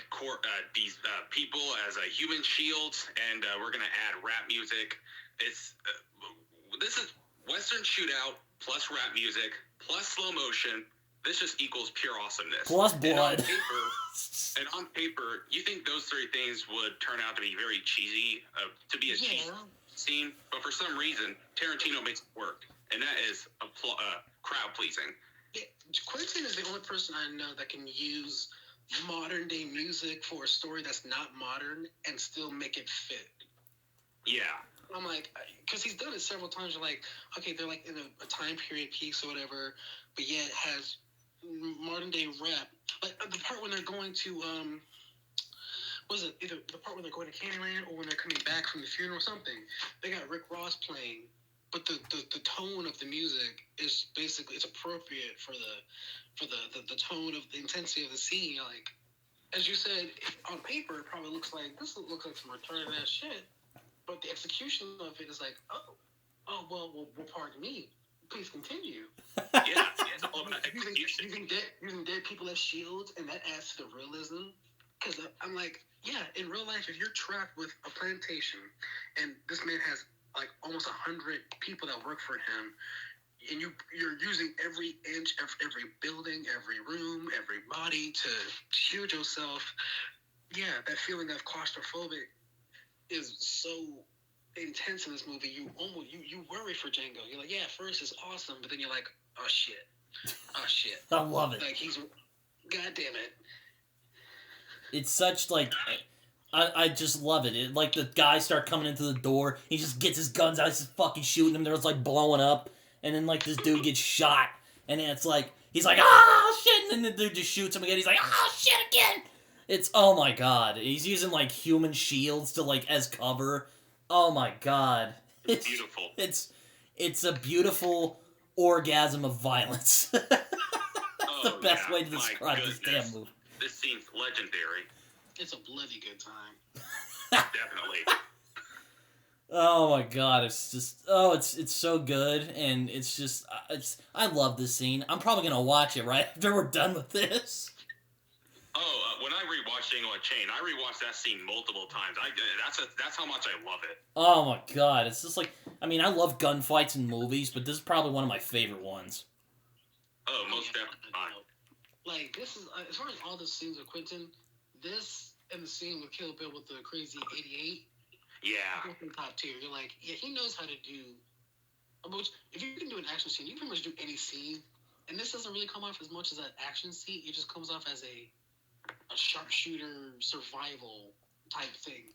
people as human shields, and we're gonna add rap music. It's this is Western Shootout plus rap music plus slow motion this just equals pure awesomeness. Plus blood. And on paper, you think those three things would turn out to be very cheesy, to be a cheesy scene, but for some reason, Tarantino makes it work, and that is crowd pleasing. Yeah, Quentin is the only person I know that can use modern day music for a story that's not modern and still make it fit. Yeah. I'm like, because he's done it several times. You're like, okay, they're like in a time period piece or whatever, but yet it has modern day rap. Like the part when they're going to, was it either the part when they're going to Candyland or when they're coming back from the funeral or something? They got Rick Ross playing, but the tone of the music is basically, it's appropriate for the tone of the intensity of the scene. Like, as you said, on paper, it probably looks like some retarded ass shit. But the execution of it is like, well, pardon me. Please continue. Yeah, it's all about execution. Using dead people as shields, and that adds to the realism. Because I'm like, yeah, in real life, if you're trapped with a plantation, and this man has like almost 100 people that work for him, and you're using every inch of every building, every room, every body to shield yourself, yeah, that feeling of claustrophobic is so intense in this movie. You worry for Django. You're like, yeah, at first it's awesome, but then you're like, oh shit. I love it. Like God damn it. It's such like, I just love it. Like the guys start coming into the door, he just gets his guns out, he's just fucking shooting them. They're just like blowing up, and then like this dude gets shot, and then it's like he's like, ah shit, and then the dude just shoots him again. He's like, ah shit again. It's, oh my god. He's using, like, human shields to, like, as cover. Oh my god. It's beautiful. It's a beautiful orgasm of violence. That's the best way to describe this damn movie. This scene's legendary. It's a bloody good time. Definitely. Oh my god, it's just, it's so good, and it's just, I love this scene. I'm probably gonna watch it right after we're done with this. When I rewatched Django Unchained, I rewatched that scene multiple times. That's how much I love it. Oh my god, it's just like, I mean, I love gunfights in movies, but this is probably one of my favorite ones. Oh, most definitely. Like, this is, as far as all the scenes with Quentin, this and the scene with Kill Bill with the crazy 88, yeah, top tier. You're like, yeah, he knows how to do. If you can do an action scene, you can pretty much do any scene, and this doesn't really come off as much as an action scene. It just comes off as a sharpshooter survival type thing.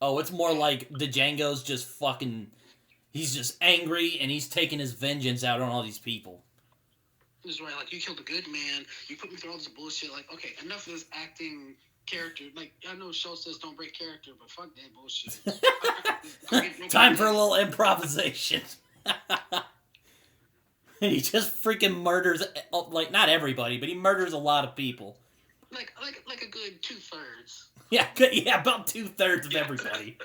Oh, it's more like the Django's just fucking, he's just angry and he's taking his vengeance out on all these people. This is right, like, you killed a good man, you put me through all this bullshit, like, okay, enough of this acting character. Like, I know Schultz says don't break character, but fuck that bullshit. Time for a little improvisation. And he just freaking murders, like, not everybody, but he murders a lot of people. Like a good 2/3. Yeah, about 2/3 of everybody.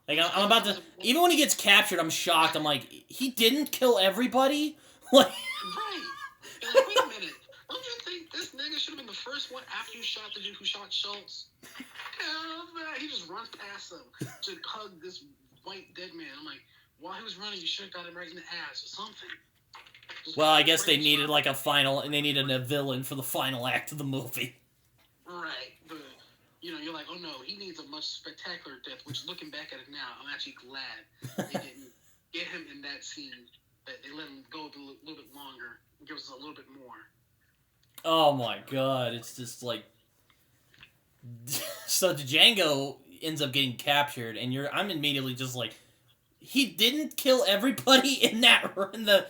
Like, I'm about to, even when he gets captured, I'm shocked. I'm like, he didn't kill everybody? Like, right. You're like, wait a minute. Don't you think this nigga should have been the first one after you shot the dude who shot Schultz? Hell, man. He just runs past him to hug this white dead man. I'm like, while he was running, you should have got him right in the ass or something. Well, I guess they needed like a final, and they needed a villain for the final act of the movie. Right, but you're like, oh no, he needs a much spectacular death. Which, looking back at it now, I'm actually glad they didn't get him in that scene. That they let him go a little bit longer, and give us a little bit more. Oh my god, it's just like, so Django ends up getting captured, and I'm immediately just like, he didn't kill everybody in the.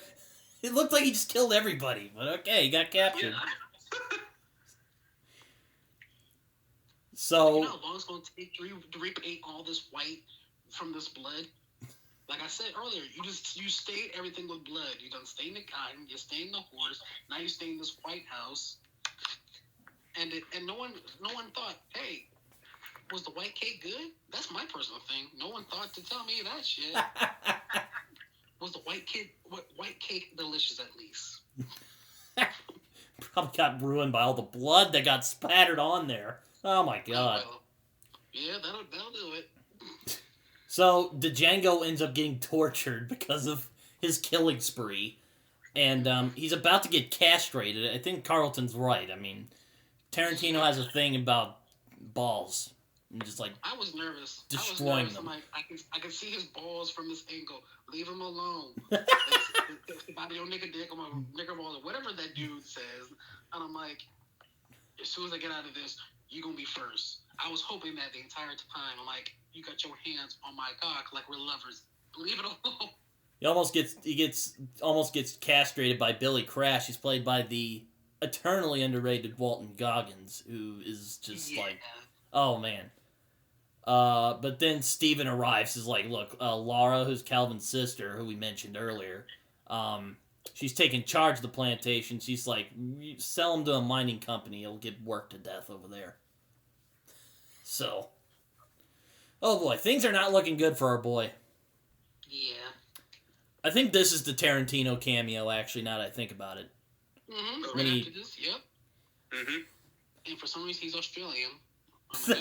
It looked like he just killed everybody, but okay, he got captured. Yeah. So, you know how long it's going to take to repaint all this white from this blood? Like I said earlier, you stained everything with blood. You done stained the cotton, you stained the horse, now you stained this White House. And no one thought, hey, was the white cake good? That's my personal thing. No one thought to tell me that shit. Was the white cake delicious at least? Probably got ruined by all the blood that got spattered on there. Oh my god. Oh, well. Yeah, that'll do it. So, Django ends up getting tortured because of his killing spree. And he's about to get castrated. I think Carlton's right. I mean, Tarantino has a thing about balls. And just like I was nervous. Destroying them. I'm like, I can see his balls from this angle. Leave him alone. About your nigga dick or my nigga balls or whatever that dude says. And I'm like, as soon as I get out of this, you gonna be first. I was hoping that the entire time. I'm like, you got your hands on my cock like we're lovers. Leave it alone. He almost gets castrated by Billy Crash. He's played by the eternally underrated Walton Goggins, who is just like, oh man. But then Steven arrives. He's like, look, Laura, who's Calvin's sister, who we mentioned earlier, she's taking charge of the plantation. She's like, sell him to a mining company. He'll get worked to death over there. So, oh boy, things are not looking good for our boy. Yeah. I think this is the Tarantino cameo, actually, now that I think about it. Mm-hmm. When Right he- after this, yep. Mm-hmm. And for some reason, he's Australian. We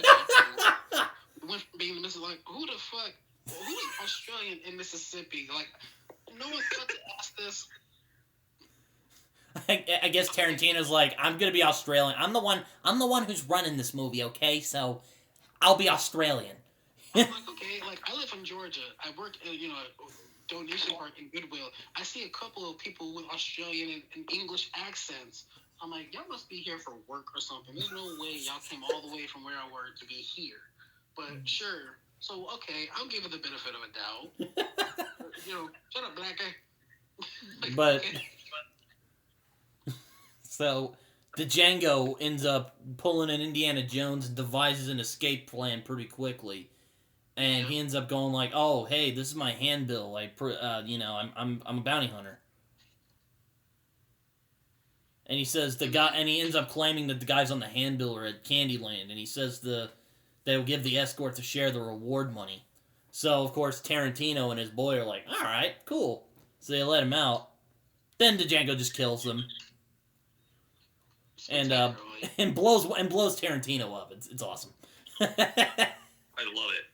went from being Mrs. like, who the fuck? Who's Australian in Mississippi? Like, no one thought to ask this. I guess Tarantino's like, I'm gonna be Australian. I'm the one who's running this movie, okay? So, I'll be Australian. I'm like, okay, like, I live in Georgia. I work at, a donation park in Goodwill. I see a couple of people with Australian and English accents. I'm like, y'all must be here for work or something. There's no way y'all came all the way from where I work to be here. But sure. So, okay, I'll give it the benefit of a doubt. Shut up, black guy. Like, But- okay. So, the Django ends up pulling an Indiana Jones and devises an escape plan pretty quickly. And he ends up going like, "Oh, hey, this is my handbill. I'm a bounty hunter." And he says and he ends up claiming that the guys on the handbill are at Candyland, and he says they'll give the escort to share the reward money. So of course Tarantino and his boy are like, "All right, cool." So they let him out. Then the Django just kills them. And blows Tarantino up. It's awesome. I love it.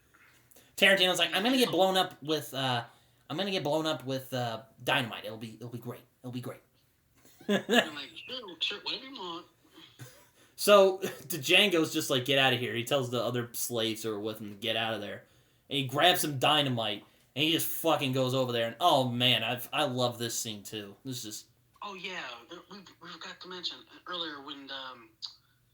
Tarantino's like, I'm gonna get blown up with dynamite. It'll be great. It'll be great. I'm like, sure, whatever you want. So the Django's just like, get out of here. He tells the other slaves who are with him to get out of there, and he grabs some dynamite and he just fucking goes over there. And oh man, I love this scene too. This is. Oh yeah, we forgot to mention earlier when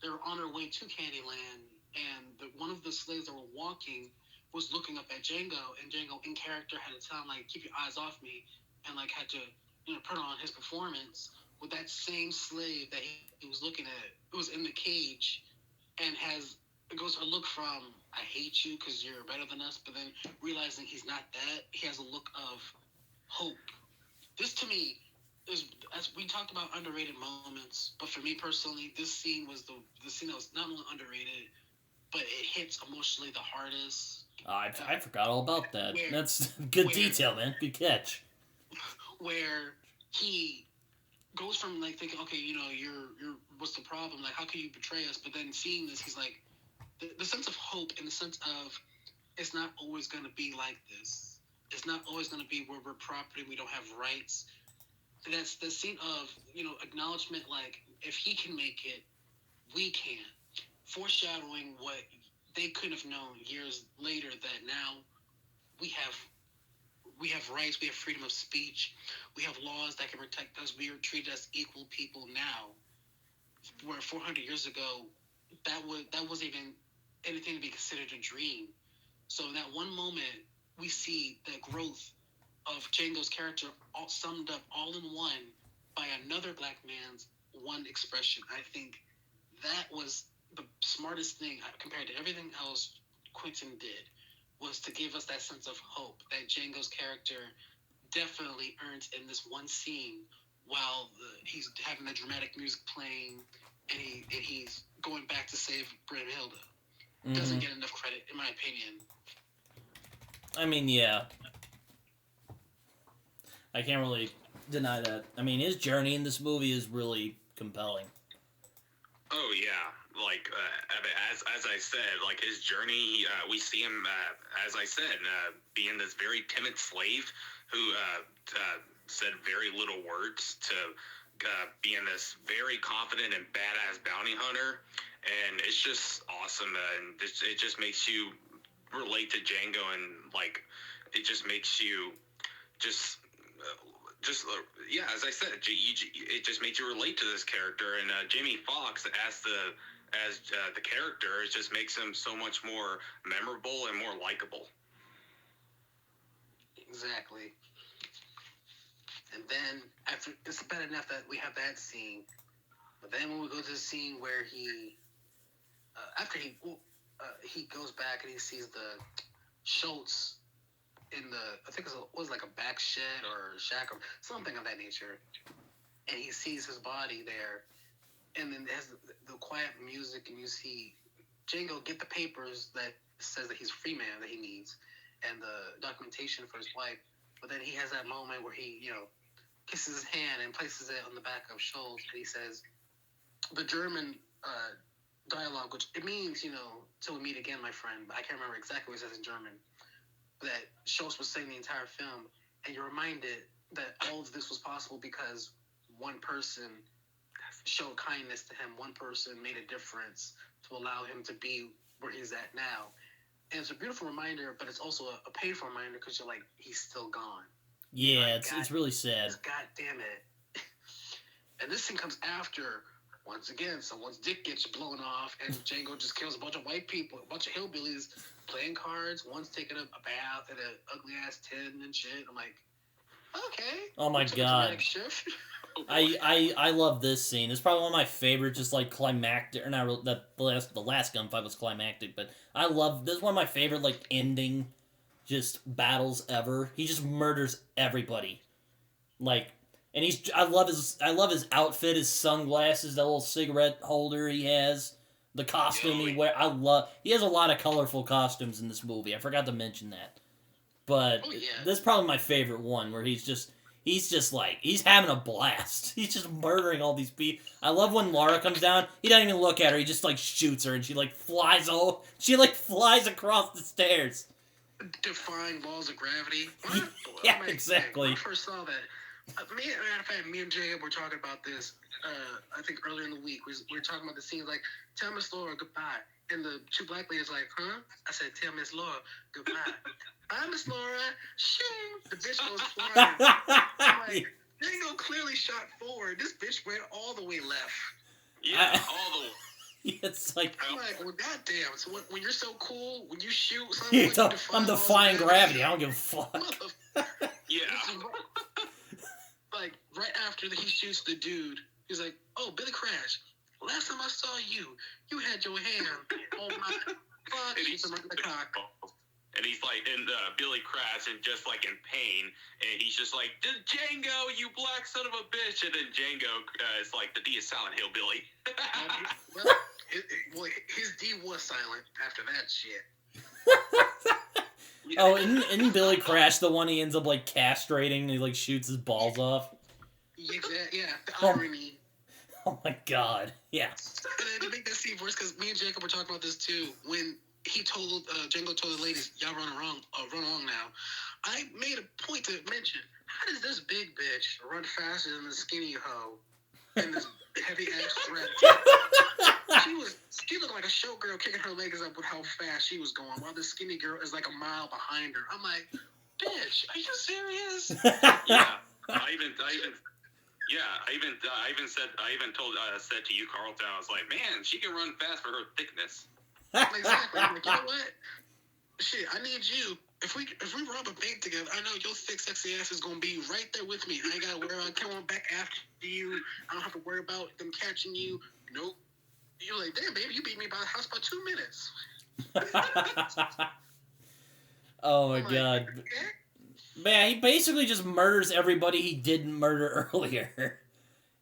they were on their way to Candyland, and one of the slaves that were walking was looking up at Django, and Django in character had to tell him like, keep your eyes off me, and like had to put on his performance with that same slave that he was looking at, who was in the cage, and goes for a look from I hate you because you're better than us, but then realizing he's not that, he has a look of hope. This to me is, as we talked about underrated moments, but for me personally, this scene was the scene that was not only underrated, but it hits emotionally the hardest. I forgot all about that. That's good detail, man. Good catch. Where he goes from like thinking, okay, you're what's the problem? Like, how can you betray us? But then seeing this, he's like, the sense of hope in the sense of it's not always going to be like this. It's not always going to be where we're property, we don't have rights. That's the scene of, acknowledgement, like, if he can make it, we can. Foreshadowing what they could have known years later, that now we have rights, we have freedom of speech, we have laws that can protect us, we are treated as equal people now. Where 400 years ago, that wasn't even anything to be considered a dream. So in that one moment, we see the growth of Django's character all summed up all in one by another black man's one expression. I think that was the smartest thing compared to everything else Quentin did, was to give us that sense of hope that Django's character definitely earns in this one scene while he's having the dramatic music playing and he's going back to save Brit and Hilda. Doesn't get enough credit, in my opinion. I mean, yeah. I can't really deny that. I mean, his journey in this movie is really compelling. Oh yeah, like as I said, like his journey, we see him as I said, being this very timid slave who said very little words to being this very confident and badass bounty hunter, and it's just awesome, and it just makes you relate to Django, and like it just makes you just yeah, as I said, it just makes you relate to this character, and Jamie Foxx as the character, it just makes him so much more memorable and more likable. Exactly. And then after, it's bad enough that we have that scene, but then when we go to the scene where after he goes back and he sees the Schultz in the, I think it was like a back shed or shack or something of that nature, and he sees his body there, and then there's the quiet music, and you see Django get the papers that says that he's a free man that he needs, and the documentation for his wife. But then he has that moment where he, kisses his hand and places it on the back of Schultz, and he says the German dialogue, which it means, till we meet again, my friend, but I can't remember exactly what it says in German, that Schultz was saying the entire film, and you're reminded that all of this was possible because one person showed kindness to him, one person made a difference to allow him to be where he's at now. And it's a beautiful reminder, but it's also a painful reminder because you're like, he's still gone. Yeah, it's really sad. God damn it. And this thing comes after, once again, someone's dick gets blown off, and Django just kills a bunch of white people, a bunch of hillbillies playing cards. One's taking a bath at an ugly-ass tin and shit. I'm like, okay. Oh my god. I love this scene. It's probably one of my favorite, just like climactic, or not really, the last gunfight was climactic, but I love, this is one of my favorite like ending just battles ever. He just murders everybody. Like, and I love his outfit, his sunglasses, that little cigarette holder he has, the costume he wears. He has a lot of colorful costumes in this movie. I forgot to mention that. But this is probably my favorite one, where he's just like, he's having a blast. He's just murdering all these people. I love when Laura comes down, he doesn't even look at her, he just like shoots her, and she like flies across the stairs. Defying laws of gravity. Yeah, exactly. When I first saw that, me and Jacob were talking about this, I think earlier in the week. We were talking about the scene, like, tell Miss Laura goodbye. And the two black ladies like, huh? I said, tell Miss Laura goodbye. Bye, Miss Laura. Shoo! The bitch goes flying. I'm like, Django clearly shot forward. This bitch went all the way left. Yeah, all the way. It's like, I'm like, well, goddamn. So when you're so cool, when you shoot something, I'm defying gravity. I don't give a fuck. Yeah. Like, right after he shoots the dude, he's like, oh, Billy Crash, last time I saw you, you had your hand on my fuck. And he's the cock. And he's like, and Billy Crash, and just like in pain, and he's just like, Django, you black son of a bitch. And then Django is like, the D is silent, hillbilly. Well, his D was silent after that shit. Oh, isn't Billy Crash the one he ends up like castrating and he like shoots his balls off? Exactly, yeah, the irony. Oh my god, yeah. And then to make that scene worse, because me and Jacob were talking about this too, when he told, Django told the ladies, y'all run along now. I made a point to mention, how does this big bitch run faster than the skinny hoe and this heavy ass threat? She looked like a showgirl kicking her legs up with how fast she was going, while the skinny girl is like a mile behind her. I'm like, bitch, are you serious? Yeah, I even said to you, Carlton, I was like, man, she can run fast for her thickness. Exactly. I'm like, you know what? Shit, I need you. If we rob a bank together, I know your thick, sexy ass is gonna be right there with me. I ain't gotta worry about coming back after you. I don't have to worry about them catching you. Nope. You're like, damn, baby, you beat me by the house by 2 minutes. Oh my god. Okay. Man, he basically just murders everybody he didn't murder earlier.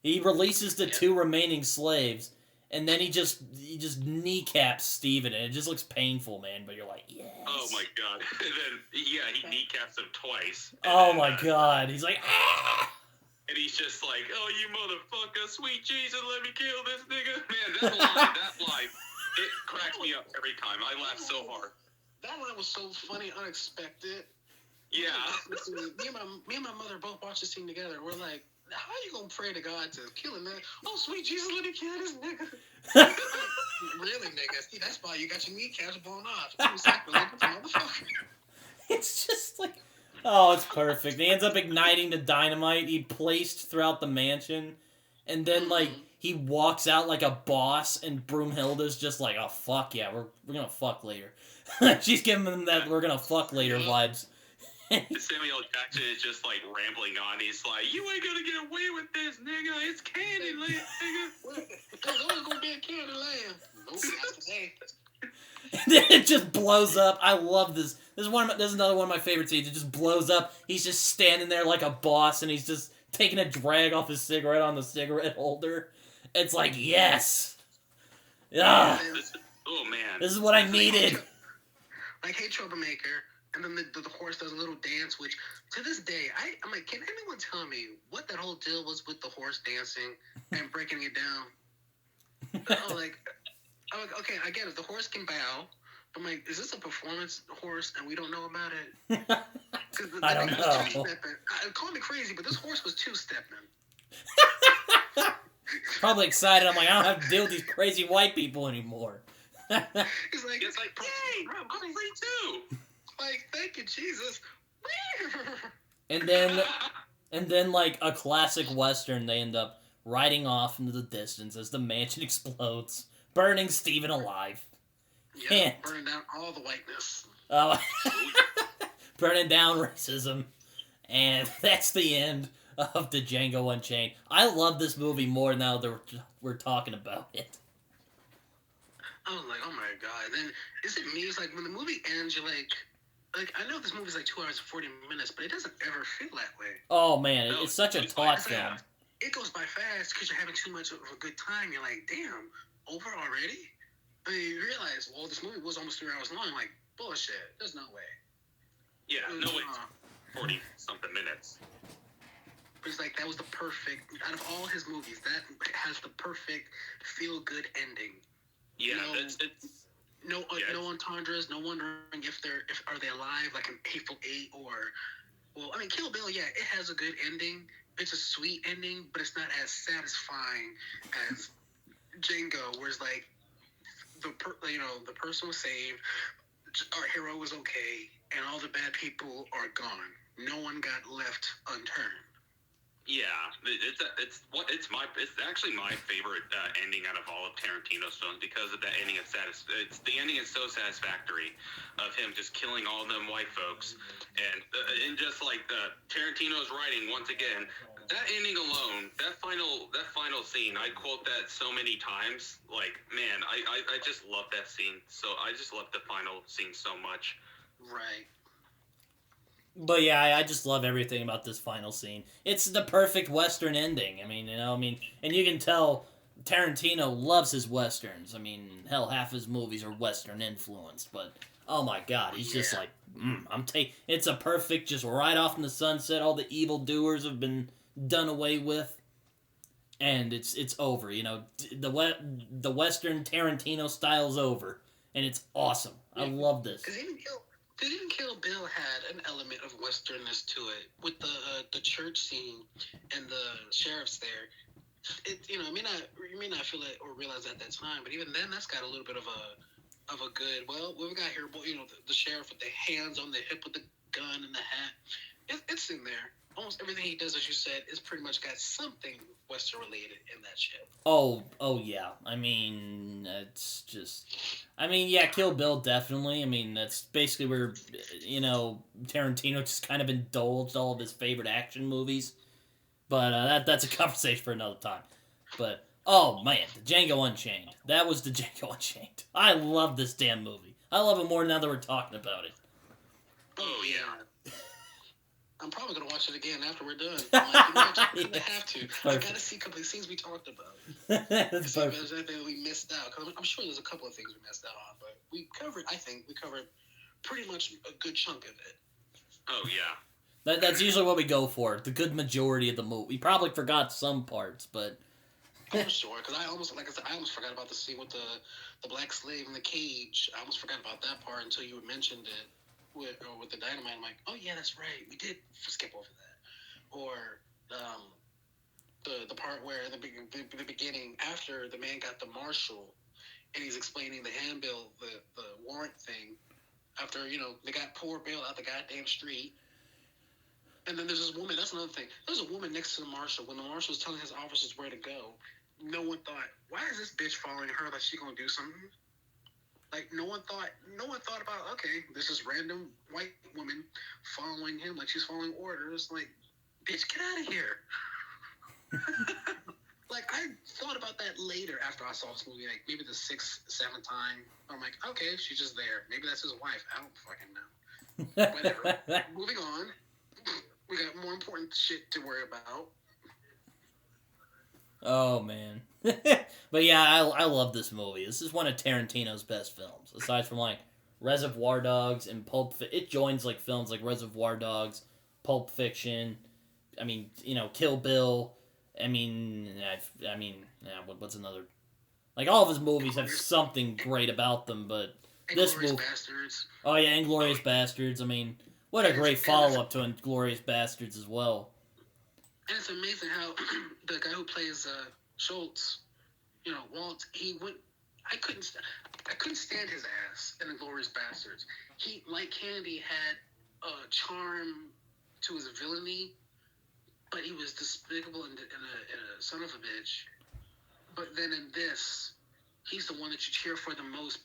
He releases the two remaining slaves, and then he just kneecaps Steven, and it just looks painful, man, but you're like, yes. Oh my god. And then, he kneecaps him twice. Oh my god. He's like, ah! And he's just like, oh, you motherfucker, sweet Jesus, let me kill this nigga. Man, that line, it cracks me up every time. I laugh so hard. That line was so funny, unexpected. Yeah. Me and my mother both watched the scene together. We're like, how you gonna pray to God to kill him? Oh, sweet Jesus, let me kill this nigga. Really, nigga? See, that's why you got your kneecaps blown off. You sacrilegious motherfucker. It's just like, oh, it's perfect. He ends up igniting the dynamite he placed throughout the mansion, and then like he walks out like a boss, and Broomhilda's just like, oh fuck yeah, we're gonna fuck later. She's giving them that we're gonna fuck later vibes. Samuel Jackson is just like rambling on. He's like, "You ain't gonna get away with this, nigga. It's Candyland, nigga. There's always gonna be a Candyland." Nope, not today. And then it just blows up. I love this. This is another one of my favorite scenes. It just blows up. He's just standing there like a boss, and he's just taking a drag off his cigarette on the cigarette holder. It's like, yes. Ah, Oh man, this is what I needed. Like, hey, troublemaker. And then the horse does a little dance, which to this day, I'm like, can anyone tell me what that whole deal was with the horse dancing and breaking it down? I'm like, okay, I get it. The horse can bow. But I'm like, is this a performance horse and we don't know about it? I don't know. Call me crazy, but this horse was two-stepping. Probably excited. I'm like, I don't have to deal with these crazy white people anymore. He's like, yay, I'm free too. Like, thank you, Jesus. And then like a classic Western, they end up riding off into the distance as the mansion explodes, burning Steven alive. Yeah, burning down all the whiteness. Burning down racism. And that's the end of the Django Unchained. I love this movie more now that we're talking about it. I was like, oh my god. And then, is it me? It's like, when the movie ends, you're like, I know this movie's like 2 hours and 40 minutes, but it doesn't ever feel that way. Oh, man, it's such a taut film. It goes by fast because you're having too much of a good time. You're like, damn, over already? I mean, you realize, well, this movie was almost 3 hours long. Like, bullshit. There's no way. Yeah, no way. 40-something minutes. But it's like, that was the perfect, out of all his movies, that has the perfect feel-good ending. Yeah, no entendres, no wondering if are they alive, like in Hateful Eight, or, well, I mean, Kill Bill, yeah, it has a good ending. It's a sweet ending, but it's not as satisfying as Django, where it's like the person was saved, our hero was okay, and all the bad people are gone. No one got left unturned. Yeah, it's actually my favorite ending out of all of Tarantino's films because of that ending of the ending is so satisfactory of him just killing all them white folks, and just like Tarantino's writing once again, that ending alone, that final scene, I quote that so many times. Like, man, I just love that scene. So I just love the final scene so much. Right. But yeah, I just love everything about this final scene. It's the perfect Western ending. And you can tell Tarantino loves his Westerns. I mean, hell, half his movies are Western influenced, but oh my god, he's just like, it's a perfect, just right off in the sunset, all the evildoers have been done away with, and it's over, the Western Tarantino style's over, and it's awesome. I love this. Because even Kill Bill had an element of westernness to it, with the church scene and the sheriff's there. You may not feel it or realize at that time, but even then, that's got a little bit of a good. Well, what we got here, the sheriff with the hands on the hip with the gun and the hat. It's in there. Almost everything he does, as you said, is pretty much got something Western related in that shit. Oh yeah. Kill Bill definitely. That's basically where, Tarantino just kind of indulged all of his favorite action movies. But that's a conversation for another time. But, oh man, the Django Unchained. That was the Django Unchained. I love this damn movie. I love it more now that we're talking about it. Oh yeah. I'm probably going to watch it again after we're done. I have to. I got to see a couple of scenes we talked about. That's see if there's anything that we missed out. Because I'm sure there's a couple of things we missed out on. But I think we covered pretty much a good chunk of it. Oh, yeah. That's usually what we go for. The good majority of the movie. We probably forgot some parts, but... I'm sure. Because I almost forgot about the scene with the black slave in the cage. I almost forgot about that part until you mentioned it. with the dynamite. I'm like, oh yeah, that's right. We did skip over that. Or the part where in the beginning, after the man got the marshal and he's explaining the handbill, the warrant thing. After they got poor bail out the goddamn street. And then there's this woman. That's another thing. There's a woman next to the marshal. When the marshal was telling his officers where to go, no one thought, why is this bitch following her like she gonna do something? Like no one thought about, okay, this is random white woman following him like she's following orders. Like, bitch, get out of here. Like, I thought about that later after I saw this movie, like maybe the 6th, 7th time. I'm like, okay, she's just there. Maybe that's his wife. I don't fucking know. Whatever. Moving on. We got more important shit to worry about. Oh, man. But yeah, I love this movie. This is one of Tarantino's best films. Aside from, like, Reservoir Dogs and It joins, like, films like Reservoir Dogs, Pulp Fiction, I mean, Kill Bill. What's another? Like, all of his movies have something great about them, but this movie... Bastards. Oh, yeah, Inglourious Bastards. I mean, what a great follow-up to Inglourious Bastards as well. And it's amazing how the guy who plays Schultz, Waltz, I couldn't stand his ass in Inglourious Bastards. He, like Candie, had a charm to his villainy, but he was despicable and a son of a bitch. But then in this, he's the one that you cheer for the most,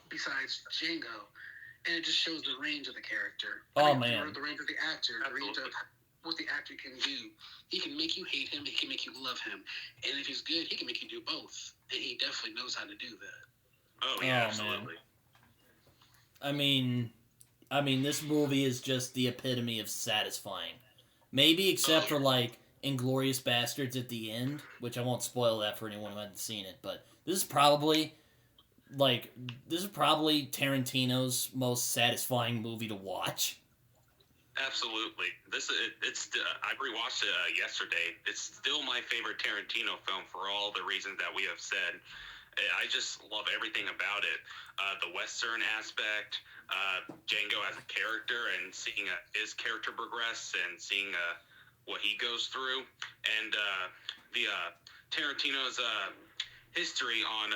besides Django, and it just shows the range of the character. Man, the range of the actor, the range of what the actor can do. He can make you hate him. He can make you love him. And if he's good, he can make you do both. And he definitely knows how to do that. Oh yeah, absolutely. Man. I mean, this movie is just the epitome of satisfying. Maybe except for, like, Inglourious Bastards at the end, which I won't spoil that for anyone who hasn't seen it, but this is probably Tarantino's most satisfying movie to watch. Absolutely. I rewatched it yesterday. It's still my favorite Tarantino film for all the reasons that we have said. I just love everything about it. The Western aspect, Django as a character, and seeing his character progress and seeing what he goes through, and the Tarantino's history on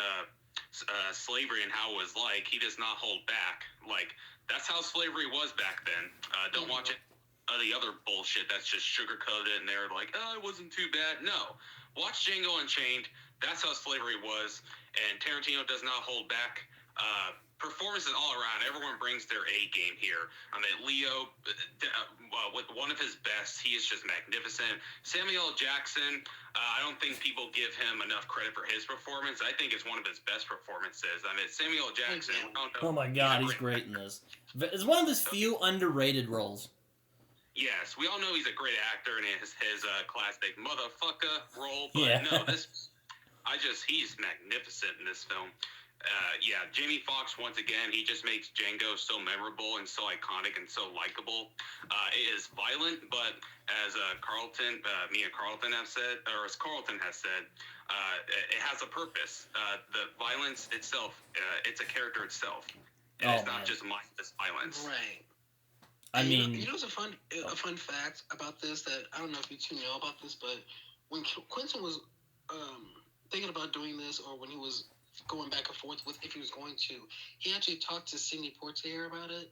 slavery and how it was like. He does not hold back. Like, that's how slavery was back then. Don't watch it. The other bullshit that's just sugar-coated and they're like, oh, it wasn't too bad. No. Watch Django Unchained. That's how slavery was. And Tarantino does not hold back. Performances all around. Everyone brings their A game here. I mean, Leo, with one of his best, he is just magnificent. Samuel L. Jackson, I don't think people give him enough credit for his performance. I think it's one of his best performances. I mean, Samuel L. Jackson. Oh my God, he's great in this. It's one of his few underrated roles. Yes, we all know he's a great actor in his classic motherfucker role, but no, he's magnificent in this film. Jamie Foxx, once again, he just makes Django so memorable and so iconic and so likable. It is violent, but as me and Carlton have said, or as Carlton has said, it has a purpose. The violence itself, it's a character itself. And it's not just mindless violence. Right. I mean, what's a fun fact about this that I don't know if you two know about this, but when Quentin was thinking about doing this, or when he was going back and forth with if he was going to, he actually talked to Sidney Poitier about it.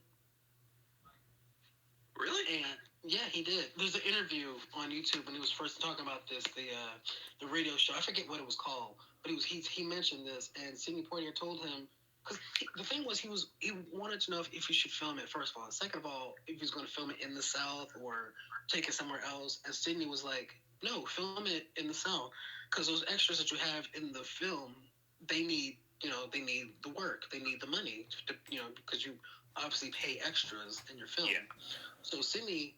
Really? And yeah, he did. There's an interview on YouTube when he was first talking about this, the radio show. I forget what it was called, but he mentioned this, and Sidney Poitier told him. Because the thing was, he wanted to know if he should film it, first of all. Second of all, if he was going to film it in the South or take it somewhere else. And Sidney was like, no, film it in the South. Because those extras that you have in the film, they need the work. They need the money, because you obviously pay extras in your film. Yeah. So Sidney,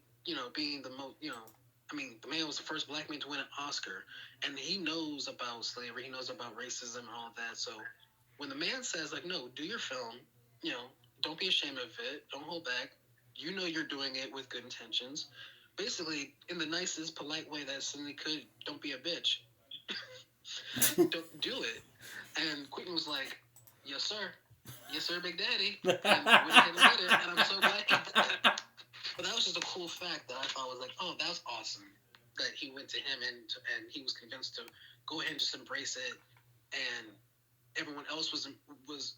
being the most, the man was the first black man to win an Oscar. And he knows about slavery. He knows about racism and all of that. So when the man says, like, no, do your film, don't be ashamed of it, don't hold back, you're doing it with good intentions. Basically, in the nicest, polite way that Sidney could, don't be a bitch. Don't do it. And Quentin was like, yes, sir. Yes, sir, Big Daddy. And went ahead and did it, and I'm so glad he did that. But that was just a cool fact that I thought was like, oh, that was awesome. That he went to him and he was convinced to go ahead and just embrace it, and everyone else was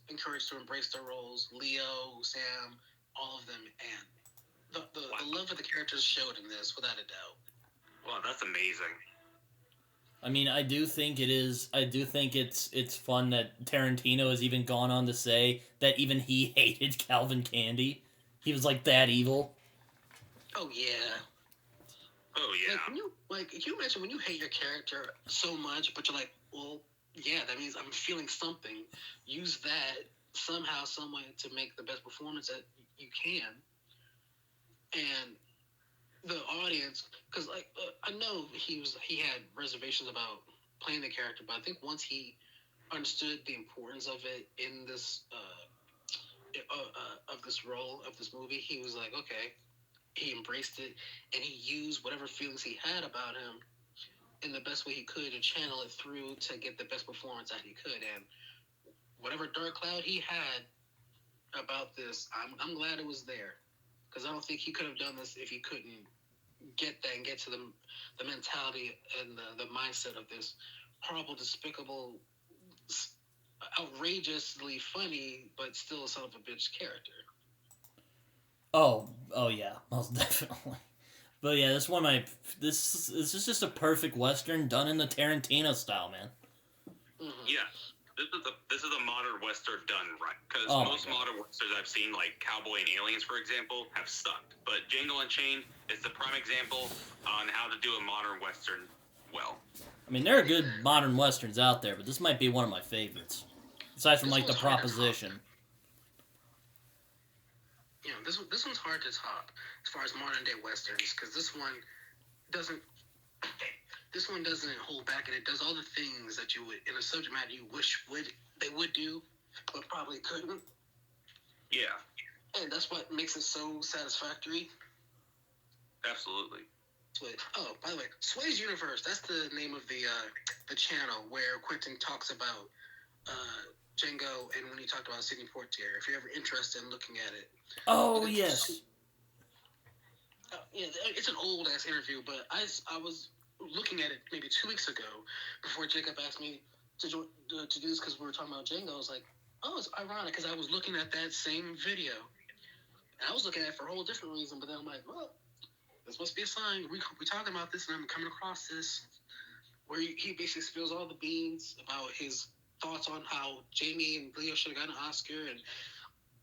encouraged to embrace their roles. Leo, Sam, all of them, and the love of the characters showed in this without a doubt. Wow, that's amazing. I mean, I do think it is. I do think it's fun that Tarantino has even gone on to say that even he hated Calvin Candy. He was like that evil. Oh yeah. Oh yeah. Can you imagine when you hate your character so much, but you're like, well, yeah, that means I'm feeling something. Use that somehow, some way to make the best performance that you can. And the audience, because I know he had reservations about playing the character, but I think once he understood the importance of it in this of this role of this movie, he was like, okay, he embraced it, and he used whatever feelings he had about him in the best way he could to channel it through to get the best performance that he could. And whatever dark cloud he had about this, I'm glad it was there, because I don't think he could have done this if he couldn't get that and get to the mentality and the mindset of this horrible, despicable, outrageously funny, but still a son of a bitch character. Oh yeah, most definitely. But yeah, this is just a perfect Western done in the Tarantino style, man. Mm-hmm. Yeah. This is a modern Western done right. Because most modern Westerns I've seen, like Cowboy and Aliens, for example, have sucked. But Django Unchained is the prime example on how to do a modern Western well. I mean, there are good modern Westerns out there, but this might be one of my favorites. Aside from, like, The Proposition. You know, this one's hard to top as far as modern day Westerns, because this one doesn't hold back, and it does all the things that you would, in a subject matter, you wish they would do, but probably couldn't. Yeah. And that's what makes it so satisfactory. Absolutely. Oh, by the way, Sway's Universe, that's the name of the channel where Quentin talks about Django, and when he talked about Sidney Poitier. If you're ever interested in looking at it. Oh, yes. Yeah, it's an old-ass interview, but I was looking at it maybe 2 weeks ago before Jacob asked me to do this because we were talking about Django. I was like, oh, it's ironic because I was looking at that same video. And I was looking at it for a whole different reason, but then I'm like, well, this must be a sign. We're talking about this, and I'm coming across this where he basically spills all the beans about his thoughts on how Jamie and Leo should have gotten an Oscar, and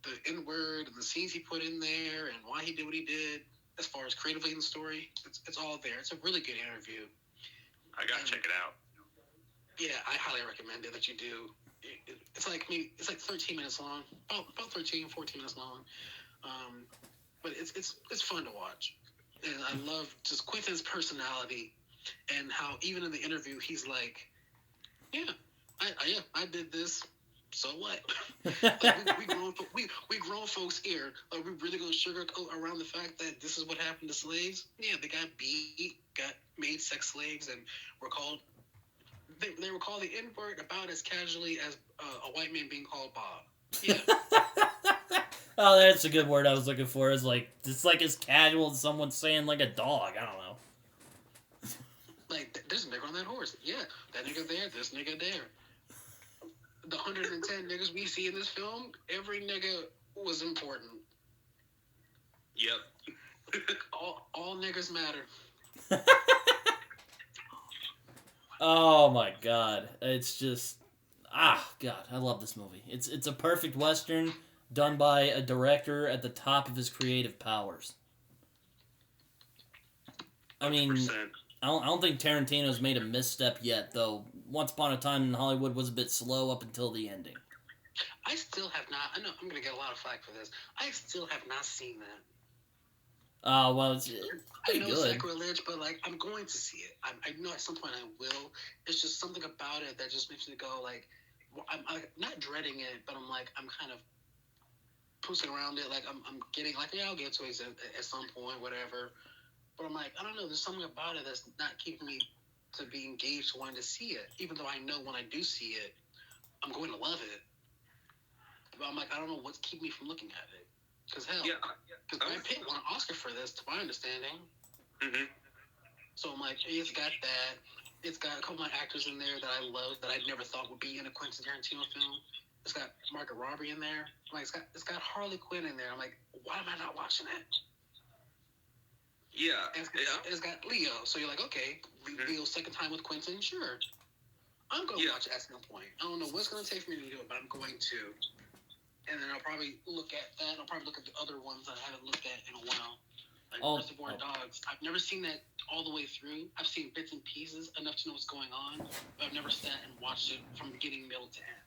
the N-word, and the scenes he put in there, and why he did what he did. As far as creatively in the story, it's all there. It's a really good interview. I gotta check it out. Yeah, I highly recommend it that you do. It's like 13 minutes long, about 13, 14 minutes long. But it's fun to watch, and I love just Quentin's personality and how even in the interview he's like, yeah, I did this. So what? Like, we grown folks here. Like, we really gonna sugarcoat around the fact that this is what happened to slaves? Yeah, they got beat, got made sex slaves, and were called. They were called the N-word about as casually as a white man being called Bob. Yeah. Oh, that's a good word I was looking for. It's like as casual as someone saying like a dog. I don't know. Like, there's a nigga on that horse. Yeah, that nigga there. This nigga there. The 110 niggas we see in this film, every nigga was important. Yep. all niggas matter. Oh my god. It's just god, I love this movie. It's a perfect Western done by a director at the top of his creative powers. I mean, 100%. I don't think Tarantino's made a misstep yet, though. Once Upon a Time in Hollywood was a bit slow up until the ending. I still have not. I know I'm going to get a lot of flack for this. I still have not seen that. Well, it's pretty I know good. sacrilege, but like I'm going to see it. I know at some point I will. It's just something about it that just makes me go like, I'm not dreading it, but I'm kind of pushing around it. Like I'm getting like, yeah, I'll get to it at some point, whatever. But I'm like, I don't know. There's something about it that's not keeping me to be engaged, wanting to see it. Even though I know when I do see it, I'm going to love it. But I'm like, I don't know what's keeping me from looking at it. Because hell, because Brad Pitt won an Oscar for this, to my understanding. Mm-hmm. So I'm like, it's got that. It's got a couple of actors in there that I love that I never thought would be in a Quentin Tarantino film. It's got Margot Robbie in there. I'm like, it's got Harley Quinn in there. I'm like, why am I not watching it? Yeah. It's got Leo. So you're like, okay, Leo's second time with Quentin, sure. I'm going to watch it at some point. I don't know what's going to take for me to do it, but I'm going to. And then I'll probably look at that. I'll probably look at the other ones that I haven't looked at in a while. Like Reservoir Dogs. I've never seen that all the way through. I've seen bits and pieces enough to know what's going on, but I've never sat and watched it from beginning, middle to end.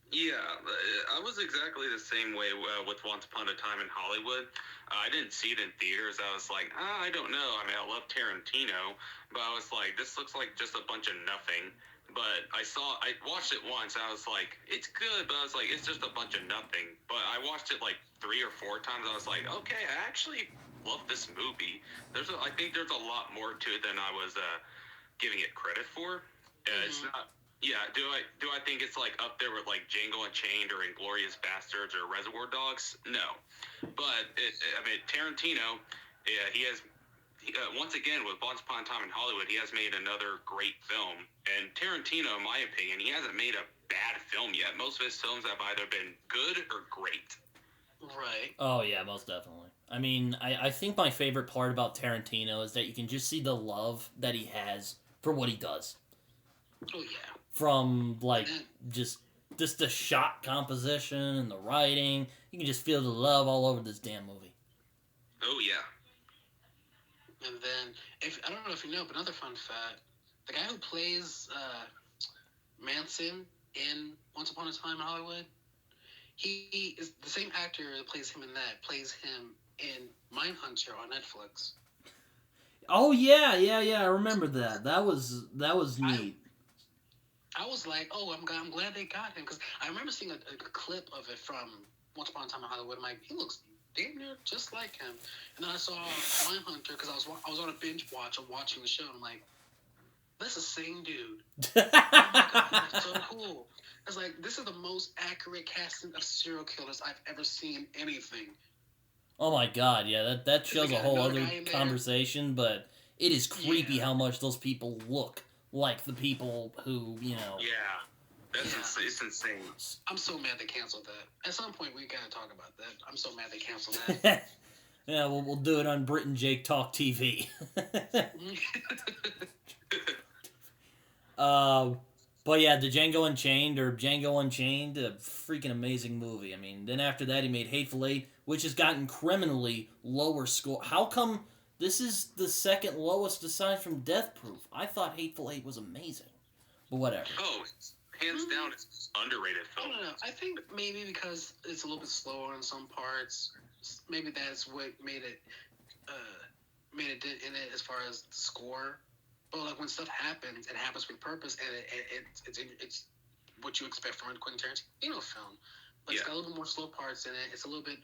Yeah, I was exactly the same way with Once Upon a Time in Hollywood. I didn't see it in theaters. I was like, I don't know. I mean, I love Tarantino, but I was like, this looks like just a bunch of nothing. But I watched it once. I was like, it's good, but I was like, it's just a bunch of nothing. But I watched it like 3 or 4 times. I was like, okay, I actually love this movie. I think there's a lot more to it than I was giving it credit for. It's not. Yeah, do I think it's like up there with like Django Unchained or Inglourious Bastards or Reservoir Dogs? No, but I mean Tarantino, he has once again with Once Upon a Time in Hollywood, he has made another great film. And Tarantino, in my opinion, he hasn't made a bad film yet. Most of his films have either been good or great. Right. Oh yeah, most definitely. I mean, I think my favorite part about Tarantino is that you can just see the love that he has for what he does. Oh yeah. From like just the shot composition and the writing, you can just feel the love all over this damn movie. Oh yeah. And then, I don't know if you know, but another fun fact: the guy who plays Manson in Once Upon a Time in Hollywood, he is the same actor that plays him in that plays him in Mindhunter on Netflix. Oh yeah, I remember that. That was neat. I was like, oh, I'm glad they got him, because I remember seeing a clip of it from Once Upon a Time in Hollywood. I'm like, he looks damn near just like him. And then I saw Mindhunter because I was on a binge watch of watching the show. And I'm like, that's the same dude. Oh my god, that's so cool. It's like, this is the most accurate casting of serial killers I've ever seen in anything. Oh my god, yeah, that shows a whole other conversation, but it is creepy how much those people look like the people who, you know... Yeah, it's insane. I'm so mad they canceled that. At some point, we gotta talk about that. I'm so mad they canceled that. Yeah, we'll do it on Brit and Jake Talk TV. But yeah, the Django Unchained, a freaking amazing movie. I mean, then after that, he made Hateful Eight, which has gotten criminally lower score. How come this is the second lowest aside from Death Proof? I thought Hateful Eight was amazing. But whatever. Oh, hands down, it's underrated film. I don't know. I think maybe because it's a little bit slower in some parts. Maybe that's what made it in it as far as the score. But like when stuff happens, it happens with purpose, and it's what you expect from a Quentin Tarantino film. But it's got a little bit more slow parts in it. It's a little bit,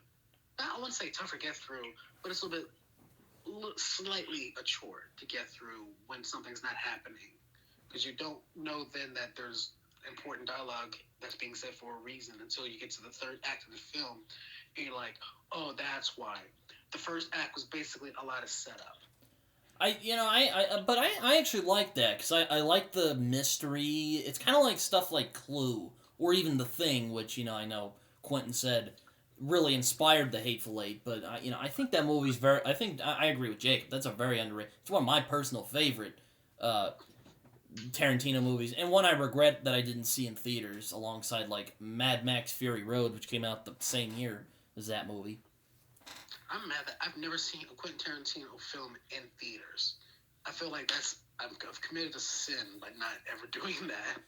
I wouldn't say tougher to get through, but it's a little bit slightly a chore to get through when something's not happening, because you don't know then that there's important dialogue that's being said for a reason until you get to the third act of the film, and you're like, oh, that's why. The first act was basically a lot of setup. I actually like that, because I like the mystery. It's kind of like stuff like Clue, or even The Thing, which, I know Quentin said really inspired the Hateful Eight, but, I think that movie's I agree with Jacob, that's a very underrated, it's one of my personal favorite Tarantino movies, and one I regret that I didn't see in theaters, alongside, like, Mad Max Fury Road, which came out the same year as that movie. I'm mad that I've never seen a Quentin Tarantino film in theaters. I feel like I've committed a sin by not ever doing that.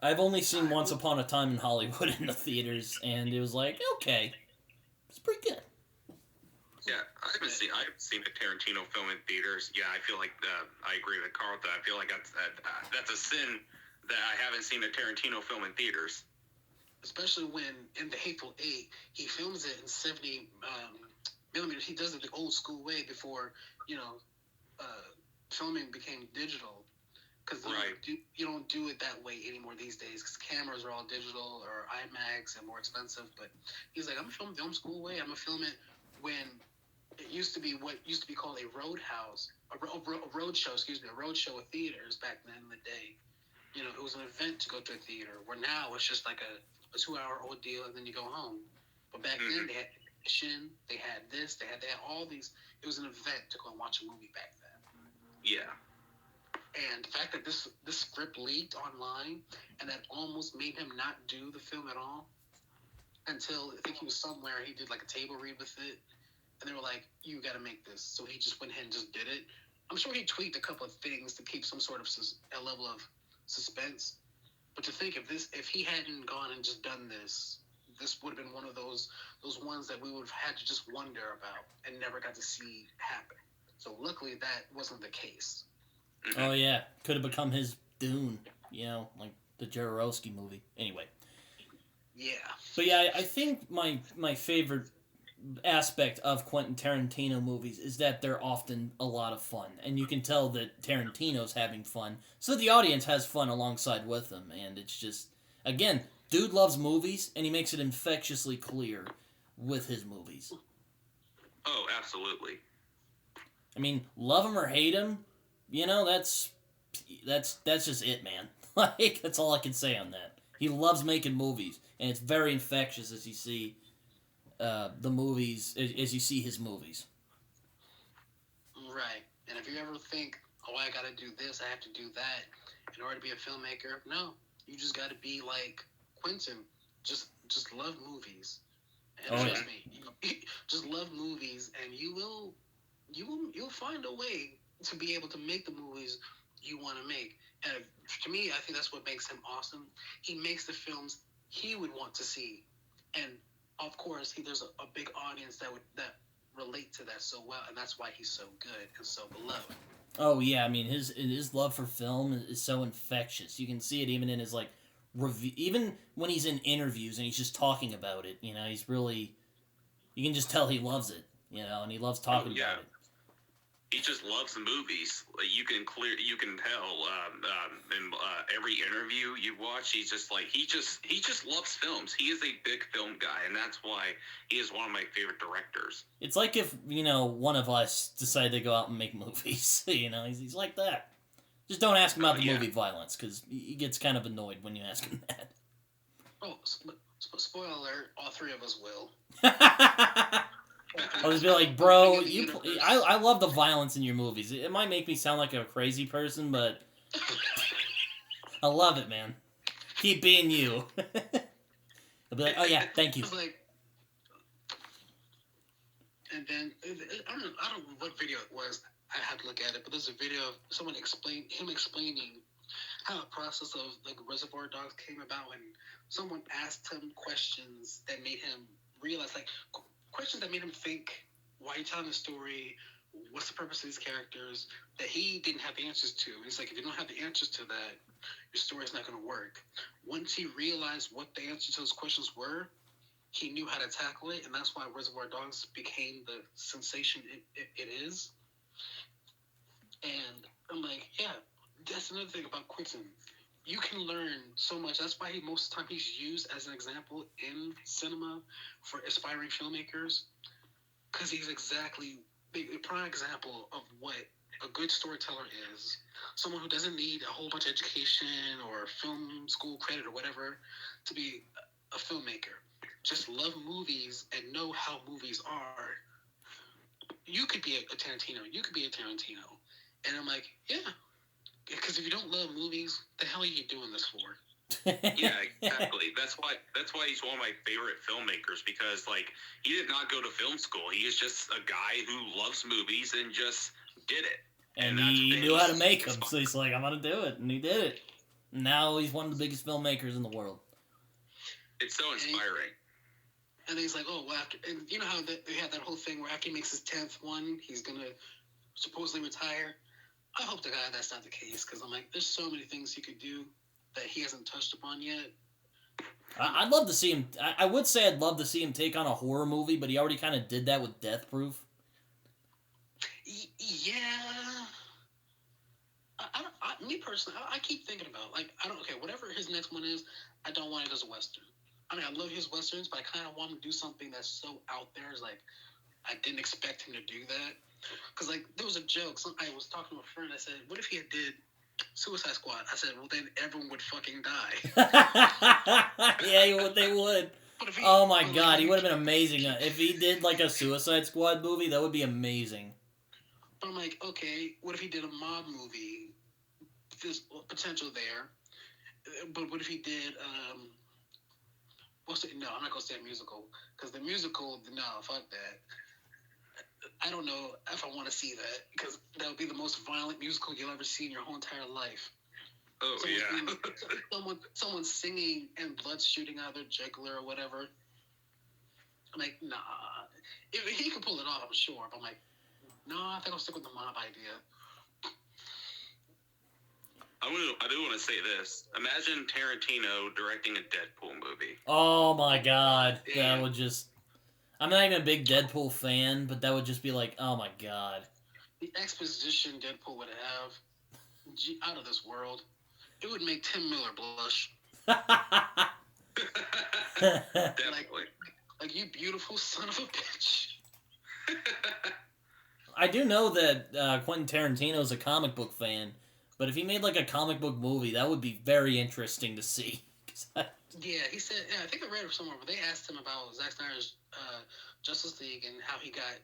I've only seen Once Upon a Time in Hollywood in the theaters, and it was like, okay, it's pretty good. Yeah, I haven't seen a Tarantino film in theaters. Yeah, I feel like I agree with Carlton. I feel like that's a sin that I haven't seen a Tarantino film in theaters. Especially when in The Hateful Eight, he films it in 70 millimeters. He does it the old school way before, filming became digital. Because you don't do it that way anymore these days because cameras are all digital or IMAX and more expensive. But he's like, I'm gonna film school way. I'm gonna film it when it used to be what used to be called a roadhouse, a road show. Excuse me, a road show of theaters back then in the day. You know, it was an event to go to a theater. Where now it's just like a 2-hour ordeal and then you go home. But back then they had admission, they had this, they had all these. It was an event to go and watch a movie back then. Yeah. And the fact that this script leaked online and that almost made him not do the film at all until I think he was somewhere, he did like a table read with it, and they were like, you got to make this. So he just went ahead and just did it. I'm sure he tweaked a couple of things to keep some sort of a level of suspense. But to think if he hadn't gone and just done this would have been one of those ones that we would have had to just wonder about and never got to see happen. So luckily that wasn't the case. Oh yeah, could have become his Dune, you know, like the Jodorowsky movie. Anyway. Yeah. But yeah, I think my favorite aspect of Quentin Tarantino movies is that they're often a lot of fun, and you can tell that Tarantino's having fun, so the audience has fun alongside with him, and it's just, again, dude loves movies, and he makes it infectiously clear with his movies. Oh, absolutely. I mean, love him or hate him, you know, that's just it, man. Like, that's all I can say on that. He loves making movies, and it's very infectious as you see the movies, as you see his movies. Right. And if you ever think, oh, I gotta do this, I have to do that in order to be a filmmaker, no. You just gotta be like Quentin. Just love movies. And trust me, just love movies, and you'll find a way to be able to make the movies you want to make. And to me, I think that's what makes him awesome. He makes the films he would want to see, and of course, there's a big audience that relate to that so well, and that's why he's so good and so beloved. Oh yeah, I mean his love for film is so infectious. You can see it even in his like review, even when he's in interviews and he's just talking about it. You know, he's really, you can just tell he loves it. You know, and he loves talking about it. He just loves the movies. Like you can tell in every interview you watch. He's just like he just loves films. He is a big film guy, and that's why he is one of my favorite directors. It's like if one of us decided to go out and make movies. You know, he's like that. Just don't ask him about the movie violence, because he gets kind of annoyed when you ask him that. Oh, spoiler alert! All three of us will. I'll just be like, bro, I love the violence in your movies. It might make me sound like a crazy person, but I love it, man. Keep being you. I'll be like, oh yeah, thank you. And then I don't know what video it was. I had to look at it, but there's a video of someone explaining how the process of like Reservoir Dogs came about, and someone asked him questions that made him realize, like, questions that made him think, why are you telling the story? What's the purpose of these characters? That he didn't have the answers to. It's like, if you don't have the answers to that, your story's not going to work. Once he realized what the answers to those questions were, he knew how to tackle it, and that's why Reservoir Dogs became the sensation it is. And I'm like, yeah, that's another thing about Quentin. You can learn so much. That's why most of the time he's used as an example in cinema for aspiring filmmakers, because he's exactly a prime example of what a good storyteller is. Someone who doesn't need a whole bunch of education or film school credit or whatever to be a filmmaker. Just love movies and know how movies are. You could be a Tarantino. You could be a Tarantino. And I'm like, yeah. Because if you don't love movies, the hell are you doing this for? Yeah, exactly. That's why he's one of my favorite filmmakers, because like he did not go to film school. He is just a guy who loves movies and just did it. And he knew how to make them, so he's like, I'm gonna do it, and he did it. Now he's one of the biggest filmmakers in the world. It's so inspiring. And he's like, oh, well, and you know how they had that whole thing where after he makes his 10th one, he's gonna supposedly retire. I hope to God that's not the case, because I'm like, there's so many things he could do that he hasn't touched upon yet. I'd love to see him. I would say I'd love to see him take on a horror movie, but he already kind of did that with Death Proof. Yeah. Me personally, I keep thinking about like whatever his next one is, I don't want it as a western. I mean, I love his westerns, but I kind of want him to do something that's so out there. It's like I didn't expect him to do that. Because like there was a joke. I was talking to a friend. I said, "What if he had did Suicide Squad?" I said, "Well, then everyone would fucking die." Yeah, they would. Oh my god, he would have been amazing if he did like a Suicide Squad movie. That would be amazing. But I'm like, okay, what if he did a mob movie? There's potential there. But what if he did? No, I'm not gonna say a musical because the musical, no, fuck that. I don't know if I want to see that because that would be the most violent musical you'll ever see in your whole entire life. Oh someone singing and blood shooting out of their jugular or whatever. I'm like, nah. If he could pull it off, I'm sure. But I'm like, no, I think I'll stick with the mob idea. I do want to say this. Imagine Tarantino directing a Deadpool movie. Oh my god, that would just... I'm not even a big Deadpool fan, but that would just be like, oh my god. The exposition Deadpool would have, out of this world. It would make Tim Miller blush. Definitely. Like, you beautiful son of a bitch. I do know that Quentin Tarantino is a comic book fan, but if he made like a comic book movie, that would be very interesting to see. Yeah, he said, I think I read it somewhere, but they asked him about Zack Snyder's Justice League and how he got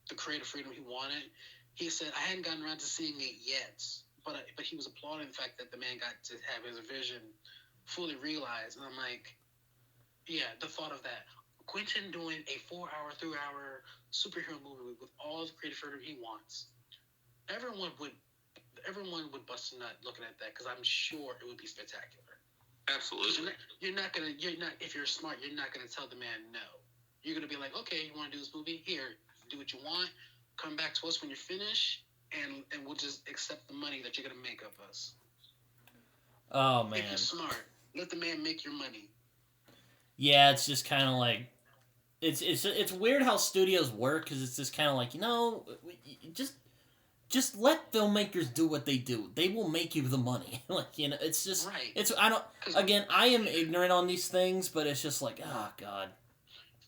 the creative freedom he wanted. He said, I hadn't gotten around to seeing it yet, but he was applauding the fact that the man got to have his vision fully realized. And I'm like, yeah, the thought of that. Quentin doing a 4-hour, 3-hour superhero movie with all the creative freedom he wants. Everyone would bust a nut looking at that because I'm sure it would be spectacular. Absolutely. If you're smart, you're not gonna tell the man no. You're gonna be like, okay, you want to do this movie? Here, do what you want. Come back to us when you're finished, and we'll just accept the money that you're gonna make of us. Oh man. If you're smart, let the man make your money. Yeah, it's just kind of like, it's weird how studios work because it's just kind of like, just let filmmakers do what they do. They will make you the money. It's just right. I am ignorant on these things, but it's just like, oh god.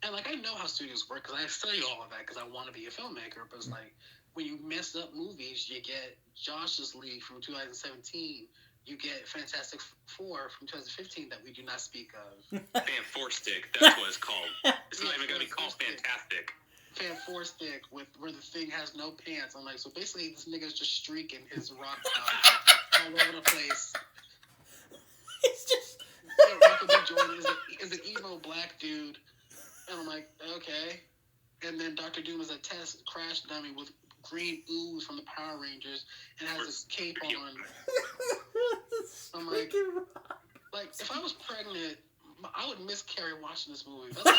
And like I know how studios work because I study all of that because I want to be a filmmaker. But it's like when you mess up movies, you get Josh's League from 2017. You get Fantastic Four from 2015 that we do not speak of. Fan-4-stick, that's what it's called. It's not even going to be called Fantastic. Fan-4-stick where the thing has no pants. I'm like, so basically this nigga's just streaking his rock top all over the place. It's just... Michael B. Jordan is an emo black dude. And I'm like, okay. And then Dr. Doom is a test crash dummy with green ooze from the Power Rangers and has a cape on. I'm like, if I was pregnant, I would miss Kerry watching this movie. That's how I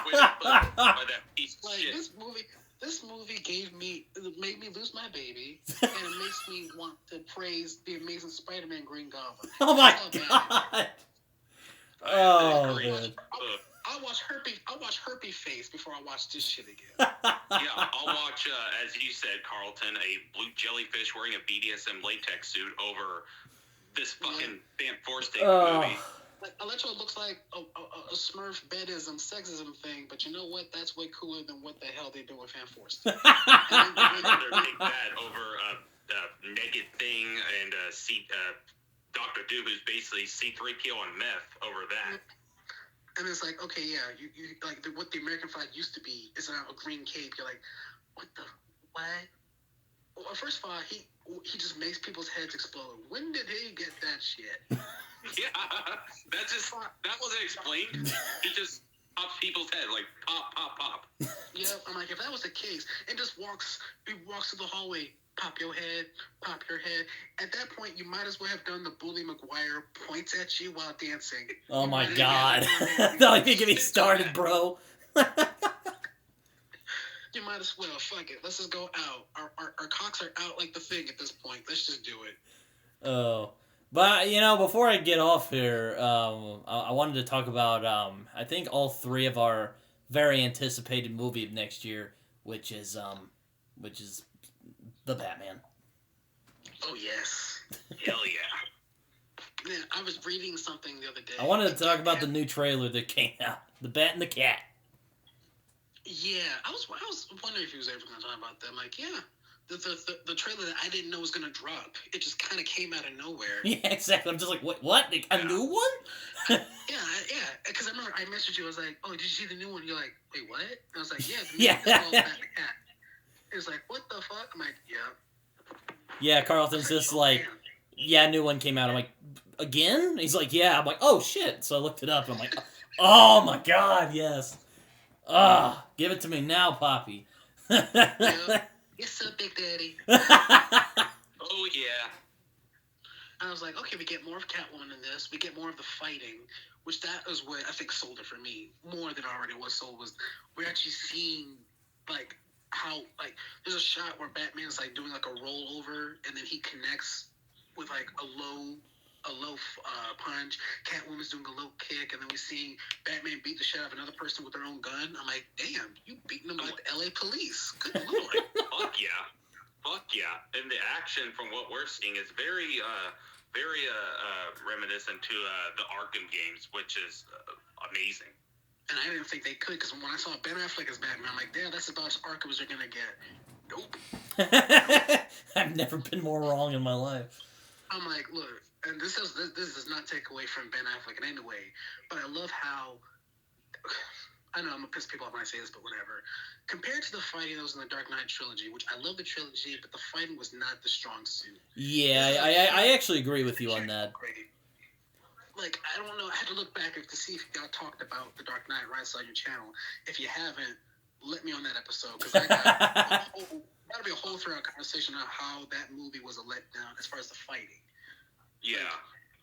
feel about it. This movie made me lose my baby, and it makes me want to praise the Amazing Spider-Man Green Goblin. Oh my god! Oh man. I'll watch Herpy Face before I watch this shit again. Yeah, I'll watch, as you said, Carlton, a blue jellyfish wearing a BDSM latex suit over this fucking Fan-4-stick movie. Like, Electro looks like a Smurf bedism, sexism thing, but you know what? That's way cooler than what the hell they do with Fan-4-stick. I'd rather take that over a naked thing and Dr. Doom, who's basically C-3PO on meth, over that. And it's like, okay, yeah, you like what the American flag used to be is now a green cape. You're like, what? Well, first of all, he just makes people's heads explode. When did he get that shit? Yeah, that wasn't explained. He just pops people's head like pop, pop, pop. Yeah, I'm like, if that was the case, he walks through the hallway. Pop your head, pop your head. At that point, you might as well have done the Bully McGuire points at you while dancing. Oh my god. Don't even get me started, bro. You might as well. Fuck it. Let's just go out. Our cocks are out like the thing at this point. Let's just do it. Oh. But, before I get off here, I wanted to talk about, I think all three of our very anticipated movie of next year, which is The Batman. Oh, yes. Hell yeah. Yeah, I was reading something the other day. I wanted to talk about the new trailer that came out. The Bat and the Cat. Yeah, I was wondering if he was ever going to talk about that. I'm like, yeah. The trailer that I didn't know was going to drop. It just kind of came out of nowhere. Yeah, exactly. I'm just like, what? Like, a new one? Yeah. Because I remember I messaged you. I was like, oh, did you see the new one? You're like, wait, what? And I was like, yeah, the new one is called Bat and the Cat. It was like, what the fuck? I'm like, yeah. Yeah, Carlton's just like, yeah, new one came out. I'm like, again? He's like, yeah. I'm like, oh, shit. So I looked it up. And I'm like, oh, my God, yes. Give it to me now, Poppy. Yep. Yes, sir, Big Daddy. Oh, yeah. And I was like, okay, we get more of Catwoman in this. We get more of the fighting, which that is what I think sold it for me more than already was sold. Was we're actually seeing like how like there's a shot where Batman's like doing like a rollover, and then he connects with like a low punch. Catwoman's doing a low kick, and then we see Batman beat the shit out of another person with their own gun. I'm like, damn, you beating them like the LA police. Good lord. Fuck yeah. And the action from what we're seeing is very reminiscent to the Arkham games, which is amazing. And I didn't think they could, because when I saw Ben Affleck as Batman, I'm like, damn, that's about as Arkham as they're gonna get. Nope. I've never been more wrong in my life. I'm like, look, and this does not take away from Ben Affleck in any way, but I love how, I know I'm gonna piss people off when I say this, but whatever. Compared to the fighting that was in the Dark Knight trilogy, which I love the trilogy, but the fighting was not the strong suit. Yeah, I actually agree with you on that. Like, I don't know, I had to look back to see if y'all talked about the Dark Knight right on your channel. If you haven't, let me on that episode, because I got that'll be a whole throughout conversation on how that movie was a letdown as far as the fighting. Yeah.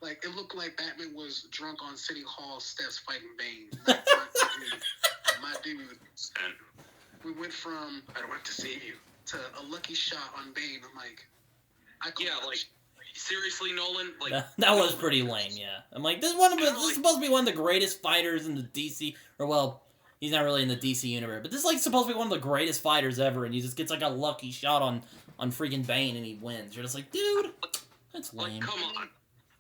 Like, it looked like Batman was drunk on City Hall steps fighting Bane. My dude. And We went from, I don't have to save you, to a lucky shot on Bane. I'm like, seriously, Nolan? Like that was pretty lame, yeah. I'm like, this is supposed to be one of the greatest fighters in the DC, or well, he's not really in the DC universe, but this is like supposed to be one of the greatest fighters ever, and he just gets like a lucky shot on freaking Bane and he wins. You're just like, dude, that's lame. Like, come on.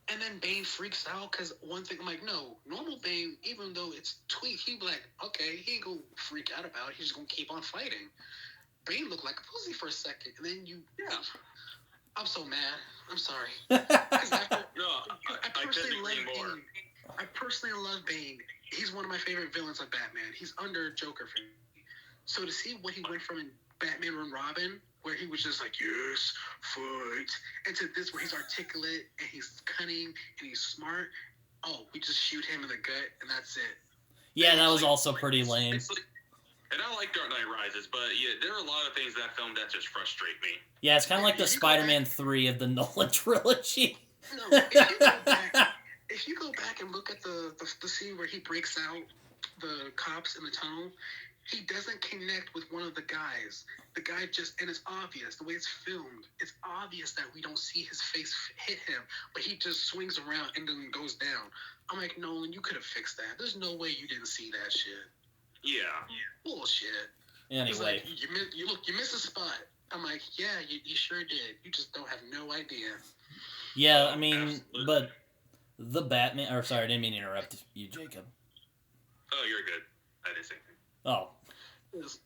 And then Bane freaks out because one thing, I'm like, no, normal Bane, even though it's tweaked, he'd be like, okay, he ain't gonna freak out about it. He's just gonna keep on fighting. Bane looked like a pussy for a second, and then I'm so mad. I'm sorry. I personally love Bane. He's one of my favorite villains of Batman. He's under Joker for me. So to see what he went from in Batman and Robin, where he was just like, yes, fight, and to this where he's articulate and he's cunning and he's smart. Oh, we just shoot him in the gut and that's it. Yeah, that was also pretty lame. And I like Dark Knight Rises, but yeah, there are a lot of things in that film that just frustrate me. Yeah, it's kind of like the Spider-Man 3 of the Nolan trilogy. No, if you go back and look at the scene where he breaks out the cops in the tunnel, he doesn't connect with one of the guys. The guy just, and it's obvious, the way it's filmed, it's obvious that we don't see his face hit him, but he just swings around and then goes down. I'm like, Nolan, you could have fixed that. There's no way you didn't see that shit. Yeah. Bullshit. Anyway. Like, you missed a spot. I'm like, yeah, you sure did. You just don't have no idea. Yeah, I mean, absolutely. But the Batman, or sorry, I didn't mean to interrupt you, Jacob. Oh, you're good. I didn't say anything. Oh. The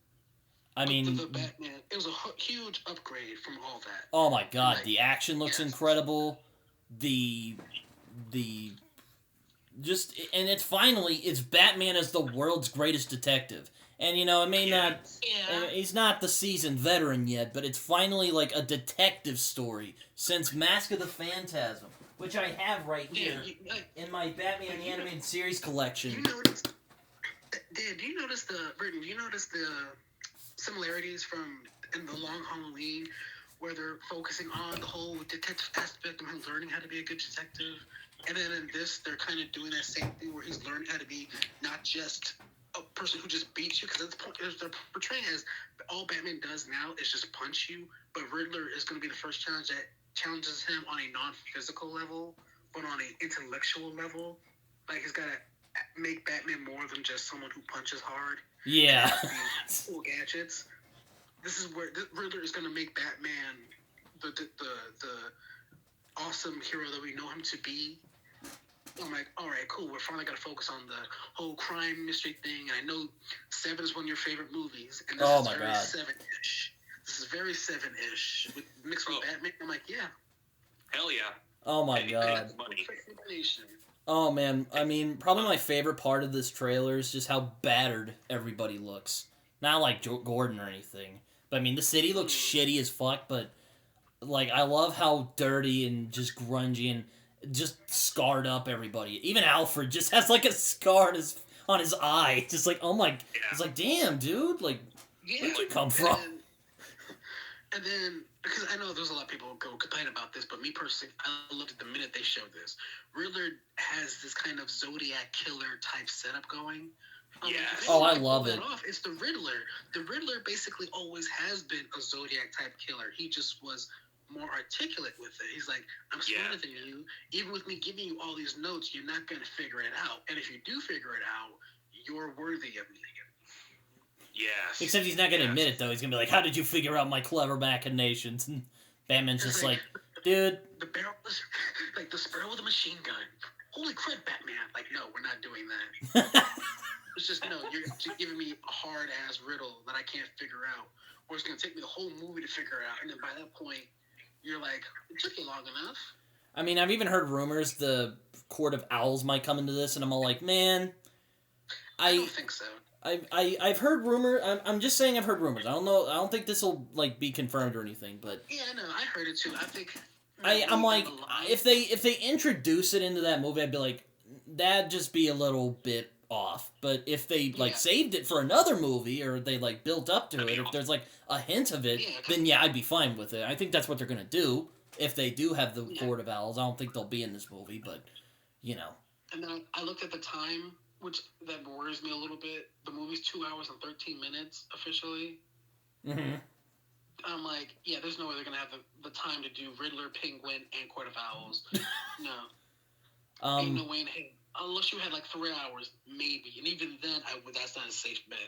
Batman, it was a huge upgrade from all that. Oh my god, the action looks incredible. And it's Batman as the world's greatest detective. And, it may not, he's not the seasoned veteran yet, but it's finally like a detective story since Mask of the Phantasm, which I have right here in my Batman the Animated Series collection. Do you notice the similarities in The Long Halloween, where they're focusing on the whole detective aspect of him learning how to be a good detective? And then in this, they're kind of doing that same thing where he's learning how to be not just a person who just beats you, because they're portraying as all Batman does now is just punch you, but Riddler is going to be the first challenge that challenges him on a non-physical level, but on an intellectual level. Like, he's got to make Batman more than just someone who punches hard. Yeah. Cool gadgets. this is where the Riddler is going to make Batman the awesome hero that we know him to be. I'm like, all right, cool. We're finally going to focus on the whole crime mystery thing. And I know Seven is one of your favorite movies, and this is very Seven-ish. This is very Seven-ish mixed with Batman. I'm like, yeah. Hell yeah. Oh my god. Oh man, I mean, probably my favorite part of this trailer is just how battered everybody looks. Not like Gordon or anything, but I mean, the city looks shitty as fuck. But like, I love how dirty and just grungy and just scarred up everybody. Even Alfred just has like a scar on his eye. Just like, oh my, it's like, damn, dude, like, where'd you come from? And then, because I know there's a lot of people who go complain about this, but me personally, I loved it the minute they showed this. Riddler has this kind of Zodiac killer type setup going. I love it. It's the Riddler. The Riddler basically always has been a Zodiac type killer. He just was more articulate with it. He's like, I'm smarter than you. Even with me giving you all these notes, you're not going to figure it out. And if you do figure it out, you're worthy of me. Yes. Except he's not going to admit it, though. He's going to be like, how did you figure out my clever machinations? And Batman's just like, dude. The barrel, like the sparrow with a machine gun. Holy crap, Batman. Like, no, we're not doing that. It's just, no, you're giving me a hard-ass riddle that I can't figure out. Or it's going to take me the whole movie to figure out. And then by that point, you're like, it took you long enough. I mean, I've even heard rumors the Court of Owls might come into this, and I'm all like, man. I don't think so. I've heard rumors. I'm just saying I've heard rumors. I don't know. I don't think this will like be confirmed or anything. But yeah, no, I heard it too. I think I'm like, if they introduce it into that movie, I'd be like, that'd just be a little bit off. But if they like saved it for another movie or they like built up to it, if there's like a hint of it, then I'd be fine with it. I think that's what they're gonna do if they do have the Court of Owls. I don't think they'll be in this movie, but you know. And then I looked at the time. Which that worries me a little bit. The movie's 2 hours and 13 minutes officially. Mm-hmm. I'm like, yeah, there's no way they're gonna have the time to do Riddler, Penguin, and Court of Owls. No. Ain't no way in hell. Unless you had like 3 hours, maybe. And even then, that's not a safe bet.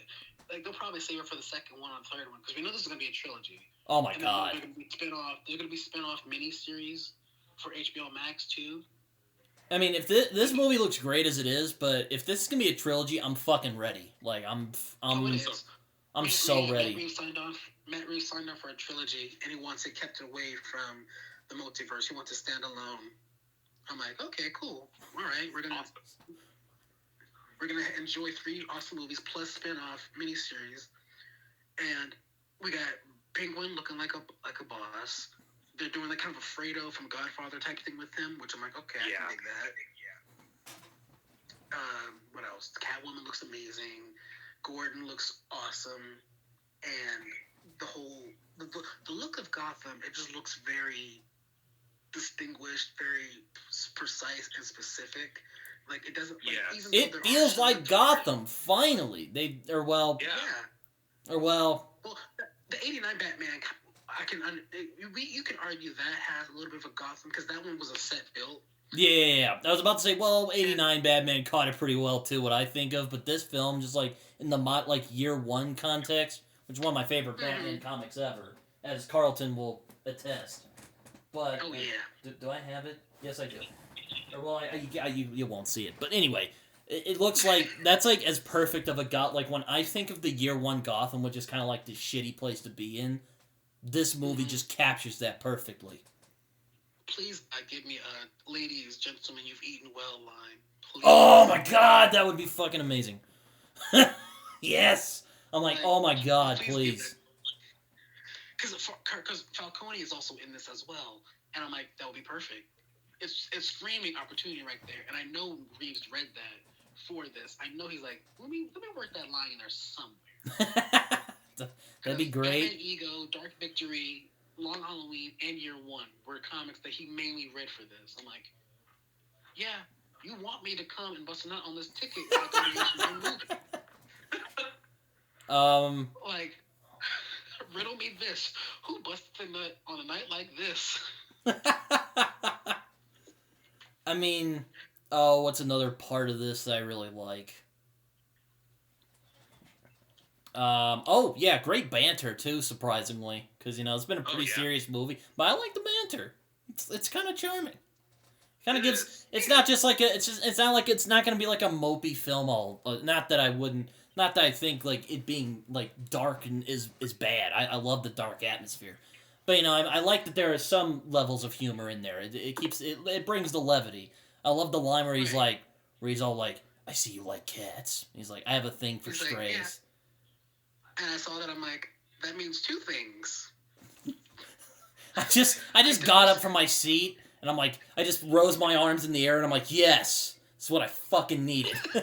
Like they'll probably save it for the second one or the third one because we know this is gonna be a trilogy. Oh my god. There's gonna be spin-off miniseries for HBO Max too. I mean, if this movie looks great as it is, but if this is gonna be a trilogy, I'm fucking ready. Like I'm so ready. Matt Reeves signed up for a trilogy, and he wants it kept away from the multiverse. He wants to stand alone. I'm like, okay, cool. All right, we're gonna enjoy 3 awesome movies plus spin-off miniseries, and we got Penguin looking like a boss. They're doing like kind of a Fredo from Godfather type thing with him, which I'm like, okay, I can dig that. What else? Catwoman looks amazing. Gordon looks awesome, and the look of Gotham, it just looks very distinguished, very precise and specific. Like it doesn't. Like, even it feels like Gotham. Finally, Well, the '89 Batman. You can argue that has a little bit of a Gotham because that one was a set built. Yeah. I was about to say, well, '89 Batman caught it pretty well too. What I think of, but this film, just like in the year one context, which is one of my favorite Batman comics ever, as Carlton will attest. But do I have it? Yes, I do. Or well, you won't see it. But anyway, it looks like that's like as perfect of a like when I think of the year one Gotham, which is kind of like this shitty place to be in. This movie just captures that perfectly. Please give me a ladies, gentlemen, you've eaten well line. Please. Oh my god, that would be fucking amazing. Yes! I'm like, oh my god, please. Because Falcone is also in this as well. And I'm like, that would be perfect. It's framing opportunity right there. And I know Reeves read that for this. I know he's like, let me work that line in there somewhere. That'd be great. Batman Ego, Dark Victory, Long Halloween, and Year One were comics that he mainly read for this. I'm like, yeah, you want me to come and bust a nut on this ticket while I go to my movie? Like, riddle me this. Who busted a nut on a night like this? I mean, what's another part of this that I really like? Oh yeah, great banter too. Surprisingly, because it's been a pretty yeah. serious movie, but I like the banter. It's kind of charming. Kind of It gives. is. It's not just like it's not like it's not gonna be like a mopey film. Not that I wouldn't. Not that I think like it being like dark and is bad. I love the dark atmosphere, but I like that there are some levels of humor in there. It keeps it brings the levity. I love the line where he's like, where he's all like, "I see you like cats." He's like, "I have a thing for strays." Like, yeah. And I saw that, I'm like, that means two things. I just got up from my seat and I'm like, I just rose my arms in the air and I'm like, yes, that's what I fucking needed. I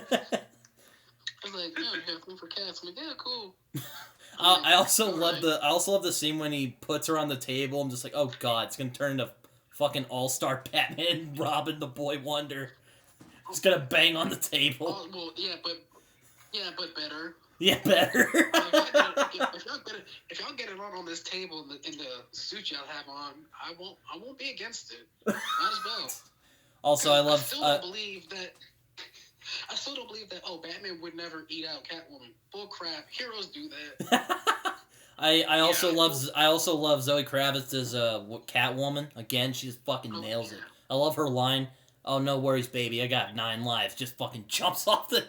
was like, yeah, you got a thing for cats. I'm like, yeah, cool. I also love the scene when he puts her on the table. I'm just like, oh god, it's gonna turn into fucking all-star Batman, Robin, the Boy Wonder. It's gonna bang on the table. Oh, well, but better. Yeah, better. If y'all get it on this table in the suit y'all have on, I won't be against it. Might as well. Also, I still don't believe that. I still don't believe that. Oh, Batman would never eat out Catwoman. Bull crap. Heroes do that. I also love Zoe Kravitz as Catwoman. Again, she just fucking nails it. I love her line. Oh, no worries, baby. I got 9 lives. Just fucking jumps off the.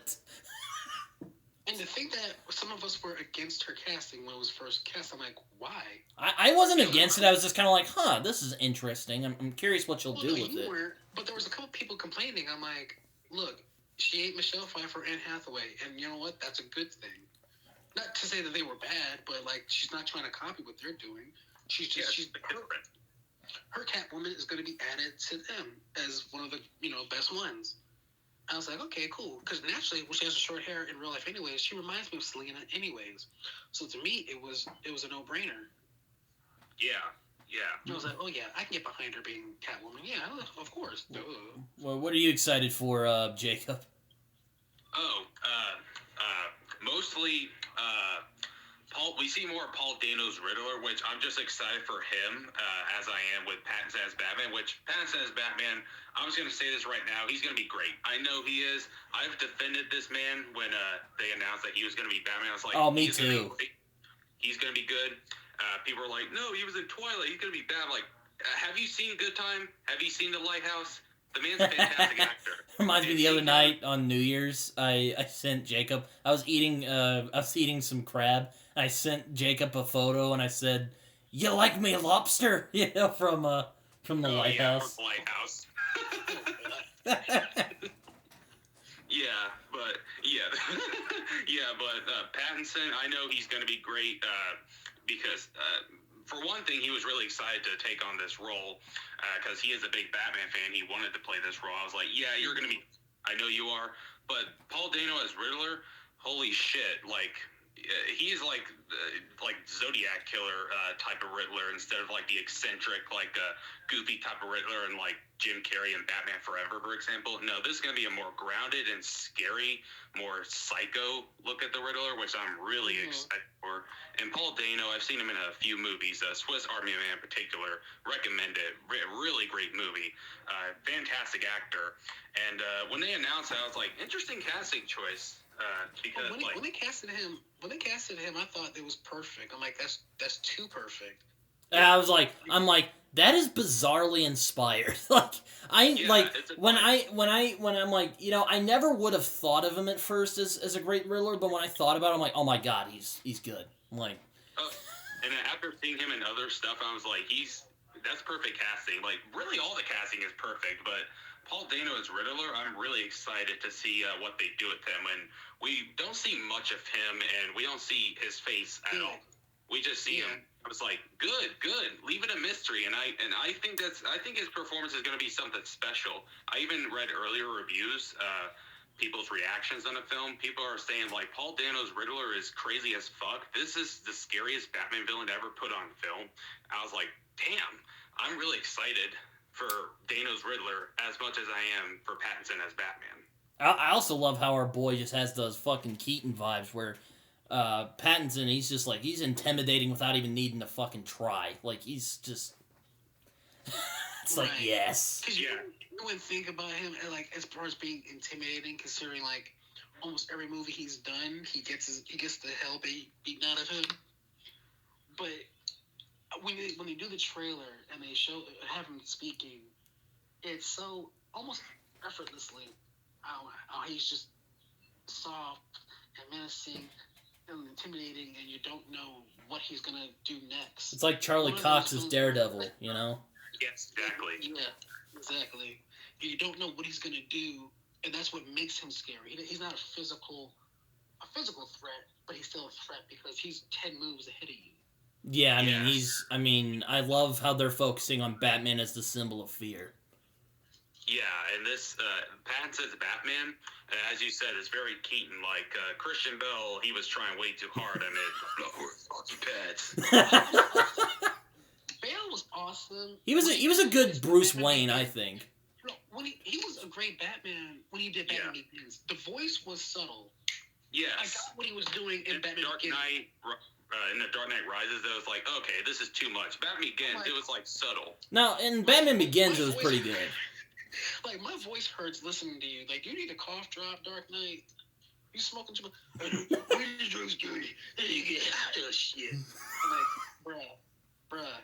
And to think that some of us were against her casting when it was first cast, I'm like, why? I wasn't against it. I was just kind of like, huh, this is interesting. I'm curious what she'll do with it. But there was a couple people complaining. I'm like, look, she ain't Michelle Pfeiffer and Hathaway, and you know what? That's a good thing. Not to say that they were bad, but like she's not trying to copy what they're doing. She's her Catwoman is going to be added to them as one of the best ones. I was like, okay, cool. Because naturally, when she has short hair in real life anyways, she reminds me of Selena anyways. So to me, it was a no-brainer. Yeah. I was like, oh yeah, I can get behind her being Catwoman. Yeah, of course. Well, what are you excited for, Jacob? Mostly, we see more of Paul Dano's Riddler, which I'm just excited for him, as I am with Pattinson as Batman, which Pattinson as Batman, I'm just going to say this right now, he's going to be great. I know he is. I've defended this man when they announced that he was going to be Batman. I was like, oh, me too. He's going to be good. People are like, no, he was in Twilight. He's going to be bad. I'm like, have you seen Good Time? Have you seen The Lighthouse? The man's a fantastic actor. Reminds me the other night on New Year's, I sent Jacob, I was eating some crab. I sent Jacob a photo and I said, "You like me, lobster?" From the Lighthouse. Yeah, from the Lighthouse. but Pattinson, I know he's going to be great because for one thing, he was really excited to take on this role because he is a big Batman fan. He wanted to play this role. I was like, yeah, you're going to be. I know you are, but Paul Dano as Riddler, holy shit! Like. He's like Zodiac killer type of Riddler instead of like the eccentric, goofy type of Riddler and like Jim Carrey and Batman Forever, for example. No, this is going to be a more grounded and scary, more psycho look at the Riddler, which I'm really excited for. And Paul Dano, I've seen him in a few movies, Swiss Army Man in particular. Recommend it. Really great movie. Fantastic actor. And when they announced that, I was like, interesting casting choice. Because when they casted him, I thought it was perfect. I'm like, that's too perfect. And I'm like, that is bizarrely inspired. When I'm like, I never would have thought of him at first as a great Riddler, but when I thought about him, I'm like, oh my god, he's good. I'm like, and then after seeing him in other stuff, I was like, that's perfect casting. Like, really, all the casting is perfect, but Paul Dano as Riddler, I'm really excited to see what they do with him. And we don't see much of him, and we don't see his face at all. We just see him. I was like, good, leave it a mystery. And I think his performance is going to be something special. I even read earlier reviews, people's reactions on the film. People are saying like, Paul Dano's Riddler is crazy as fuck. This is the scariest Batman villain ever put on film. I was like, damn, I'm really excited for Dano's Riddler as much as I am for Pattinson as Batman. I also love how our boy just has those fucking Keaton vibes where Pattinson, he's just like, he's intimidating without even needing to fucking try. Like, he's just... it's like, yes. Because you wouldn't think about him like as far as being intimidating, considering like almost every movie he's done, he gets the hell beaten out of him. But when they do the trailer and they have him speaking, it's so almost effortlessly how he's just soft and menacing and intimidating, and you don't know what he's gonna do next. It's like Charlie Cox's Daredevil, you know? Yes, exactly. Yeah, exactly. You don't know what he's gonna do, and that's what makes him scary. He's not a physical threat, but he's still a threat because he's 10 moves ahead of you. Yeah, I mean, I love how they're focusing on Batman as the symbol of fear. Yeah, and this Pattinson's Batman, as you said, is very Keaton. Like Christian Bale, he was trying way too hard. I mean, fuck you, Pats. Bale was awesome. He was a good Bruce Wayne, I think. No, when he was a great Batman when he did Batman Begins. The voice was subtle. Yes. I got what he was doing in Batman Dark Begins. Knight. In the Dark Knight Rises, it was like, okay, this is too much. Batman Begins, it was like subtle. Now, in Batman Begins, it was pretty good. Like, my voice hurts listening to you. Like, you need a cough drop, Dark Knight. You smoking too much. When your drugs dirty, then you get out of shit. I'm like, bruh.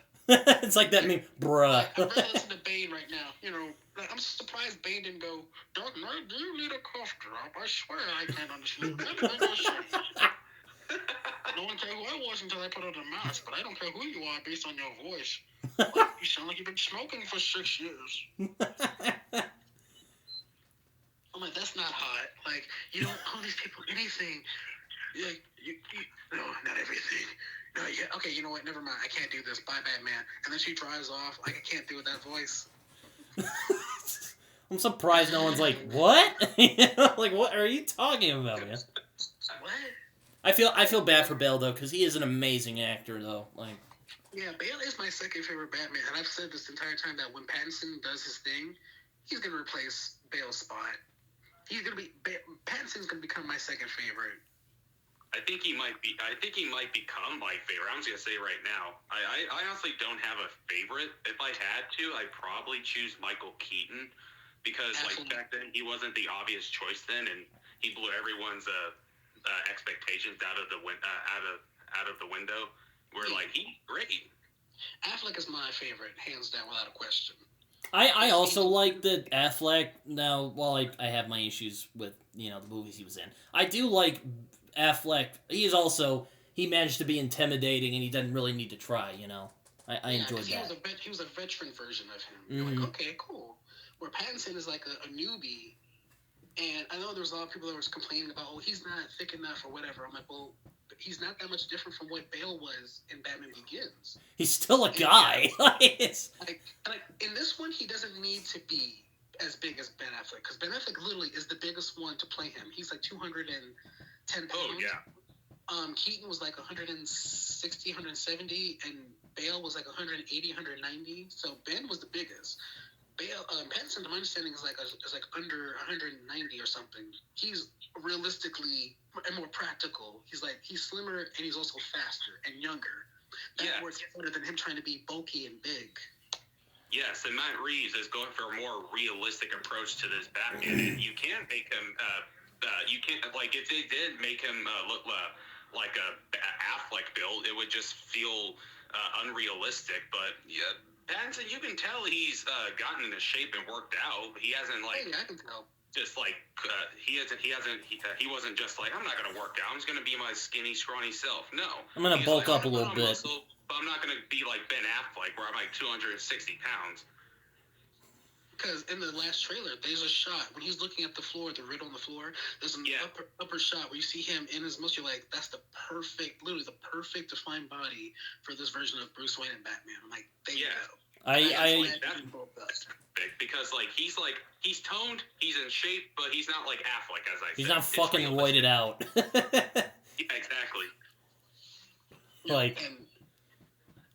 It's like that meme, bruh. Like, I'd rather listen to Bane right now. You know, like, I'm surprised Bane didn't go, Dark Knight, do you need a cough drop? I swear I can't understand. No one cares who I was until I put on the mask, but I don't care who you are based on your voice. Like, you sound like you've been smoking for 6 years. I'm like, that's not hot. Like, you don't call these people anything. Like, no, not everything. No, yeah, okay, you know what? Never mind. I can't do this. Bye, Batman. And then she drives off. Like, I can't do with that voice. I'm surprised no one's like, what? Like, what are you talking about, man? What? I feel bad for Bale, though, because he is an amazing actor, though. Like, yeah, Bale is my second favorite Batman, and I've said this entire time that when Pattinson does his thing, he's gonna replace Bale's spot. Pattinson's gonna become my second favorite. I think he might become my favorite. I'm just gonna say right now. I honestly don't have a favorite. If I had to, I'd probably choose Michael Keaton because like back then he wasn't the obvious choice then, and he blew everyone's expectations out of the window. We're like, he's great. Affleck is my favorite, hands down, without a question. I also like that Affleck. Now, while I have my issues with the movies he was in, I do like Affleck. He managed to be intimidating, and he doesn't really need to try. I enjoyed that. He was a veteran version of him. You're like, okay, cool. Where Pattinson is like a newbie. And I know there was a lot of people that was complaining about, he's not thick enough or whatever. I'm like, well, he's not that much different from what Bale was in Batman Begins. He's still a guy. Like, in this one, he doesn't need to be as big as Ben Affleck, because Ben Affleck literally is the biggest one to play him. He's like 210 pounds. Oh, yeah. Keaton was like 160, 170, and Bale was like 180, 190. So Ben was the biggest. Pattinson, to my understanding, is like under 190 or something. He's realistically and more practical. He's slimmer and he's also faster and younger. That works better than him trying to be bulky and big. Yes, and Matt Reeves is going for a more realistic approach to this Batman, and you can't make him. You can't if they did make him look like a Affleck build, it would just feel unrealistic. But yeah. Pattinson, you can tell he's gotten into shape and worked out. He hasn't I can tell. Just like he wasn't just like, I'm not gonna work out. I'm just gonna be my skinny, scrawny self. No, I'm gonna bulk up a little bit. Muscle, but I'm not gonna be like Ben Affleck, where I'm like 260 pounds. Because in the last trailer, there's a shot when he's looking at the floor, the riddle on the floor. There's an upper shot where you see him in his muscle. You're like, that's literally the perfect defined body for this version of Bruce Wayne and Batman. I'm like, there you go. Because he's toned, he's in shape, but he's not like Affleck, as I said. He's not fucking roided out. Yeah, exactly.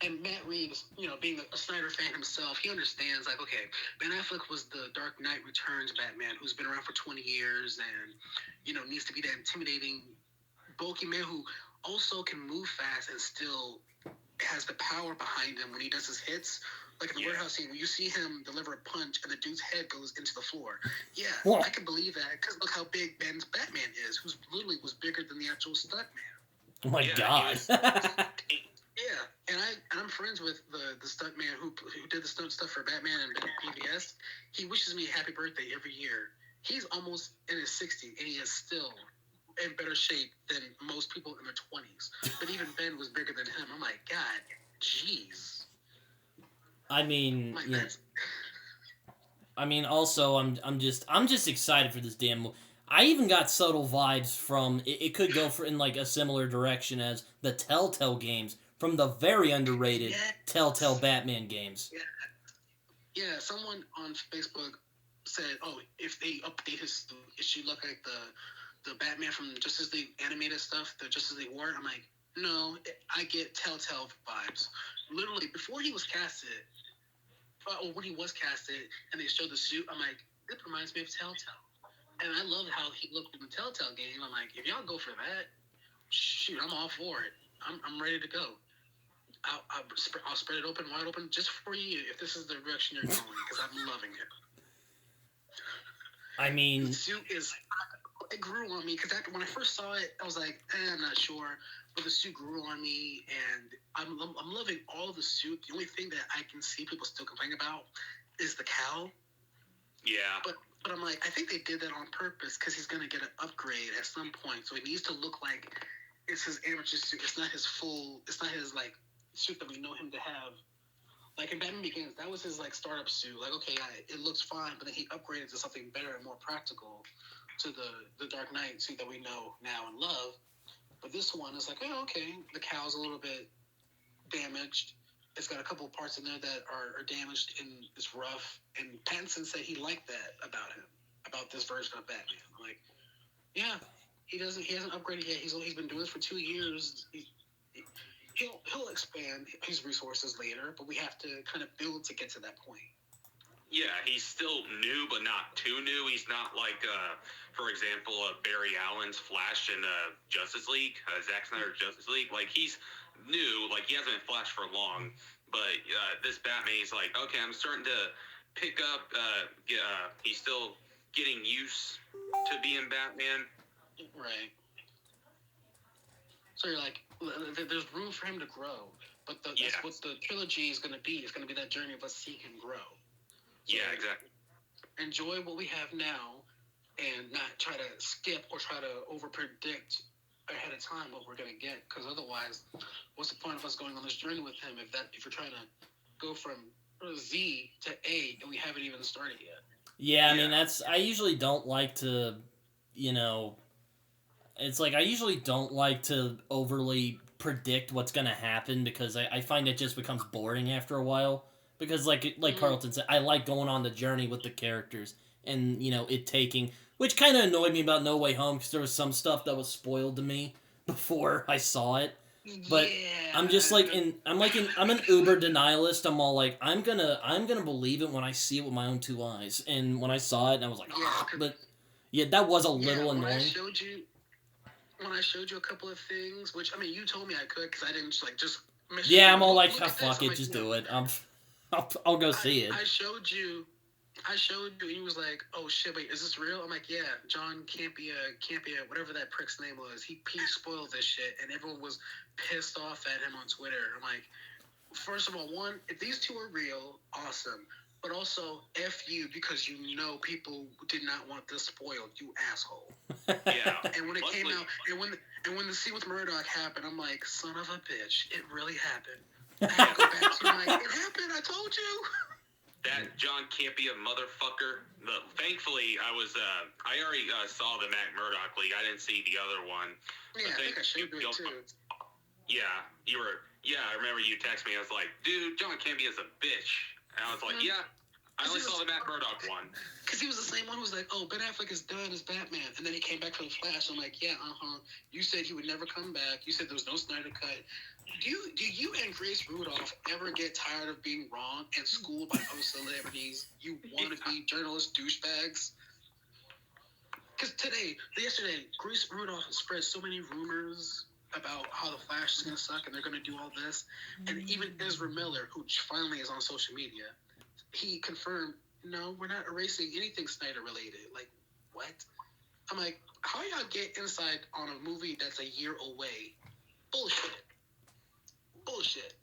And Matt Reeves, being a Snyder fan himself, he understands, like, okay, Ben Affleck was the Dark Knight Returns Batman who's been around for 20 years and, needs to be that intimidating, bulky man who also can move fast and still has the power behind him when he does his hits. Like in the warehouse scene, when you see him deliver a punch and the dude's head goes into the floor. Yeah, Whoa. I can believe that because look how big Ben's Batman is, who's literally was bigger than the actual stuntman. Oh my god. Yeah, and I'm friends with the stuntman who did the stunt stuff for Batman and PBS. He wishes me a happy birthday every year. He's almost in his 60s, and he is still in better shape than most people in their 20s. But even Ben was bigger than him. I'm like, God, jeez. I mean, Like, yeah. I mean, also, I'm just excited for this damn movie. I even got subtle vibes from it could go in like a similar direction as the Telltale games from the very underrated Telltale Batman games. Yeah, someone on Facebook said, "Oh, if they update it should look like the Batman from Justice League animated stuff, the Justice League War." I'm like, no, I get Telltale vibes. Literally, before he was casted, or when he was casted, and they showed the suit, I'm like, this reminds me of Telltale. And I love how he looked in the Telltale game. I'm like, if y'all go for that, shoot, I'm all for it. I'm ready to go. I'll spread it wide open, just for you if this is the direction you're going, because I'm loving it. I mean, the suit it grew on me because when I first saw it, I was like, I'm not sure, but the suit grew on me, and I'm loving all of the suit. The only thing that I can see people still complaining about is the cowl. Yeah. But I'm like, I think they did that on purpose because he's gonna get an upgrade at some point, so it needs to look like it's his amateur suit. It's not his like suit that we know him to have. Like in Batman Begins, that was his like startup suit. Like, okay, it looks fine, but then he upgraded to something better and more practical to the Dark Knight suit that we know now and love. But this one is like, oh, okay, the cowl's a little bit damaged. It's got a couple of parts in there that are damaged and it's rough. And Pattinson said he liked that about him, about this version of Batman. I'm like, yeah, he hasn't upgraded yet. He's been doing this for 2 years. He'll expand his resources later, but we have to kind of build to get to that point. Yeah, he's still new, but not too new. He's not like, for example, Barry Allen's Flash in Justice League, Zack Snyder's Justice League. Like, he's new. Like, he hasn't been Flash for long. But this Batman, he's like, okay, I'm starting to pick up. He's still getting used to being Batman. Right. So you're like, there's room for him to grow. But that's what the trilogy is going to be. It's going to be that journey of us seeing him grow. So yeah, exactly. Enjoy what we have now and not try to skip or try to over-predict ahead of time what we're going to get. Because otherwise, what's the point of us going on this journey with him if you're trying to go from Z to A and we haven't even started yet? Yeah, I mean, I usually don't like to, it's like I usually don't like to overly predict what's going to happen because I find it just becomes boring after a while. Because, like Carlton said, I like going on the journey with the characters and, it taking... Which kind of annoyed me about No Way Home because there was some stuff that was spoiled to me before I saw it. But I'm just like... I'm an uber denialist. I'm all like, I'm gonna believe it when I see it with my own two eyes. And when I saw it, and I was like, but... Yeah, that was a little annoying. When I showed you a couple of things, which, I mean, you told me I could because I didn't just... Yeah, I'm all like, fuck it, just do it. I'll go see it. I showed you, and he was like, "Oh shit, wait, is this real?" I'm like, "Yeah, John Campia, whatever that prick's name was, he spoiled this shit, and everyone was pissed off at him on Twitter." I'm like, first of all, one, if these two are real, awesome, but also F you because people did not want this spoiled, you asshole. Yeah. And when it came out, and when the scene with Murdoch happened, I'm like, son of a bitch, it really happened. I had to go back to it happened, I told you. That John Campia motherfucker. Thankfully, I already saw the Matt Murdock League. I didn't see the other one. Yeah, I think I showed you it too. Yeah, I remember you texted me. I was like, dude, John Campia's a bitch. And I was like, yeah, I only saw the Matt Murdock one. Because he was the same one who was like, oh, Ben Affleck is done as Batman. And then he came back for The Flash. I'm like, yeah, You said he would never come back. You said there was no Snyder cut. Do you and Grace Rudolph ever get tired of being wrong and schooled by other celebrities? You want to be journalist douchebags? Because yesterday, Grace Rudolph spread so many rumors about how the Flash is gonna suck and they're gonna do all this, and even Ezra Miller, who finally is on social media, he confirmed, no, we're not erasing anything Snyder related. Like, what? I'm like, how y'all get inside on a movie that's a year away? Bullshit. Bullshit.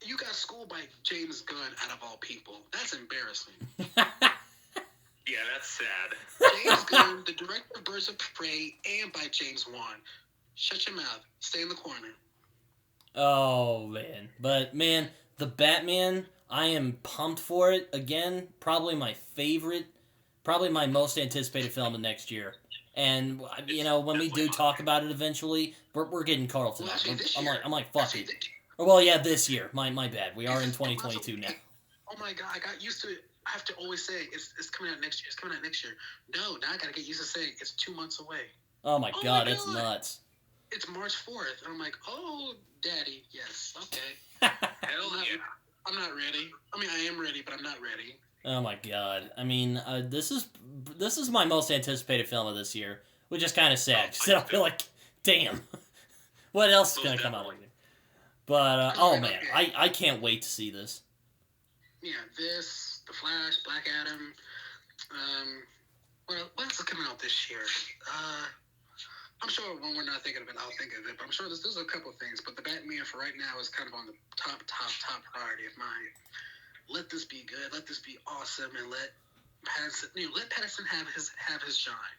You got schooled by James Gunn out of all people. That's embarrassing. Yeah, that's sad. James Gunn, the director of Birds of Prey, and by James Wan. Shut your mouth. Stay in the corner. Oh, man. But, man, the Batman, I am pumped for it. Again, probably my favorite, probably my most anticipated film of next year. And, you know, when we do talk about it eventually, we're getting Carlton. Well, actually, I'm like, fuck it. Well, yeah, this year. My bad. We are in 2022 now. Oh my god, I got used to it. I have to always say it's coming out next year. It's coming out next year. No, now I gotta get used to saying it's 2 months away. Oh my god, that's nuts. It's March 4th, and I'm like, oh, daddy, yes, okay. Hell yeah. I'm not ready. I mean, I am ready, but I'm not ready. Oh my god. I mean, this is my most anticipated film of this year, which is kind of sad. Because I feel like, damn, what else is gonna come out? But oh man, I can't wait to see this. Yeah, this, The Flash, Black Adam. What else is coming out this year? I'm sure when we're not thinking of it, I'll think of it. But I'm sure there's a couple of things. But the Batman for right now is kind of on the top priority of mine. Let this be good. Let this be awesome, and let Pattinson have his shine.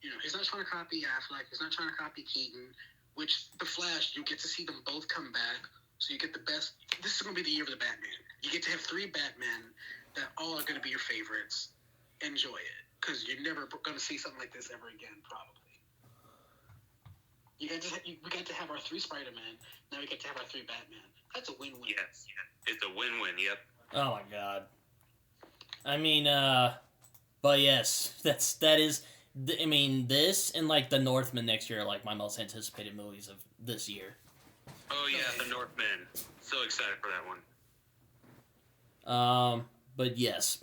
You know, he's not trying to copy Affleck. He's not trying to copy Keaton. Which the Flash, you get to see them both come back, so you get the best. This is going to be the year of the Batman. You get to have 3 Batmen that all are going to be your favorites. Enjoy it, because you're never going to see something like this ever again, probably. We got to have our 3 Spider-Men. Now we get to have our 3 Batman. That's a win-win. Yes, it's a win-win. Yep. Oh my god. I mean, but yes, that is. I mean, this and like The Northman next year are like my most anticipated movies of this year. Oh yeah, The Northman. So excited for that one. But yes.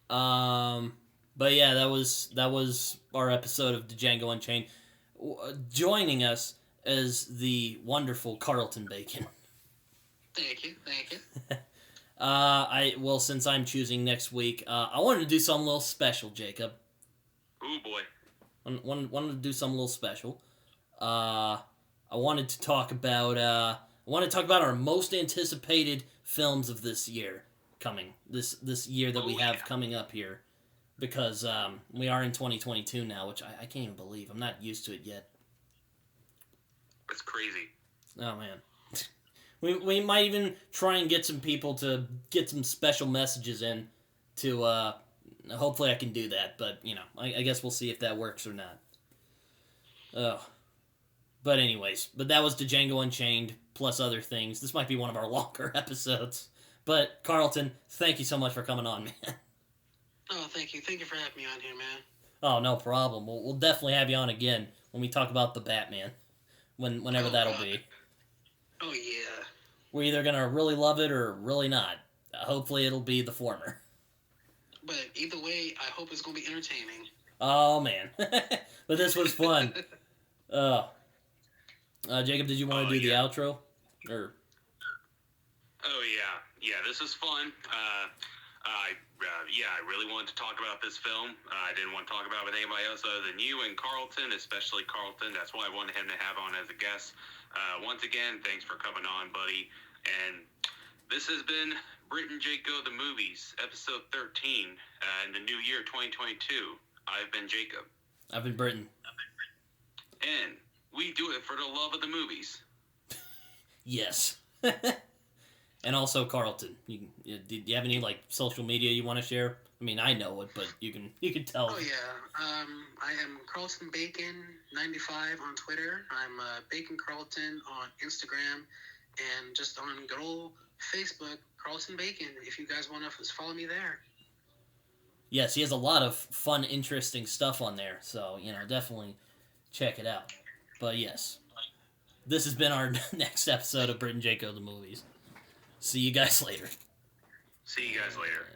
But yeah, that was our episode of Django Unchained. Joining us is the wonderful Carlton Bacon. Thank you. Since I'm choosing next week, I wanted to do something a little special, Jacob. Ooh boy. Wanted to do something a little special. I wanted to talk about our most anticipated films of this year this year that we have coming up here, because we are in 2022 now, which I can't even believe. I'm not used to it yet. That's crazy. Oh man. We might even try and get some people to get some special messages in to hopefully I can do that, but you know, I guess we'll see if that works or not. But anyways, that was Django Unchained plus other things. This might be one of our longer episodes. But Carlton, thank you so much for coming on, man. Oh, thank you. Thank you for having me on here, man. Oh, no problem. We'll definitely have you on again when we talk about the Batman. Whenever that'll be. Oh, yeah. We're either going to really love it or really not. Hopefully it'll be the former. But either way, I hope it's going to be entertaining. Oh, man. But this was fun. Jacob, did you want to do the outro? Or... Oh, yeah. Yeah, this was fun. I really wanted to talk about this film. I didn't want to talk about it with anybody else other than you and Carlton, especially Carlton. That's why I wanted him to have on as a guest. Once again, thanks for coming on, buddy. And this has been Brit and Jacob, the movies, episode 13, in the new year, 2022. I've been Jacob. I've been Britton. And we do it for the love of the movies. Yes. And also Carlton. Do you have any like social media you want to share? I mean, I know it, but you can tell. Oh yeah, I am Carlton Bacon 95 on Twitter. I'm Bacon Carlton on Instagram, and just on good old Facebook, Carlton Bacon. If you guys want to follow me there. Yes, he has a lot of fun, interesting stuff on there. So definitely check it out. But yes, this has been our next episode of Brit and Jacob the Movies. See you guys later. See you guys later.